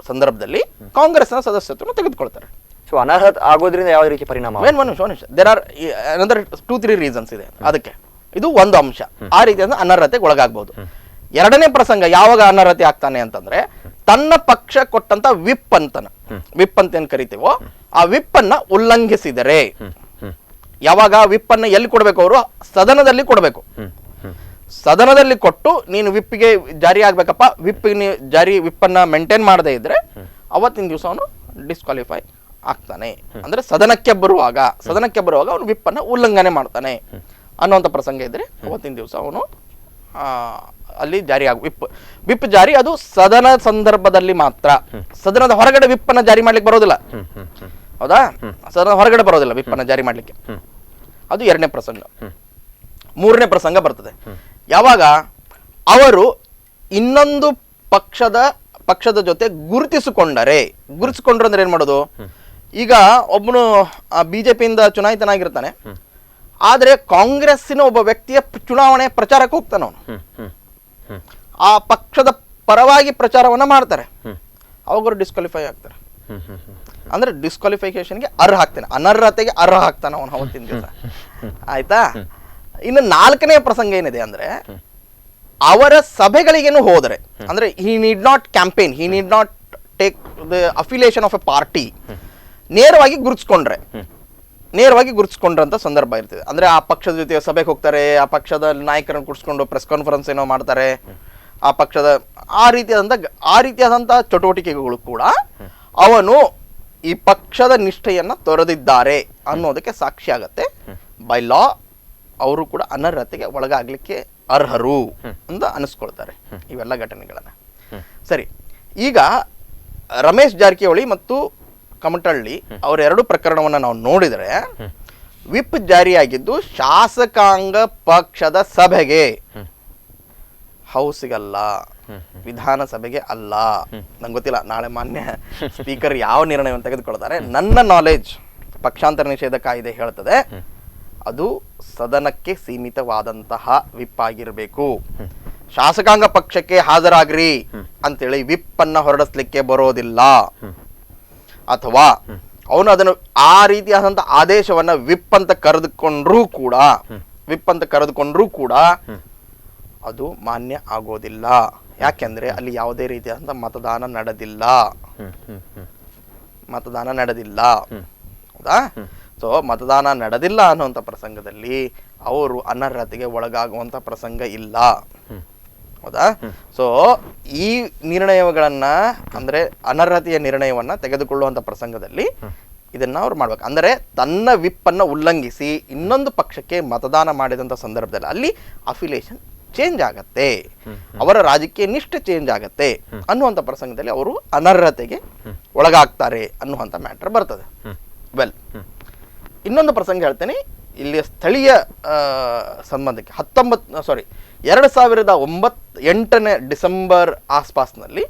ಸಂದರ್ಭದಲ್ಲಿ ಕಾಂಗ್ರೆಸ್ನ ಸದಸ್ಯತ್ವನ ತೆಗೆದುಕೊಳ್ತಾರೆ. ಸೊ ಅನರ್ಹ ಆಗೋದ್ರಿಂದ ಯಾವ ರೀತಿ ಪರಿಣಾಮ? ದೇರ್ ಆರ್ ಅನದರ್ 2-3 ರೀಸನ್ಸ್ ಇದೆ ಅದಕ್ಕೆ. ಇದು ಒಂದು ಅಂಶ. ಆ ರೀತಿಯಿಂದ ಅನರ್ಹತೆಗೆ ಒಳಗಾಗಬಹುದು. ಎರಡನೇ ಪ್ರಸಂಗ ಯಾವಾಗ ಅನರ್ಹತೆ ಆಗ್ತಾನೆ ಅಂತಂದ್ರೆ, ತನ್ನ ಪಕ್ಷ ಕೊಟ್ಟಂತ ವಿಪ್ ಅಂತ ಏನ್ ಕರಿತೀವೋ ಆ ವಿಪ್ ಅನ್ನ ಉಲ್ಲಂಘಿಸಿದರೆ. ಯಾವಾಗ ವಿಪ್ ಅನ್ನ ಎಲ್ಲಿ ಕೊಡ್ಬೇಕು? ಅವರು ಸದನದಲ್ಲಿ ಕೊಡ್ಬೇಕು. ಸದನದಲ್ಲಿ ಕೊಟ್ಟು ನೀನು ವಿಪ್ಗೆ ಜಾರಿ ಆಗ್ಬೇಕಪ್ಪ, ವಿಪ್ ಅನ್ನ ಮೇಂಟೈನ್ ಮಾಡದೇ ಇದ್ರೆ ಅವತ್ತಿನ ದಿವಸ ಅವನು ಡಿಸ್ಕ್ವಾಲಿಫೈ ಆಗ್ತಾನೆ. ಅಂದ್ರೆ ಸದನಕ್ಕೆ ಬರುವಾಗ ಅವನು ವಿಪ್ ಅನ್ನ ಉಲ್ಲಂಘನೆ ಮಾಡ್ತಾನೆ ಅನ್ನುವಂಥ ಪ್ರಸಂಗ ಇದ್ರೆ ಅವತ್ತಿನ ದಿವಸ ಅವನು ಅಲ್ಲಿ ಜಾರಿ ವಿಪ್ ಜಾರಿ. ಅದು ಸದನ ಸಂದರ್ಭದಲ್ಲಿ ಮಾತ್ರ. ಸದನದ ಹೊರಗಡೆ ವಿಪ್ ಅನ್ನ ಜಾರಿ ಮಾಡ್ಲಿಕ್ಕೆ ಬರೋದಿಲ್ಲ. ಹೌದಾ? ಸದನ ಹೊರಗಡೆ ಬರೋದಿಲ್ಲ ವಿಪ್ ಅನ್ನ ಜಾರಿ ಮಾಡ್ಲಿಕ್ಕೆ. ಅದು ಎರಡನೇ ಪ್ರಸಂಗ. ಮೂರನೇ ಪ್ರಸಂಗ ಬರ್ತದೆ ಯಾವಾಗ ಅವರು ಇನ್ನೊಂದು ಪಕ್ಷದ ಜೊತೆ ಗುರುತಿಸಿಕೊಂಡ್ರು ಅಂದ್ರೆ ಏನ್ ಮಾಡೋದು? ಈಗ ಒಬ್ಬನು ಬಿಜೆಪಿಯಿಂದ ಚುನಾಯಿತನಾಗಿರ್ತಾನೆ, ಆದ್ರೆ ಕಾಂಗ್ರೆಸ್ಸಿನ ಒಬ್ಬ ವ್ಯಕ್ತಿಯ ಚುನಾವಣೆ ಪ್ರಚಾರಕ್ಕೆ ಹೋಗ್ತಾನೆ. ಅವನು ಆ ಪಕ್ಷದ ಪರವಾಗಿ ಪ್ರಚಾರವನ್ನ ಮಾಡ್ತಾರೆ, ಅವಾಗ ಡಿಸ್ಕ್ವಾಲಿಫೈ ಆಗ್ತಾರೆ. ಅಂದ್ರೆ ಡಿಸ್ಕ್ವಾಲಿಫಿಕೇಶನ್ಗೆ ಅರ್ಹ ಆಗ್ತಾನೆ, ಅನರ್ಹತೆಗೆ ಅರ್ಹ ಆಗ್ತಾನೆ ಅವನು ಅವತ್ತಿನ ದಿವಸ. ಆಯ್ತಾ? ಇನ್ನು ನಾಲ್ಕನೇ ಪ್ರಸಂಗ ಏನಿದೆ ಅಂದ್ರೆ, ಅವರ ಸಭೆಗಳಿಗೇನು ಹೋದರೆ, ಅಂದ್ರೆ he need not campaign, he need not take the affiliation of a party, ನೇರವಾಗಿ ಗುರುತಿಸ್ಕೊಂಡ್ರಂತ ಸಂದರ್ಭ ಇರ್ತದೆ. ಅಂದ್ರೆ ಆ ಪಕ್ಷದ ಜೊತೆ ಸಭೆಗೆ ಹೋಗ್ತಾರೆ, ಆ ಪಕ್ಷದ ನಾಯಕರನ್ನು ಕೂರಿಸ್ಕೊಂಡು ಪ್ರೆಸ್ ಕಾನ್ಫರೆನ್ಸ್ ಏನೋ ಮಾಡ್ತಾರೆ, ಆ ಪಕ್ಷದ ಆ ರೀತಿಯಾದಂತ ಚಟುವಟಿಕೆಗಳು ಕೂಡ ಅವನು ಈ ಪಕ್ಷದ ನಿಷ್ಠೆಯನ್ನ ತೊರೆದಿದ್ದಾರೆ ಅನ್ನೋದಕ್ಕೆ ಸಾಕ್ಷಿ ಆಗತ್ತೆ. ಬೈ ಲಾ ಅವರು ಕೂಡ ಅನರ್ಹತೆಗೆ ಒಳಗಾಗ್ಲಿಕ್ಕೆ ಅರ್ಹರು ಅಂತ ಅನಿಸ್ಕೊಳ್ತಾರೆ ಇವೆಲ್ಲ ಘಟನೆಗಳನ್ನ. ಸರಿ, ಈಗ ರಮೇಶ್ ಜಾರಕಿಹೊಳಿ ಮತ್ತು ಕಮಟಳ್ಳಿ ಅವರೆರಡು ಪ್ರಕರಣವನ್ನ ನಾವು ನೋಡಿದರೆ, ವಿಪ್ ಜಾರಿಯಾಗಿದ್ದು ಶಾಸಕಾಂಗ ಪಕ್ಷದ ಸಭೆಗೆ, ಹೌಸ್ಗಲ್ಲ, ವಿಧಾನಸಭೆಗೆ ಅಲ್ಲ. ನಂಗೆ ಗೊತ್ತಿಲ್ಲ ನಾಳೆ ಮಾನ್ಯ ಸ್ಪೀಕರ್ ಯಾವ ನಿರ್ಣಯವನ್ನು ತೆಗೆದುಕೊಳ್ತಾರೆ. ನನ್ನ ನಾಲೆಜ್ ಪಕ್ಷಾಂತರ ನಿಷೇಧ ಕಾಯ್ದೆ ಹೇಳ್ತದೆ ಅದು ಸದನಕ್ಕೆ ಸೀಮಿತವಾದಂತಹ ವಿಪ್ ಆಗಿರಬೇಕು. ಶಾಸಕಾಂಗ ಪಕ್ಷಕ್ಕೆ ಹಾಜರಾಗ್ರಿ ಅಂತೇಳಿ ವಿಪ್ ಅನ್ನ ಹೊರಡಿಸ್ಲಿಕ್ಕೆ ಬರೋದಿಲ್ಲ. ಅಥವಾ ಅವನು ಅದನ್ನು ಆ ರೀತಿಯಾದಂತ ಆದೇಶವನ್ನ ವಿಪ್ ಅಂತ ಕರೆದುಕೊಂಡ್ರೂ ಕೂಡ ಅದು ಮಾನ್ಯ ಆಗೋದಿಲ್ಲ. ಯಾಕೆಂದ್ರೆ ಅಲ್ಲಿ ಯಾವುದೇ ರೀತಿಯಾದಂತ ಮತದಾನ ನಡೆದಿಲ್ಲ. ಹೌದಾ? ಸೊ ಮತದಾನ ನಡೆದಿಲ್ಲ ಅನ್ನುವಂಥ ಪ್ರಸಂಗದಲ್ಲಿ ಅವರು ಅನರ್ಹತೆಗೆ ಒಳಗಾಗುವಂತ ಪ್ರಸಂಗ ಇಲ್ಲ. ಹೌದಾ? ಸೊ ಈ ನಿರ್ಣಯಗಳನ್ನ ಅಂದ್ರೆ ಅನರ್ಹತೆಯ ನಿರ್ಣಯವನ್ನ ತೆಗೆದುಕೊಳ್ಳುವಂತ ಪ್ರಸಂಗದಲ್ಲಿ ಇದನ್ನ ಅವ್ರು ಮಾಡ್ಬೇಕು. ಅಂದರೆ ತನ್ನ ವಿಪ್ಪನ್ನು ಉಲ್ಲಂಘಿಸಿ ಇನ್ನೊಂದು ಪಕ್ಷಕ್ಕೆ ಮತದಾನ ಮಾಡಿದಂಥ ಸಂದರ್ಭದಲ್ಲಿ ಅಲ್ಲಿ ಅಫಿಲಿಯೇಷನ್ ಚೇಂಜ್ ಆಗತ್ತೆ, ಅವರ ರಾಜಕೀಯ ನಿಷ್ಠೆ ಚೇಂಜ್ ಆಗತ್ತೆ ಅನ್ನುವಂಥ ಪ್ರಸಂಗದಲ್ಲಿ ಅವರು ಅನರ್ಹತೆಗೆ ಒಳಗಾಗ್ತಾರೆ ಅನ್ನುವಂಥ ಮ್ಯಾಟರ್ ಬರ್ತದೆ. ವೆಲ್, ಇನ್ನೊಂದು ಪ್ರಸಂಗ ಹೇಳ್ತೇನೆ. ಇಲ್ಲಿಯ ಸ್ಥಳೀಯ ಸಂಬಂಧಕ್ಕೆ 2008 ಡಿಸೆಂಬರ್ ಆಸ್ಪಾಸ್ನಲ್ಲಿ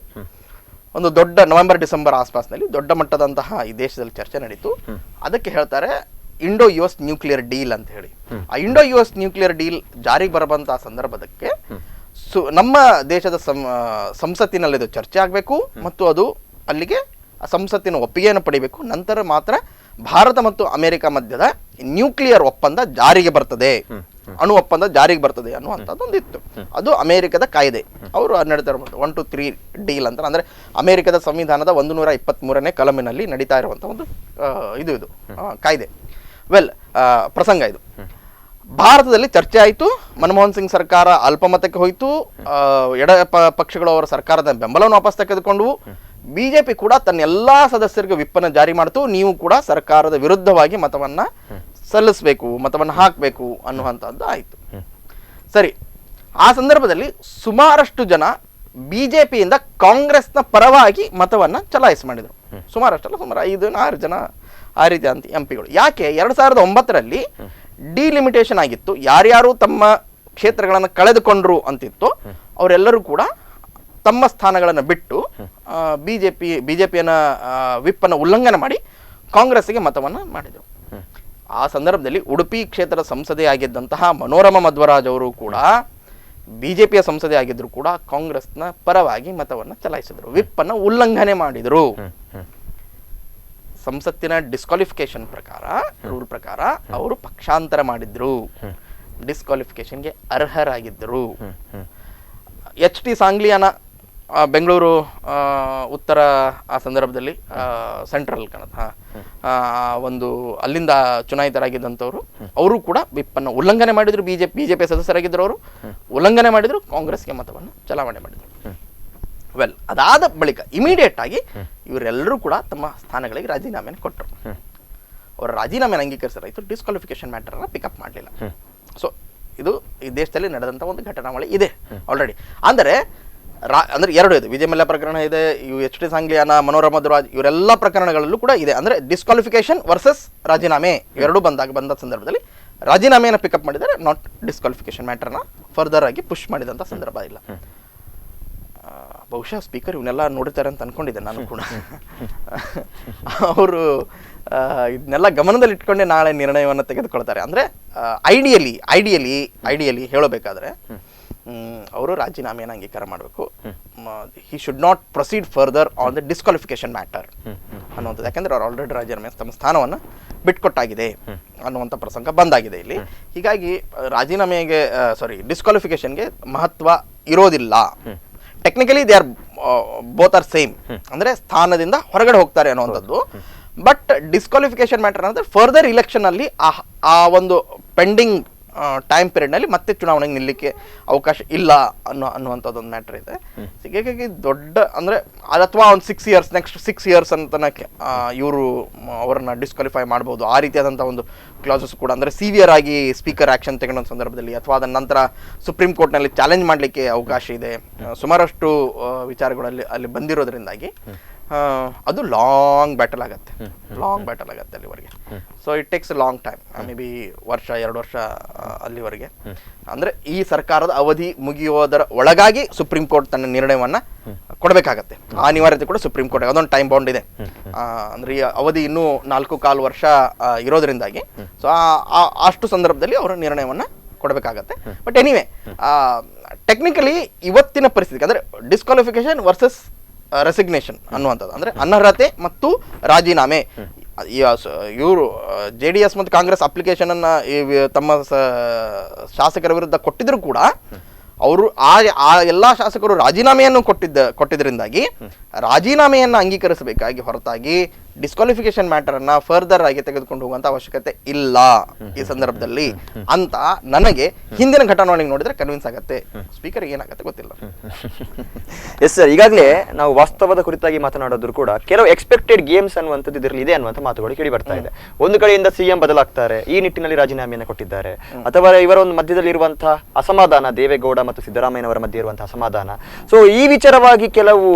ಒಂದು ದೊಡ್ಡ ನವೆಂಬರ್-ಡಿಸೆಂಬರ್ ಆಸ್ಪಾಸ್ನಲ್ಲಿ ದೊಡ್ಡ ಮಟ್ಟದಂತಹ ಈ ದೇಶದಲ್ಲಿ ಚರ್ಚೆ ನಡೀತು. ಅದಕ್ಕೆ ಹೇಳ್ತಾರೆ ಇಂಡೋ US ನ್ಯೂಕ್ಲಿಯರ್ ಡೀಲ್ ಅಂತ ಹೇಳಿ. ಆ ಇಂಡೋ US ನ್ಯೂಕ್ಲಿಯರ್ ಡೀಲ್ ಜಾರಿಗೆ ಬರಬಂತಹ ಸಂದರ್ಭದಕ್ಕೆ ನಮ್ಮ ದೇಶದ ಸಂಸತ್ತಿನಲ್ಲಿ ಇದು ಚರ್ಚೆ ಆಗಬೇಕು ಮತ್ತು ಅದು ಅಲ್ಲಿಗೆ ಸಂಸತ್ತಿನ ಒಪ್ಪಿಗೆಯನ್ನು ಪಡಿಬೇಕು. ನಂತರ ಮಾತ್ರ ಭಾರತ ಮತ್ತು ಅಮೆರಿಕ ಮಧ್ಯದ ನ್ಯೂಕ್ಲಿಯರ್ ಒಪ್ಪಂದ ಜಾರಿಗೆ ಬರ್ತದೆ, ಅಣು ಒಪ್ಪಂದ ಜಾರಿಗೆ ಬರ್ತದೆ ಅನ್ನುವಂಥದ್ದು ಒಂದಿತ್ತು. ಅದು ಅಮೆರಿಕದ ಕಾಯ್ದೆ. ಅವರು ನಡೀತಾ 1 to 3 ಡೀಲ್ ಅಂತ, ಅಂದ್ರೆ ಅಮೆರಿಕದ ಸಂವಿಧಾನದ 123ನೇ ಕಲಮಿನಲ್ಲಿ ನಡೀತಾ ಇರುವಂತಹ ಒಂದು ಇದು ಕಾಯ್ದೆ. ವೆಲ್, ಪ್ರಸಂಗ ಇದು ಭಾರತದಲ್ಲಿ ಚರ್ಚೆ ಆಯಿತು. ಮನಮೋಹನ್ ಸಿಂಗ್ ಸರ್ಕಾರ ಅಲ್ಪಮತಕ್ಕೆ ಹೋಯಿತು. ಎಡ ಪಕ್ಷಗಳು ಅವರ ಸರ್ಕಾರದ ಬೆಂಬಲವನ್ನು ವಾಪಸ್ ತೆಗೆದುಕೊಂಡವು. ಬಿಜೆಪಿ ಕೂಡ ತನ್ನ ಎಲ್ಲಾ ಸದಸ್ಯರಿಗೆ ವಿಪ್ಪನ್ನು ಜಾರಿ ಮಾಡಿತು. ನೀವು ಕೂಡ ಸರ್ಕಾರದ ವಿರುದ್ಧವಾಗಿ ಮತವನ್ನ ಸಲ್ಲಿಸಬೇಕು, ಮತವನ್ನು ಹಾಕಬೇಕು ಅನ್ನುವಂಥದ್ದು ಆಯಿತು. ಸರಿ, ಆ ಸಂದರ್ಭದಲ್ಲಿ ಸುಮಾರಷ್ಟು ಜನ ಬಿಜೆಪಿಯಿಂದ ಕಾಂಗ್ರೆಸ್ನ ಪರವಾಗಿ ಮತವನ್ನ ಚಲಾಯಿಸಿ ಮಾಡಿದರು. ಸುಮಾರು 5-6 ಜನ ಆ ರೀತಿ ಅಂತ ಎಂಪಿಗಳು. ಯಾಕೆ? 2009ರಲ್ಲಿ ಡಿಲಿಮಿಟೇಷನ್ ಆಗಿತ್ತು. ಯಾರ್ಯಾರು ತಮ್ಮ ಕ್ಷೇತ್ರಗಳನ್ನು ಕಳೆದುಕೊಂಡ್ರು ಅಂತಿತ್ತು ಅವರೆಲ್ಲರೂ ಕೂಡ ತಮ್ಮ ಸ್ಥಾನಗಳನ್ನು ಬಿಟ್ಟು ಬಿಜೆಪಿಯನ್ನ ವಿಪ್ಪನ್ನು ಉಲ್ಲಂಘನೆ ಮಾಡಿ ಕಾಂಗ್ರೆಸ್ಗೆ ಮತವನ್ನು ಮಾಡಿದರು. ಆ ಸಂದರ್ಭದಲ್ಲಿ ಉಡುಪಿ ಕ್ಷೇತ್ರದ ಸಂಸದೆ ಆಗಿದ್ದಂತಹ ಮನೋರಮಾ ಮಧ್ವರಾಜ್ ಅವರು ಕೂಡ ಬಿಜೆಪಿಯ ಸಂಸದೆ ಆಗಿದ್ರು ಕೂಡ ಕಾಂಗ್ರೆಸ್ನ ಪರವಾಗಿ ಮತವನ್ನು ಚಲಾಯಿಸಿದರು, ವಿಪ್ಪನ್ನು ಉಲ್ಲಂಘನೆ ಮಾಡಿದರು. ಸಂಸತ್ತಿನ ಡಿಸ್ಕ್ವಾಲಿಫಿಕೇಶನ್ ಪ್ರಕಾರ, ರೂಲ್ ಪ್ರಕಾರ ಅವರು ಪಕ್ಷಾಂತರ ಮಾಡಿದ್ರು, ಡಿಸ್ಕ್ವಾಲಿಫಿಕೇಶನ್ಗೆ ಅರ್ಹರಾಗಿದ್ದರು. HT ಸಾಂಗ್ಲಿಯಾನ ಬೆಂಗಳೂರು ಉತ್ತರ ಆ ಸಂದರ್ಭದಲ್ಲಿ ಸೆಂಟ್ರಲ್ ಒಂದು ಅಲ್ಲಿಂದ ಚುನಾಯಿತರಾಗಿದ್ದಂಥವ್ರು, ಅವರು ಕೂಡ ವಿಪ್ಪನ್ನು ಉಲ್ಲಂಘನೆ ಮಾಡಿದ್ರು. ಬಿಜೆಪಿ ಸದಸ್ಯರಾಗಿದ್ದರು, ಅವರು ಉಲ್ಲಂಘನೆ ಮಾಡಿದ್ರು, ಕಾಂಗ್ರೆಸ್ಗೆ ಮತವನ್ನು ಚಲಾವಣೆ ಮಾಡಿದ್ರು. ವೆಲ್, ಅದಾದ ಬಳಿಕ ಇಮಿಡಿಯೇಟ್ ಆಗಿ ಇವರೆಲ್ಲರೂ ಕೂಡ ತಮ್ಮ ಸ್ಥಾನಗಳಿಗೆ ರಾಜೀನಾಮೆಯನ್ನು ಕೊಟ್ಟರು. ಅವರ ರಾಜೀನಾಮೆಯನ್ನು ಅಂಗೀಕರಿಸಲಾಯಿತು, ಡಿಸ್ಕ್ವಾಲಿಫಿಕೇಶನ್ ಮ್ಯಾಟರ್ನ ಪಿಕಪ್ ಮಾಡಲಿಲ್ಲ. ಸೊ ಇದು ಈ ದೇಶದಲ್ಲಿ ನಡೆದಂಥ ಒಂದು ಘಟನಾವಳಿ ಇದೆ ಆಲ್ರೆಡಿ. ಅಂದರೆ ಎರಡು ಇದೆ, ವಿಜಯ ಮಲ್ಯ ಪ್ರಕರಣ ಇದೆ, HT ಸಾಂಗ್ಲಿಯಾನ, ಮನೋರಮಾ ಮಧ್ವರಾಜ್ ಇವರೆಲ್ಲ ಪ್ರಕರಣಗಳಲ್ಲೂ ಕೂಡ ಇದೆ. ಅಂದರೆ ಡಿಸ್ಕ್ವಾಲಿಫಿಕೇಶನ್ ವರ್ಸಸ್ ರಾಜೀನಾಮೆ ಎರಡೂ ಬಂದ ಸಂದರ್ಭದಲ್ಲಿ ರಾಜೀನಾಮೆಯನ್ನು ಪಿಕಪ್ ಮಾಡಿದರೆ, ನಾಟ್ ಡಿಸ್ಕ್ವಾಲಿಫಿಕೇಶನ್ ಮ್ಯಾಟರ್ನ ಫರ್ದರ್ ಆಗಿ ಪುಷ್ ಮಾಡಿದಂಥ ಸಂದರ್ಭ ಇಲ್ಲ. ಬಹುಶಃ ಸ್ಪೀಕರ್ ಇವನ್ನೆಲ್ಲ ನೋಡ್ತಾರೆ ಅಂತ ಅನ್ಕೊಂಡಿದ್ದೆ ನಾನು ಕೂಡ. ಅವರು ಇದನ್ನೆಲ್ಲ ಗಮನದಲ್ಲಿ ಇಟ್ಕೊಂಡೆ ನಾಳೆ ನಿರ್ಣಯವನ್ನು ತೆಗೆದುಕೊಳ್ತಾರೆ. ಅಂದರೆ ಐಡಿಯಲಿ ಹೇಳಬೇಕಾದ್ರೆ ಅವರು ರಾಜೀನಾಮೆಯನ್ನು ಅಂಗೀಕಾರ ಮಾಡಬೇಕು. He should not proceed further on the disqualification matter ಅನ್ನುವಂಥದ್ದು. ಯಾಕಂದ್ರೆ ಅವ್ರು ಆಲ್ರೆಡಿ ರಾಜೀನಾಮೆ ತಮ್ಮ ಸ್ಥಾನವನ್ನು ಬಿಟ್ಕೊಟ್ಟಾಗಿದೆ ಅನ್ನುವಂಥ ಪ್ರಸಂಗ ಬಂದಾಗಿದೆ ಇಲ್ಲಿ. ಹೀಗಾಗಿ ಡಿಸ್ಕ್ವಾಲಿಫಿಕೇಶನ್ಗೆ ಮಹತ್ವ ಇರೋದಿಲ್ಲ. Technically they are both are same, ಅಂದ್ರೆ ಸ್ಥಾನದಿಂದ ಹೊರಗಡೆ ಹೋಗ್ತಾರೆ ಅನ್ನುವಂಥದ್ದು. ಬಟ್ ಡಿಸ್ಕ್ವಾಲಿಫಿಕೇಶನ್ ಮ್ಯಾಟರ್ ಅಂದರೆ ಫರ್ದರ್ ಇಲೆಕ್ಷನ್ ಅಲ್ಲಿ ಆ ಒಂದು ಪೆಂಡಿಂಗ್ ಟೈಮ್ ಪೀರಿಯಡ್ನಲ್ಲಿ ಮತ್ತೆ ಚುನಾವಣೆಗೆ ನಿಲ್ಲಕ್ಕೆ ಅವಕಾಶ ಇಲ್ಲ ಅನ್ನುವಂಥದ್ದು ಒಂದು ಮ್ಯಾಟರ್ ಇದೆ. ಹೀಗಾಗಿ ದೊಡ್ಡ ಅಂದರೆ ಅಥವಾ ಒಂದು 6 years ನೆಕ್ಸ್ಟ್ 6 years ಅಂತ ಇವರು ಅವರನ್ನ ಡಿಸ್ಕ್ವಾಲಿಫೈ ಮಾಡ್ಬೋದು. ಆ ರೀತಿಯಾದಂಥ ಒಂದು ಕ್ಲಾಸಸ್ ಕೂಡ, ಅಂದರೆ ಸಿವಿಯರ್ ಆಗಿ ಸ್ಪೀಕರ್ ಆ್ಯಕ್ಷನ್ ತಗೊಂಡ ಸಂದರ್ಭದಲ್ಲಿ ಅಥವಾ ಅದರ ನಂತರ ಸುಪ್ರೀಂ ಕೋರ್ಟ್ನಲ್ಲಿ ಚಾಲೆಂಜ್ ಮಾಡಲಿಕ್ಕೆ ಅವಕಾಶ ಇದೆ. ಸುಮಾರಷ್ಟು ವಿಚಾರಗಳಲ್ಲಿ ಅಲ್ಲಿ ಬಂದಿರೋದ್ರಿಂದಾಗಿ ಅದು ಲಾಂಗ್ ಬ್ಯಾಟಲ್ ಆಗುತ್ತೆ ಅಲ್ಲಿವರೆಗೆ. So it takes a long time, may be 1-2 ವರ್ಷ ಅಲ್ಲಿವರೆಗೆ. ಅಂದ್ರೆ ಈ ಸರ್ಕಾರದ ಅವಧಿ ಮುಗಿಯೋದರ ಒಳಗಾಗಿ ಸುಪ್ರೀಂ ಕೋರ್ಟ್ ತನ್ನ ನಿರ್ಣಯವನ್ನ ಕೊಡಬೇಕಾಗತ್ತೆ. ಆ ಅನಿವಾರ್ಯತೆ ಕೂಡ ಸುಪ್ರೀಂ ಕೋರ್ಟ್, ಅದೊಂದು ಟೈಮ್ ಬೌಂಡ್ ಇದೆ. ಅಂದ್ರೆ ಈ ಅವಧಿ ಇನ್ನೂ 4-4 ವರ್ಷ ಇರೋದ್ರಿಂದಾಗಿ ಸೊ ಅಷ್ಟು ಸಂದರ್ಭದಲ್ಲಿ ಅವರ ನಿರ್ಣಯವನ್ನ ಕೊಡಬೇಕಾಗತ್ತೆ. ಬಟ್ ಎನಿವೆ, ಟೆಕ್ನಿಕಲಿ ಇವತ್ತಿನ ಪರಿಸ್ಥಿತಿ ಅಂದ್ರೆ ಡಿಸ್ಕ್ವಾಲಿಫಿಕೇಶನ್ ವರ್ಸಸ್ ರೆಸಿಗ್ನೇಷನ್ ಅನ್ನುವಂಥದ್ದು, ಅಂದ್ರೆ ಅನರ್ಹತೆ ಮತ್ತು ರಾಜೀನಾಮೆ. ಇವರು JDS ಮತ್ತು ಕಾಂಗ್ರೆಸ್ ಅಪ್ಲಿಕೇಶನ್ ಅನ್ನ ತಮ್ಮ ಶಾಸಕರ ವಿರುದ್ಧ ಕೊಟ್ಟಿದ್ರು ಕೂಡ ಅವರು ಆ ಎಲ್ಲಾ ಶಾಸಕರು ರಾಜೀನಾಮೆಯನ್ನು ಕೊಟ್ಟಿದ್ದರಿಂದಾಗಿ ರಾಜೀನಾಮೆಯನ್ನು ಅಂಗೀಕರಿಸಬೇಕಾಗಿ ಹೊರತಾಗಿ ಡಿಸ್ಕ್ವಾಲಿಫಿಕೇಶನ್ ಮ್ಯಾಟರ್ ಅನ್ನ ಫರ್ದರ್ ಆಗಿ ತೆಗೆದುಕೊಂಡು ಹೋಗುವಂತ ಅವಶ್ಯಕತೆ ಇಲ್ಲ ಈ ಸಂದರ್ಭದಲ್ಲಿ ಅಂತ ನನಗೆ ಹಿಂದಿನ ಘಟನೆಗಳಿಗೆ ನೋಡಿದ್ರೆ ಕನ್ವಿನ್ಸ್ ಆಗತ್ತೆ. ಸ್ಪೀಕರ್ ಏನಾಗತ್ತೆ ಗೊತ್ತಿಲ್ಲ. ಎಸ್ ಸರ್, ಈಗಾಗಲೇ ನಾವು ವಾಸ್ತವದ ಕುರಿತಾಗಿ ಮಾತನಾಡೋದ್ರು ಕೂಡ ಕೆಲವು ಎಕ್ಸ್ಪೆಕ್ಟೆಡ್ ಗೇಮ್ಸ್ ಅನ್ನುವಂಥದ್ದು ಇದರಲ್ಲಿ ಇದೆ ಅನ್ನುವಂಥ ಮಾತುಗಳು ಕೇಳಿ ಬರ್ತಾ ಇದೆ. ಒಂದು ಕಡೆಯಿಂದ ಸಿಎಂ ಬದಲಾಗ್ತಾರೆ, ಈ ನಿಟ್ಟಿನಲ್ಲಿ ರಾಜೀನಾಮೆಯನ್ನು ಕೊಟ್ಟಿದ್ದಾರೆ, ಅಥವಾ ಇವರ ಒಂದು ಮಧ್ಯದಲ್ಲಿ ಇರುವಂತಹ ಅಸಮಾಧಾನ, ದೇವೇಗೌಡ ಮತ್ತು ಸಿದ್ದರಾಮಯ್ಯನವರ ಮಧ್ಯೆ ಇರುವಂತಹ ಅಸಮಾಧಾನ, ಸೊ ಈ ವಿಚಾರವಾಗಿ ಕೆಲವು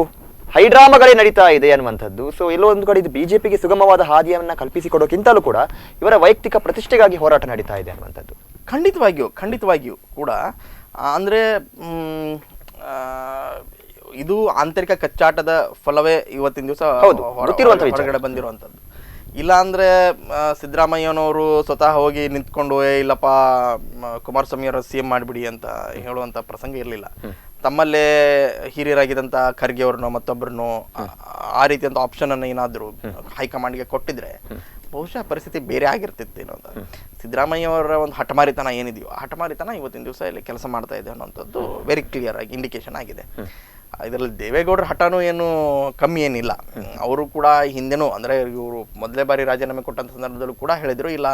ಹೈಡ್ರಾಮಾಗಳೇ ನಡೀತಾ ಇದೆ ಅನ್ನುವಂಥದ್ದು. ಸೊ ಎಲ್ಲೋ ಒಂದು ಕಡೆ ಇದು ಬಿಜೆಪಿಗೆ ಸುಗಮವಾದ ಹಾದಿಯನ್ನ ಕಲ್ಪಿಸಿಕೊಡೋಕ್ಕಿಂತಲೂ ಕೂಡ ಇವರ ವೈಯಕ್ತಿಕ ಪ್ರತಿಷ್ಠೆಗಾಗಿ ಹೋರಾಟ ನಡೀತಾ ಇದೆ ಅನ್ನುವಂಥದ್ದು. ಖಂಡಿತವಾಗಿಯೂ ಕೂಡ ಅಂದ್ರೆ ಇದು ಆಂತರಿಕ ಕಚ್ಚಾಟದ ಫಲವೇ ಇವತ್ತಿನ ದಿವಸ ಹೊರಗಡೆ ಬಂದಿರುವಂಥದ್ದು. ಇಲ್ಲ ಅಂದ್ರೆ ಸಿದ್ದರಾಮಯ್ಯನವರು ಸ್ವತಃ ಹೋಗಿ ನಿಂತ್ಕೊಂಡು ಇಲ್ಲಪ್ಪ ಕುಮಾರಸ್ವಾಮಿ ಅವರ CM ಮಾಡಿಬಿಡಿ ಅಂತ ಹೇಳುವಂತ ಪ್ರಸಂಗ ಇರಲಿಲ್ಲ. ತಮ್ಮಲ್ಲೇ ಹಿರಿಯರಾಗಿದ್ದಂಥ ಖರ್ಗೆ ಅವ್ರನ್ನೋ ಮತ್ತೊಬ್ಬರನ್ನೋ ಆ ರೀತಿಯಂತ ಆಪ್ಷನ್ ಅನ್ನು ಏನಾದರೂ ಹೈಕಮಾಂಡ್ಗೆ ಕೊಟ್ಟಿದ್ರೆ ಬಹುಶಃ ಪರಿಸ್ಥಿತಿ ಬೇರೆ ಆಗಿರ್ತಿತ್ತು ಅನ್ನೋದು. ಸಿದ್ದರಾಮಯ್ಯ ಅವರ ಒಂದು ಹಠಮಾರಿತನ ಏನಿದೆಯೋ ಆ ಹಠಮಾರಿತನ ಇವತ್ತಿನ ದಿವಸ ಇಲ್ಲಿ ಕೆಲಸ ಮಾಡ್ತಾ ಇದೆ ಅನ್ನೋಂಥದ್ದು ವೆರಿ ಕ್ಲಿಯರ್ ಆಗಿ ಇಂಡಿಕೇಶನ್ ಆಗಿದೆ. ಇದರಲ್ಲಿ ದೇವೇಗೌಡರ ಹಠನೂ ಏನು ಕಮ್ಮಿ ಏನಿಲ್ಲ. ಅವರು ಕೂಡ ಹಿಂದೆನೂ ಅಂದ್ರೆ ಇವರು ಮೊದಲೇ ಬಾರಿ ರಾಜೀನಾಮೆ ಕೊಟ್ಟಂತ ಸಂದರ್ಭದಲ್ಲೂ ಕೂಡ ಹೇಳಿದ್ರು, ಇಲ್ಲ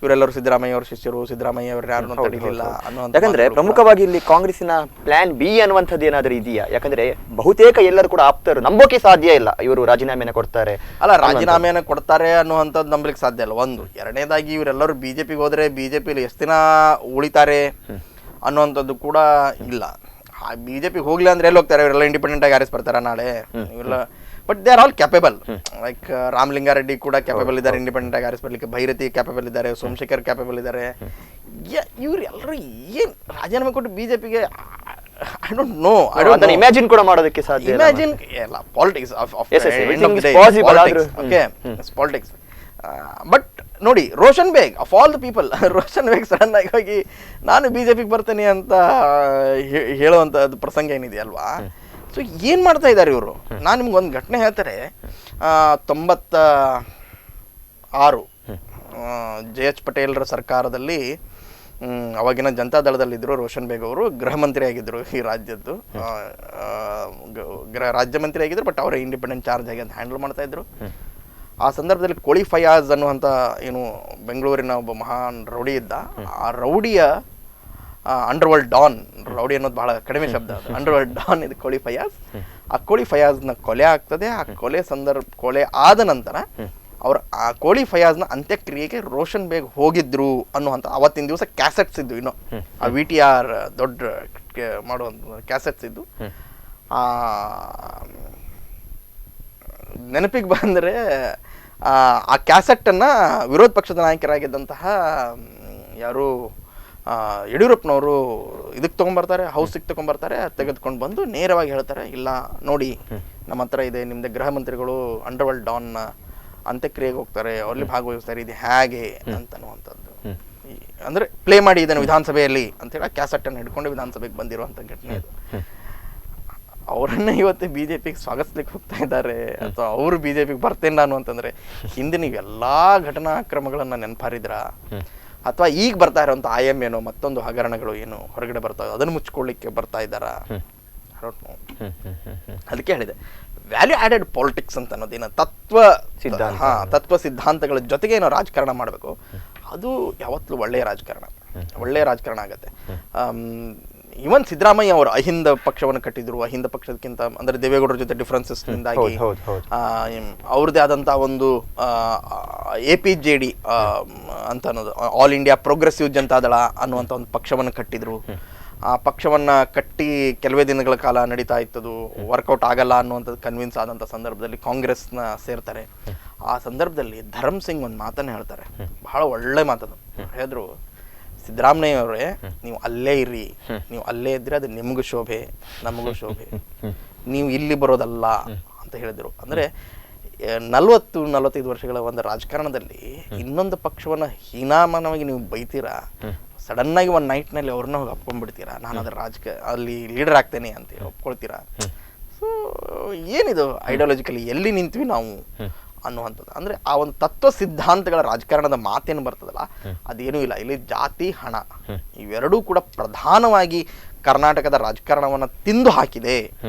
ಇವರೆಲ್ಲರೂ ಸಿದ್ದರಾಮಯ್ಯ ಅವರ ಶಿಷ್ಯರು, ಸಿದ್ದರಾಮಯ್ಯ ಅವರು ಯಾರನ್ನೂ ತಡಿಲಿಲ್ಲ ಅನ್ನುವಂಥ. ಯಾಕಂದ್ರೆ ಪ್ರಮುಖವಾಗಿ ಇಲ್ಲಿ ಕಾಂಗ್ರೆಸ್ಸಿನ ಪ್ಲಾನ್ ಬಿ ಅನ್ನುವಂಥದ್ದು ಏನಾದರೂ ಇದೆಯಾ? ಯಾಕಂದ್ರೆ ಬಹುತೇಕ ಎಲ್ಲರೂ ಕೂಡ ಆಪ್ತರು ನಂಬೋಕೆ ಸಾಧ್ಯ ಇಲ್ಲ ಇವರು ರಾಜೀನಾಮೆಯನ್ನು ಕೊಡ್ತಾರೆ. ಅಲ್ಲ, ರಾಜೀನಾಮೆಯನ್ನು ಕೊಡ್ತಾರೆ ಅನ್ನುವಂಥದ್ದು ನಂಬಲಿಕ್ಕೆ ಸಾಧ್ಯ ಇಲ್ಲ. ಒಂದು. ಎರಡನೇದಾಗಿ ಇವರೆಲ್ಲರೂ ಬಿಜೆಪಿಗೆ ಹೋದ್ರೆ ಬಿಜೆಪಿಲಿ ಎಷ್ಟು ದಿನ ಉಳಿತಾರೆ ಅನ್ನುವಂಥದ್ದು ಕೂಡ ಇಲ್ಲ. ಬಿಜೆಪಿ ಹೋಗ್ಲಿ ಅಂದ್ರೆ ಎಲ್ಲಿ ಹೋಗ್ತಾರೆ? ಇವರೆಲ್ಲ ಇಂಡಿಪೆಂಡೆಂಟ್ ಆಗಿ ಆರಿಸ್ ಬರ್ತಾರ ನಾಳೆ? ಇವೆಲ್ಲ but they are all capable. Like Ramalinga Reddy ಕೂಡ ಕ್ಯಾಪೇಬಲ್ ಇದ್ದಾರೆ ಇಂಡಿಪೆಂಡೆಂಟ್ ಆಗಿ ಆರಿಸ್ ಬರ್ಲಿಕ್ಕೆ, ಭೈರತಿ ಕ್ಯಾಪೇಬಲ್ ಇದ್ದಾರೆ, ಸೋಮಶೇಖರ್ ಕ್ಯಾಪೇಬಲ್ ಇದ್ದಾರೆ. ಇವ್ರು ಎಲ್ಲರೂ ಏನ್ ರಾಜೀನಾಮೆ ಕೊಟ್ಟು ಬಿಜೆಪಿಗೆ ಐ ಡೋಂಟ್ ನೋ, ಇಮ್ಯಾಜಿನ್ ಕೂಡ ಮಾಡೋದಕ್ಕೆ ಸಾಧ್ಯ. ಇಮ್ಯಾಜಿನ್ ಎಲ್ಲ ಪಾಲಿಟಿಕ್ಸ್ ಪಾಲಿಟಿಕ್ಸ್. ಬಟ್ ನೋಡಿ, Roshan Baig of all the people, Roshan Baig sudden ಆಗಿ ಹೋಗಿ ನಾನು ಬಿಜೆಪಿಗೆ ಬರ್ತೇನೆ ಅಂತ ಹೇಳುವಂಥದ್ದು ಪ್ರಸಂಗ ಏನಿದೆ ಅಲ್ವಾ? ಸೊ ಏನು ಮಾಡ್ತಾ ಇದ್ದಾರೆ ಇವರು? ನಾನು ನಿಮ್ಗೊಂದು ಘಟನೆ ಹೇಳ್ತಾರೆ. 96 JH ಪಟೇಲ್ರ ಸರ್ಕಾರದಲ್ಲಿ ಅವಾಗಿನ ಜನತಾದಳದಲ್ಲಿದ್ದರು ರೋಷನ್ ಬೇಗ್ ಅವರು, ಗೃಹ ಮಂತ್ರಿ ಆಗಿದ್ದರು ಈ ರಾಜ್ಯದ್ದು. ರಾಜ್ಯ ಮಂತ್ರಿ ಆಗಿದ್ರು, ಬಟ್ ಅವರೇ ಇಂಡಿಪೆಂಡೆಂಟ್ ಚಾರ್ಜ್ ಆಗಿ ಅಂತ ಹ್ಯಾಂಡಲ್ ಮಾಡ್ತಾ ಇದ್ರು. ಆ ಸಂದರ್ಭದಲ್ಲಿ ಕೋಳಿ ಫಯಾಜ್ ಅನ್ನುವಂಥ ಏನು ಬೆಂಗಳೂರಿನ ಒಬ್ಬ ಮಹಾನ್ ರೌಡಿ ಇದ್ದ. ಆ ರೌಡಿಯ ಅಂಡರ್ವರ್ಲ್ಡ್ ಡಾನ್, ರೌಡಿ ಅನ್ನೋದು ಬಹಳ ಕಡಿಮೆ ಶಬ್ದ, ಅದು ಅಂಡರ್ವರ್ಲ್ಡ್ ಡಾನ್ ಇದು ಕೋಳಿ ಫಯಾಜ್. ಆ ಕೋಳಿ ಫಯಾಜ್ನ ಕೊಲೆ ಆಗ್ತದೆ. ಆ ಕೊಲೆ ಆದ ನಂತರ ಅವ್ರ ಆ ಕೋಳಿ ಫಯಾಜ್ನ ಅಂತ್ಯಕ್ರಿಯೆಗೆ ರೋಷನ್ ಬೇಗ್ ಹೋಗಿದ್ರು ಅನ್ನುವಂಥ ಅವತ್ತಿನ ದಿವಸ ಕ್ಯಾಸೆಟ್ಸ್ ಇದ್ದು, ಇನ್ನು ಆ VTR ದೊಡ್ಡ ಮಾಡುವಂಥ ಕ್ಯಾಸೆಟ್ಸ್ ಇದ್ದು. ನೆನಪಿಗೆ ಬಂದರೆ ಆ ಕ್ಯಾಸೆಟ್ಟನ್ನು ವಿರೋಧ ಪಕ್ಷದ ನಾಯಕರಾಗಿದ್ದಂತಹ ಯಾರು ಯಡಿಯೂರಪ್ಪನವರು ಇದಕ್ಕೆ ತೊಗೊಂಬರ್ತಾರೆ, ಹೌಸಿಗೆ ತೊಗೊಂಬರ್ತಾರೆ. ತೆಗೆದುಕೊಂಡು ಬಂದು ನೇರವಾಗಿ ಹೇಳ್ತಾರೆ, ಇಲ್ಲ ನೋಡಿ ನಮ್ಮ ಹತ್ರ ಇದೆ, ನಿಮ್ಮದೇ ಗೃಹ ಮಂತ್ರಿಗಳು ಅಂಡರ್ವರ್ಲ್ಡ್ ಡಾನ್ನ ಅಂತ್ಯಕ್ರಿಯೆಗೆ ಹೋಗ್ತಾರೆ, ಅಲ್ಲಿ ಭಾಗವಹಿಸ್ತಾರೆ, ಇದು ಹೇಗೆ ಅಂತನ್ನುವಂಥದ್ದು. ಅಂದರೆ ಪ್ಲೇ ಮಾಡಿ ಇದನ್ನು ವಿಧಾನಸಭೆಯಲ್ಲಿ ಅಂತೇಳಿ ಆ ಕ್ಯಾಸೆಟ್ಟನ್ನು ಹಿಡ್ಕೊಂಡು ವಿಧಾನಸಭೆಗೆ ಬಂದಿರುವಂಥ ಘಟನೆ ಇದು. ಅವರನ್ನ ಇವತ್ತು ಬಿಜೆಪಿಗೆ ಸ್ವಾಗತಿಸ್ಲಿಕ್ಕೆ ಹೋಗ್ತಾ ಇದ್ದಾರೆ, ಅಥವಾ ಅವರು ಬಿಜೆಪಿಗೆ ಬರ್ತೇನೆ ನಾನು ಅಂತಂದ್ರೆ ಹಿಂದೆ ನೀವೆಲ್ಲಾ ಘಟನಾಕ್ರಮಗಳನ್ನ ನೆನಪಾರಿದ್ರ, ಅಥವಾ ಈಗ ಬರ್ತಾ ಇರೋಂಥ IM ಏನೋ ಮತ್ತೊಂದು ಹಗರಣಗಳು ಏನು ಹೊರಗಡೆ ಬರ್ತಾ ಅದನ್ನು ಮುಚ್ಕೊಳ್ಳಿಕ್ಕೆ ಬರ್ತಾ ಇದ್ದಾರಾ? ಅದಕ್ಕೆ ಹೇಳಿದೆ ವ್ಯಾಲ್ಯೂ ಆಡೆಡ್ ಪಾಲಿಟಿಕ್ಸ್ ಅಂತ ಅನ್ನೋದೇನ ತತ್ವ ಸಿದ್ಧಾಂತಗಳ ಜೊತೆಗೆ ಏನೋ ರಾಜಕಾರಣ ಮಾಡಬೇಕು, ಅದು ಯಾವತ್ತೂ ಒಳ್ಳೆಯ ರಾಜಕಾರಣ ಆಗತ್ತೆ. ಇವನ್ ಸಿದ್ದರಾಮಯ್ಯ ಅವರು ಅಹಿಂದ ಪಕ್ಷವನ್ನು ಕಟ್ಟಿದ್ರು. ಅಹಿಂದ ಪಕ್ಷಕ್ಕಿಂತ ಅಂದ್ರೆ ದೇವೇಗೌಡರ ಜೊತೆ ಡಿಫರೆನ್ಸಸ್ ನಿಂದಾಗಿ ಅವ್ರದ್ದೇ ಆದಂತಹ ಒಂದು APJD ಅಂತ ಅನ್ನೋದು, ಆಲ್ ಇಂಡಿಯಾ ಪ್ರೋಗ್ರೆಸಿವ್ ಜನತಾದಳ ಅನ್ನುವಂಥ ಒಂದು ಪಕ್ಷವನ್ನು ಕಟ್ಟಿದ್ರು. ಆ ಪಕ್ಷವನ್ನ ಕಟ್ಟಿ ಕೆಲವೇ ದಿನಗಳ ಕಾಲ ನಡೀತಾ ಇತ್ತದು, ವರ್ಕೌಟ್ ಆಗಲ್ಲ ಅನ್ನುವಂಥದ್ದು ಕನ್ವಿನ್ಸ್ ಆದಂಥ ಸಂದರ್ಭದಲ್ಲಿ ಕಾಂಗ್ರೆಸ್ನ ಸೇರ್ತಾರೆ. ಆ ಸಂದರ್ಭದಲ್ಲಿ ಧರ್ಮ್ ಸಿಂಗ್ ಒಂದು ಮಾತನ್ನ ಹೇಳ್ತಾರೆ, ಬಹಳ ಒಳ್ಳೆ ಮಾತದು. ಹೇಳಿದ್ರು, ಸಿದ್ದರಾಮಯ್ಯ ಅವರೇ ನೀವು ಅಲ್ಲೇ ಇರ್ರಿ, ನೀವು ಅಲ್ಲೇ ಇದ್ರೆ ಅದು ನಿಮಗೂ ಶೋಭೆ ನಮಗೂ ಶೋಭೆ, ನೀವು ಇಲ್ಲಿ ಬರೋದಲ್ಲ ಅಂತ ಹೇಳಿದ್ರು. ಅಂದ್ರೆ 40-45 ವರ್ಷಗಳ ಒಂದು ರಾಜಕಾರಣದಲ್ಲಿ ಇನ್ನೊಂದು ಪಕ್ಷವನ್ನ ಹೀನಾಮಾನವಾಗಿ ನೀವು ಬೈತೀರಾ, ಸಡನ್ ಆಗಿ ಒಂದು ನೈಟ್ ನಲ್ಲಿ ಅವ್ರನ್ನ ಹೋಗಿ ಒಪ್ಕೊಂಡ್ಬಿಡ್ತೀರಾ, ನಾನು ಅದ್ರ ಅಲ್ಲಿ ಲೀಡರ್ ಆಗ್ತೇನೆ ಅಂತ ಒಪ್ಕೊಳ್ತೀರಾ. ಸೊ ಏನಿದು ಐಡಿಯಾಲಜಿಕಲಿ ಎಲ್ಲಿ ನಿಂತ್ವಿ ನಾವು ಅನ್ನುವಂಥದ್ದು. ಅಂದ್ರೆ ಆ ಒಂದು ತತ್ವ ಸಿದ್ಧಾಂತಗಳ ರಾಜಕಾರಣದ ಮಾತೇನು ಬರ್ತದಲ್ಲ ಅದೇನೂ ಇಲ್ಲ. ಇಲ್ಲಿ ಜಾತಿ, ಹಣ ಇವೆರಡೂ ಕೂಡ ಪ್ರಧಾನವಾಗಿ ಕರ್ನಾಟಕದ ರಾಜಕಾರಣವನ್ನ ತಿಂದು ಹಾಕಿದೆ.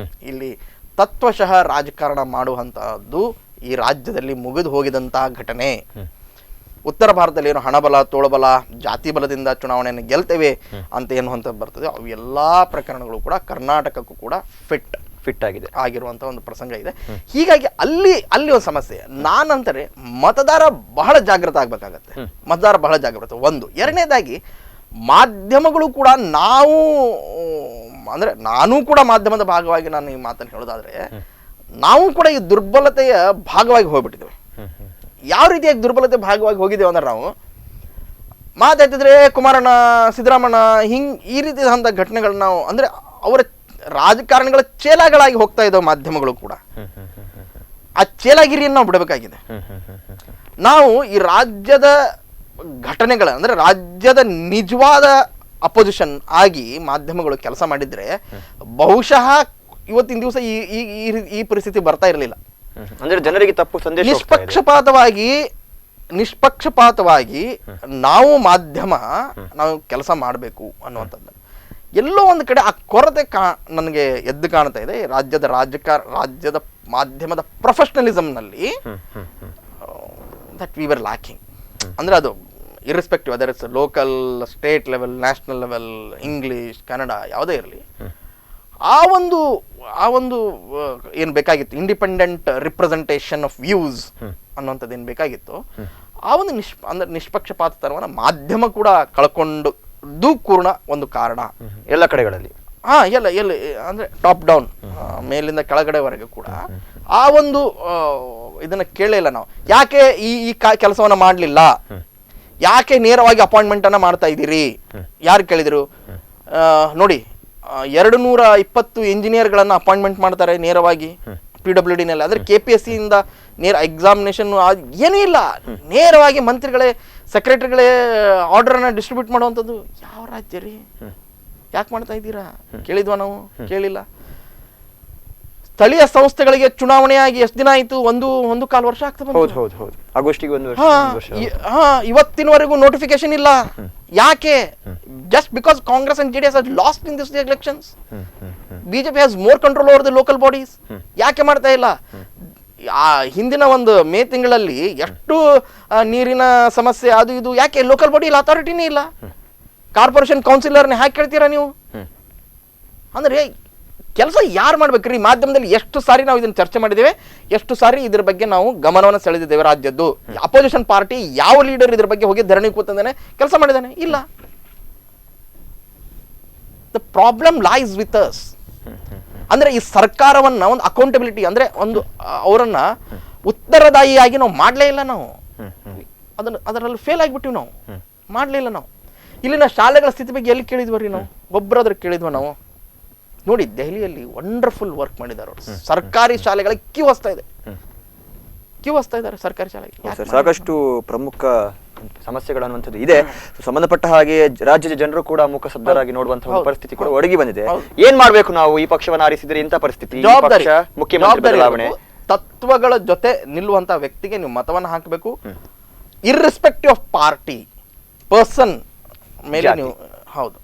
ಇಲ್ಲಿ ತತ್ವಶಃ ರಾಜಕಾರಣ ಮಾಡುವಂತಹದ್ದು ಈ ರಾಜ್ಯದಲ್ಲಿ ಮುಗಿದು ಹೋಗಿದಂತಹ ಘಟನೆ. ಉತ್ತರ ಭಾರತದಲ್ಲಿ ಏನು ಹಣಬಲ, ತೋಳಬಲ, ಜಾತಿ ಬಲದಿಂದ ಚುನಾವಣೆಯನ್ನು ಗೆಲ್ತೇವೆ ಅಂತ ಏನು ಅಂತ ಬರ್ತದೆ, ಅವು ಎಲ್ಲ ಪ್ರಕರಣಗಳು ಕೂಡ ಕರ್ನಾಟಕಕ್ಕೂ ಕೂಡ ಫಿಟ್ ಆಗಿದೆ ಆಗಿರುವಂಥ ಒಂದು ಪ್ರಸಂಗ ಇದೆ. ಹೀಗಾಗಿ ಅಲ್ಲಿ ಒಂದು ಸಮಸ್ಯೆ. ನಾನಂತಾರೆ ಮತದಾರ ಬಹಳ ಜಾಗೃತ ಆಗ್ಬೇಕಾಗತ್ತೆ. ಮತದಾರ ಬಹಳ ಜಾಗೃತ ಒಂದು. ಎರಡನೇದಾಗಿ ಮಾಧ್ಯಮಗಳು ಕೂಡ ನಾನು ಕೂಡ ಮಾಧ್ಯಮದ ಭಾಗವಾಗಿ ನಾನು ಈ ಮಾತನ್ನು ಹೇಳೋದಾದ್ರೆ, ನಾವು ಕೂಡ ಈ ದುರ್ಬಲತೆಯ ಭಾಗವಾಗಿ ಹೋಗ್ಬಿಟ್ಟಿದ್ದೇವೆ. ಯಾವ ರೀತಿಯಾಗಿ ದುರ್ಬಲತೆ ಭಾಗವಾಗಿ ಹೋಗಿದ್ದೇವೆ ಅಂದ್ರೆ, ನಾವು ಮಾತಾಡ್ತಿದ್ರೆ ಕುಮಾರಣ್ಣ, ಸಿದ್ದರಾಮಣ್ಣ ಈ ರೀತಿಯಾದಂಥ ಘಟನೆಗಳನ್ನ ನಾವು ಅಂದ್ರೆ ಅವರ ರಾಜಕಾರಣಿಗಳ ಚೇಲಾಗಳಾಗಿ ಹೋಗ್ತಾ ಇದ್ದಾವೆ ಮಾಧ್ಯಮಗಳು ಕೂಡ. ಆ ಚೇಲಾಗಿರಿಯನ್ನು ನಾವು ಬಿಡಬೇಕಾಗಿದೆ. ನಾವು ಈ ರಾಜ್ಯದ ಘಟನೆಗಳ ಅಂದ್ರೆ ರಾಜ್ಯದ ನಿಜವಾದ ಅಪೋಸಿಷನ್ ಆಗಿ ಮಾಧ್ಯಮಗಳು ಕೆಲಸ ಮಾಡಿದ್ರೆ ಬಹುಶಃ ಇವತ್ತಿನ ದಿವಸ ಈ ಪರಿಸ್ಥಿತಿ ಬರ್ತಾ ಇರಲಿಲ್ಲ. ಅಂದ್ರೆ ಜನರಿಗೆ ತಪ್ಪು ಸಂದೇಶ ನಿಷ್ಪಕ್ಷಪಾತವಾಗಿ ನಾವು ಮಾಧ್ಯಮ ನಾವು ಕೆಲಸ ಮಾಡಬೇಕು ಅನ್ನುವಂಥದ್ದು ಎಲ್ಲೋ ಒಂದು ಕಡೆ ಆ ಕೊರತೆ ನನಗೆ ಎದ್ದು ಕಾಣ್ತಾ ಇದೆ. ರಾಜ್ಯದ ಮಾಧ್ಯಮದ ಪ್ರೊಫೆಷನಲಿಸಮ್ನಲ್ಲಿ ದಟ್ ವಿ ವರ್ ಲ್ಯಾಕಿಂಗ್. ಅಂದ್ರೆ ಅದು irrespective other it's local, state level, national level, English, Kannada ಯಾವುದೇ ಇರಲಿ, ಆ ಒಂದು ಏನು ಬೇಕಾಗಿತ್ತು, ಇಂಡಿಪೆಂಡೆಂಟ್ ರಿಪ್ರೆಸೆಂಟೇಷನ್ ಆಫ್ ವ್ಯೂಸ್ ಅನ್ನುವಂಥದ್ದು ಏನು ಬೇಕಾಗಿತ್ತು, ಆ ಒಂದು ನಿಷ್ಪಕ್ಷಪಾತತನವನ್ನು ಮಾಧ್ಯಮ ಕೂಡ ಕಳ್ಕೊಂಡು ಕೂರ್ಣ ಒಂದು ಕಾರಣ ಎಲ್ಲ ಕಡೆಗಳಲ್ಲಿ. ಎಲ್ಲ ಅಂದ್ರೆ ಟಾಪ್ ಡೌನ್, ಮೇಲಿಂದ ಕೆಳಗಡೆವರೆಗೆ ಕೂಡ ಆ ಒಂದು ಇದನ್ನ ಕೇಳೇ ಇಲ್ಲ ನಾವು. ಯಾಕೆ ಈ ಕೆಲಸವನ್ನ ಮಾಡಲಿಲ್ಲ, ಯಾಕೆ ನೇರವಾಗಿ ಅಪಾಯಿಂಟ್ಮೆಂಟ್ ಅನ್ನ ಮಾಡ್ತಾ ಇದ್ದೀರಿ, ಯಾರು ಕೇಳಿದ್ರು? ನೋಡಿ, 220 ಇಂಜಿನಿಯರ್ಗಳನ್ನ ಅಪಾಯಿಂಟ್ಮೆಂಟ್ ಮಾಡ್ತಾರೆ ನೇರವಾಗಿ PWD ನಲ್ಲಿ. ಅಂದ್ರೆ KPSC ಇಂದ ನೇರ ಎಕ್ಸಾಮಿನೇಷನ್ ಏನೂ ಇಲ್ಲ, ನೇರವಾಗಿ ಮಂತ್ರಿಗಳೇ, ಸೆಕ್ರೆಟರಿಗಳೇ ಆರ್ಡರ್ ಅನ್ನ ಡಿಸ್ಟ್ರಿಬ್ಯೂಟ್ ಮಾಡುವಂಥದ್ದು. ಯಾವ ರಾಜ್ಯ ರೀ? ಯಾಕೆ ಮಾಡ್ತಾ ಇದ್ದೀರಾ? ಕೇಳಿದ್ವಾ ನಾವು? ಕೇಳಿಲ್ಲ. ಸ್ಥಳೀಯ ಸಂಸ್ಥೆಗಳಿಗೆ ಚುನಾವಣೆಯಾಗಿ ಎಷ್ಟು ದಿನ ಆಯ್ತು? ಒಂದು ಕಾಲು ವರ್ಷ ಆಗ್ತಾ ಬಂತು. ಆಗಸ್ಟಿಗೆ ಒಂದು ಇವತ್ತಿನವರೆಗೂ ನೋಟಿಫಿಕೇಶನ್ ಇಲ್ಲ. ಯಾಕೆ? Just because Congress and JDS has lost in this elections. BJP has more control over the local bodies. ಯಾಕೆ ಮಾಡ್ತಾ ಇಲ್ಲ? ಹಿಂದಿನ ಒಂದು ಮೇ ತಿಂಗಳಲ್ಲಿ ಎಷ್ಟು ನೀರಿನ ಸಮಸ್ಯೆ ಅದು ಇದು, ಯಾಕೆ ಲೋಕಲ್ ಬಾಡಿ ಅಥಾರಿಟಿನೇ ಇಲ್ಲ? ಕಾರ್ಪೊರೇಷನ್ ಕೌನ್ಸಿಲರ್ನ ಹ್ಯಾಕ್ ಕೇಳ್ತೀರಾ ನೀವು? ಅಂದ್ರೆ ಕೆಲಸ ಯಾರು ಮಾಡ್ಬೇಕ್ರಿ? ಮಾಧ್ಯಮದಲ್ಲಿ ಎಷ್ಟು ಸಾರಿ ನಾವು ಇದನ್ನ ಚರ್ಚೆ ಮಾಡಿದ್ದೇವೆ, ಎಷ್ಟು ಸಾರಿ ಇದ್ರ ಬಗ್ಗೆ ನಾವು ಗಮನವನ್ನು ಸೆಳೆದಿದ್ದೇವೆ. ರಾಜ್ಯದ್ದು ಅಪೋಸಿಷನ್ ಪಾರ್ಟಿ ಯಾವ ಲೀಡರ್ ಇದ್ರ ಬಗ್ಗೆ ಹೋಗಿ ಧರಣಿ ಕೂತಾನೆ ಕೆಲಸ ಮಾಡಿದಾನೆ? ಇಲ್ಲ. The problem lies with us. ಅಂದ್ರೆ ಈ ಸರ್ಕಾರವನ್ನ ಒಂದು ಅಕೌಂಟಬಿಲಿಟಿ ಅಂದ್ರೆ ಒಂದು ಅವರನ್ನ ಉತ್ತರದಾಯಿಯಾಗಿ ನಾವು ಮಾಡಲೇ ಇಲ್ಲ. ನಾವು ಅದರಲ್ಲಿ ಫೇಲ್ ಆಗಿಬಿಟ್ಟಿವಿ. ನಾವು ಮಾಡಲಿಲ್ಲ. ನಾವು ಇಲ್ಲಿನ ಶಾಲೆಗಳ ಸ್ಥಿತಿ ಬಗ್ಗೆ ಎಲ್ಲಿ ಕೇಳಿದ್ವಿ? ನಾವು ಒಬ್ಬರಾದ್ರೂ ಕೇಳಿದ್ವ ನಾವು? ನೋಡಿ, ದೆಹಲಿಯಲ್ಲಿ ವಂಡರ್ಫುಲ್ ವರ್ಕ್ ಮಾಡಿದ್ದಾರೆ ಅವರು. ಸರ್ಕಾರಿ ಶಾಲೆಗಳಿಗೆ ಕ್ಯೂ ಹಚ್ತಾ ಇದ್ದಾರೆ ಸರ್ಕಾರಿ ಶಾಲೆಗೆ. ಸಾಕಷ್ಟು ಪ್ರಮುಖ ಸಮಸ್ಯೆಗಳನ್ನುವಂಥದ್ದು ಇದೆ. ಸಂಬಂಧಪಟ್ಟ ಹಾಗೆ ರಾಜ್ಯದ ಜನರು ಕೂಡ ಮುಖಸಬ್ಬರಾಗಿ ನೋಡುವಂತಹ ಪರಿಸ್ಥಿತಿ ಕೂಡ ಒಡಗಿ ಬಂದಿದೆ. ಏನ್ ಮಾಡ್ಬೇಕು ನಾವು? ಈ ಪಕ್ಷವನ್ನು ಆರಿಸಿದ್ರೆ ಇಂಥ ಪರಿಸ್ಥಿತಿ, ಮುಖ್ಯಮಂತ್ರಿ ಬದಲಾವಣೆ, ತತ್ವಗಳ ಜೊತೆ ನಿಲ್ಲುವಂತಹ ವ್ಯಕ್ತಿಗೆ ನೀವು ಮತವನ್ನು ಹಾಕಬೇಕು. ಇರ್ರೆಸ್ಪೆಕ್ಟಿವ್ ಆಫ್ ಪಾರ್ಟಿ, ಪರ್ಸನ್ ಮೇಲೆ ನೀವು ಹೌದು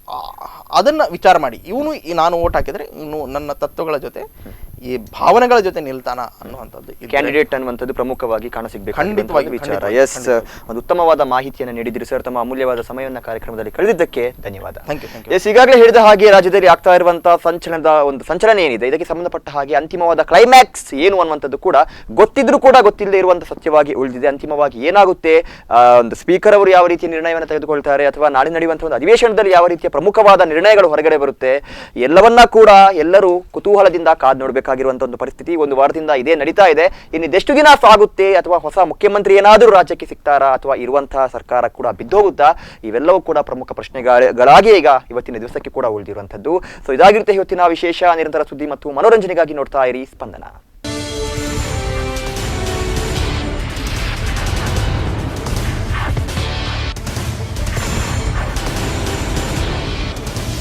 ಅದನ್ನ ವಿಚಾರ ಮಾಡಿ. ಇವನು ನಾನು ಓಟ್ ಹಾಕಿದ್ರೆ ಇವನು ನನ್ನ ತತ್ವಗಳ ಜೊತೆ ಈ ಭಾವನೆಗಳ ಜೊತೆ ನಿಲ್ತಾನ ಅನ್ನುವಂಥದ್ದು ಕ್ಯಾಂಡಿಡೇಟ್ ಅನ್ನುವಂಥದ್ದು ಪ್ರಮುಖವಾಗಿ ಕಾಣಸಿಗಬೇಕು ವಿಚಾರ. ಎಸ್, ಒಂದು ಉತ್ತಮವಾದ ಮಾಹಿತಿಯನ್ನು ನೀಡಿದಿರಿ ಸರ್. ತಮ್ಮ ಅಮೂಲ್ಯವಾದ ಸಮಯವನ್ನು ಕಾರ್ಯಕ್ರಮದಲ್ಲಿ ಕಳೆದಿದ್ದಕ್ಕೆ ಧನ್ಯವಾದ. ಎಸ್, ಈಗಾಗಲೇ ಹೇಳಿದ ಹಾಗೆ ರಾಜ್ಯದಲ್ಲಿ ಆಗ್ತಾ ಇರುವಂತಹ ಸಂಚಲನ ಏನಿದೆ, ಇದಕ್ಕೆ ಸಂಬಂಧಪಟ್ಟ ಹಾಗೆ ಅಂತಿಮವಾದ ಕ್ಲೈಮ್ಯಾಕ್ಸ್ ಏನು ಅನ್ನುವಂಥದ್ದು ಕೂಡ ಗೊತ್ತಿದ್ರೂ ಕೂಡ ಗೊತ್ತಿಲ್ಲದೆ ಇರುವಂತಹ ಸತ್ಯವಾಗಿ ಉಳಿದಿದೆ. ಅಂತಿಮವಾಗಿ ಏನಾಗುತ್ತೆ, ಒಂದು ಸ್ಪೀಕರ್ ಅವರು ಯಾವ ರೀತಿಯ ನಿರ್ಣಯವನ್ನು ತೆಗೆದುಕೊಳ್ತಾರೆ, ಅಥವಾ ನಾಳೆ ನಡೆಯುವಂತಹ ಒಂದು ಅಧಿವೇಶನದಲ್ಲಿ ಯಾವ ರೀತಿಯ ಪ್ರಮುಖವಾದ ನಿರ್ಣಯಗಳು ಹೊರಗಡೆ ಬರುತ್ತೆ, ಎಲ್ಲವನ್ನ ಕೂಡ ಎಲ್ಲರೂ ಕುತೂಹಲದಿಂದ ಕಾದು ನೋಡಬೇಕಾಗಿರುವಂತಹ ಒಂದು ಪರಿಸ್ಥಿತಿ ಒಂದು ವಾರದಿಂದ ಇದೇ ನಡೀತಾ ಇದೆ. ಇನ್ನಿದೆಷ್ಟು ದಿನ ಸಾಗುತ್ತೆ, ಅಥವಾ ಹೊಸ ಮುಖ್ಯಮಂತ್ರಿ ಏನಾದರೂ ರಾಜ್ಯಕ್ಕೆ ಸಿಗ್ತಾರಾ, ಅಥವಾ ಇರುವಂತಹ ಸರ್ಕಾರ ಕೂಡ ಬಿದ್ದೋಗುತ್ತಾ, ಇವೆಲ್ಲವೂ ಕೂಡ ಪ್ರಮುಖ ಪ್ರಶ್ನೆಗಳಾಗಿ ಈಗ ಇವತ್ತಿನ ದಿವಸಕ್ಕೆ ಕೂಡ ಉಳಿದಿರುವಂತದ್ದು. ಸೊ ಇದಾಗಿರುತ್ತೆ ಇವತ್ತಿನ ವಿಶೇಷ. ನಿರಂತರ ಸುದ್ದಿ ಮತ್ತು ಮನೋರಂಜನೆಗಾಗಿ ನೋಡ್ತಾ ಇರಿ ಸ್ಪಂದನ.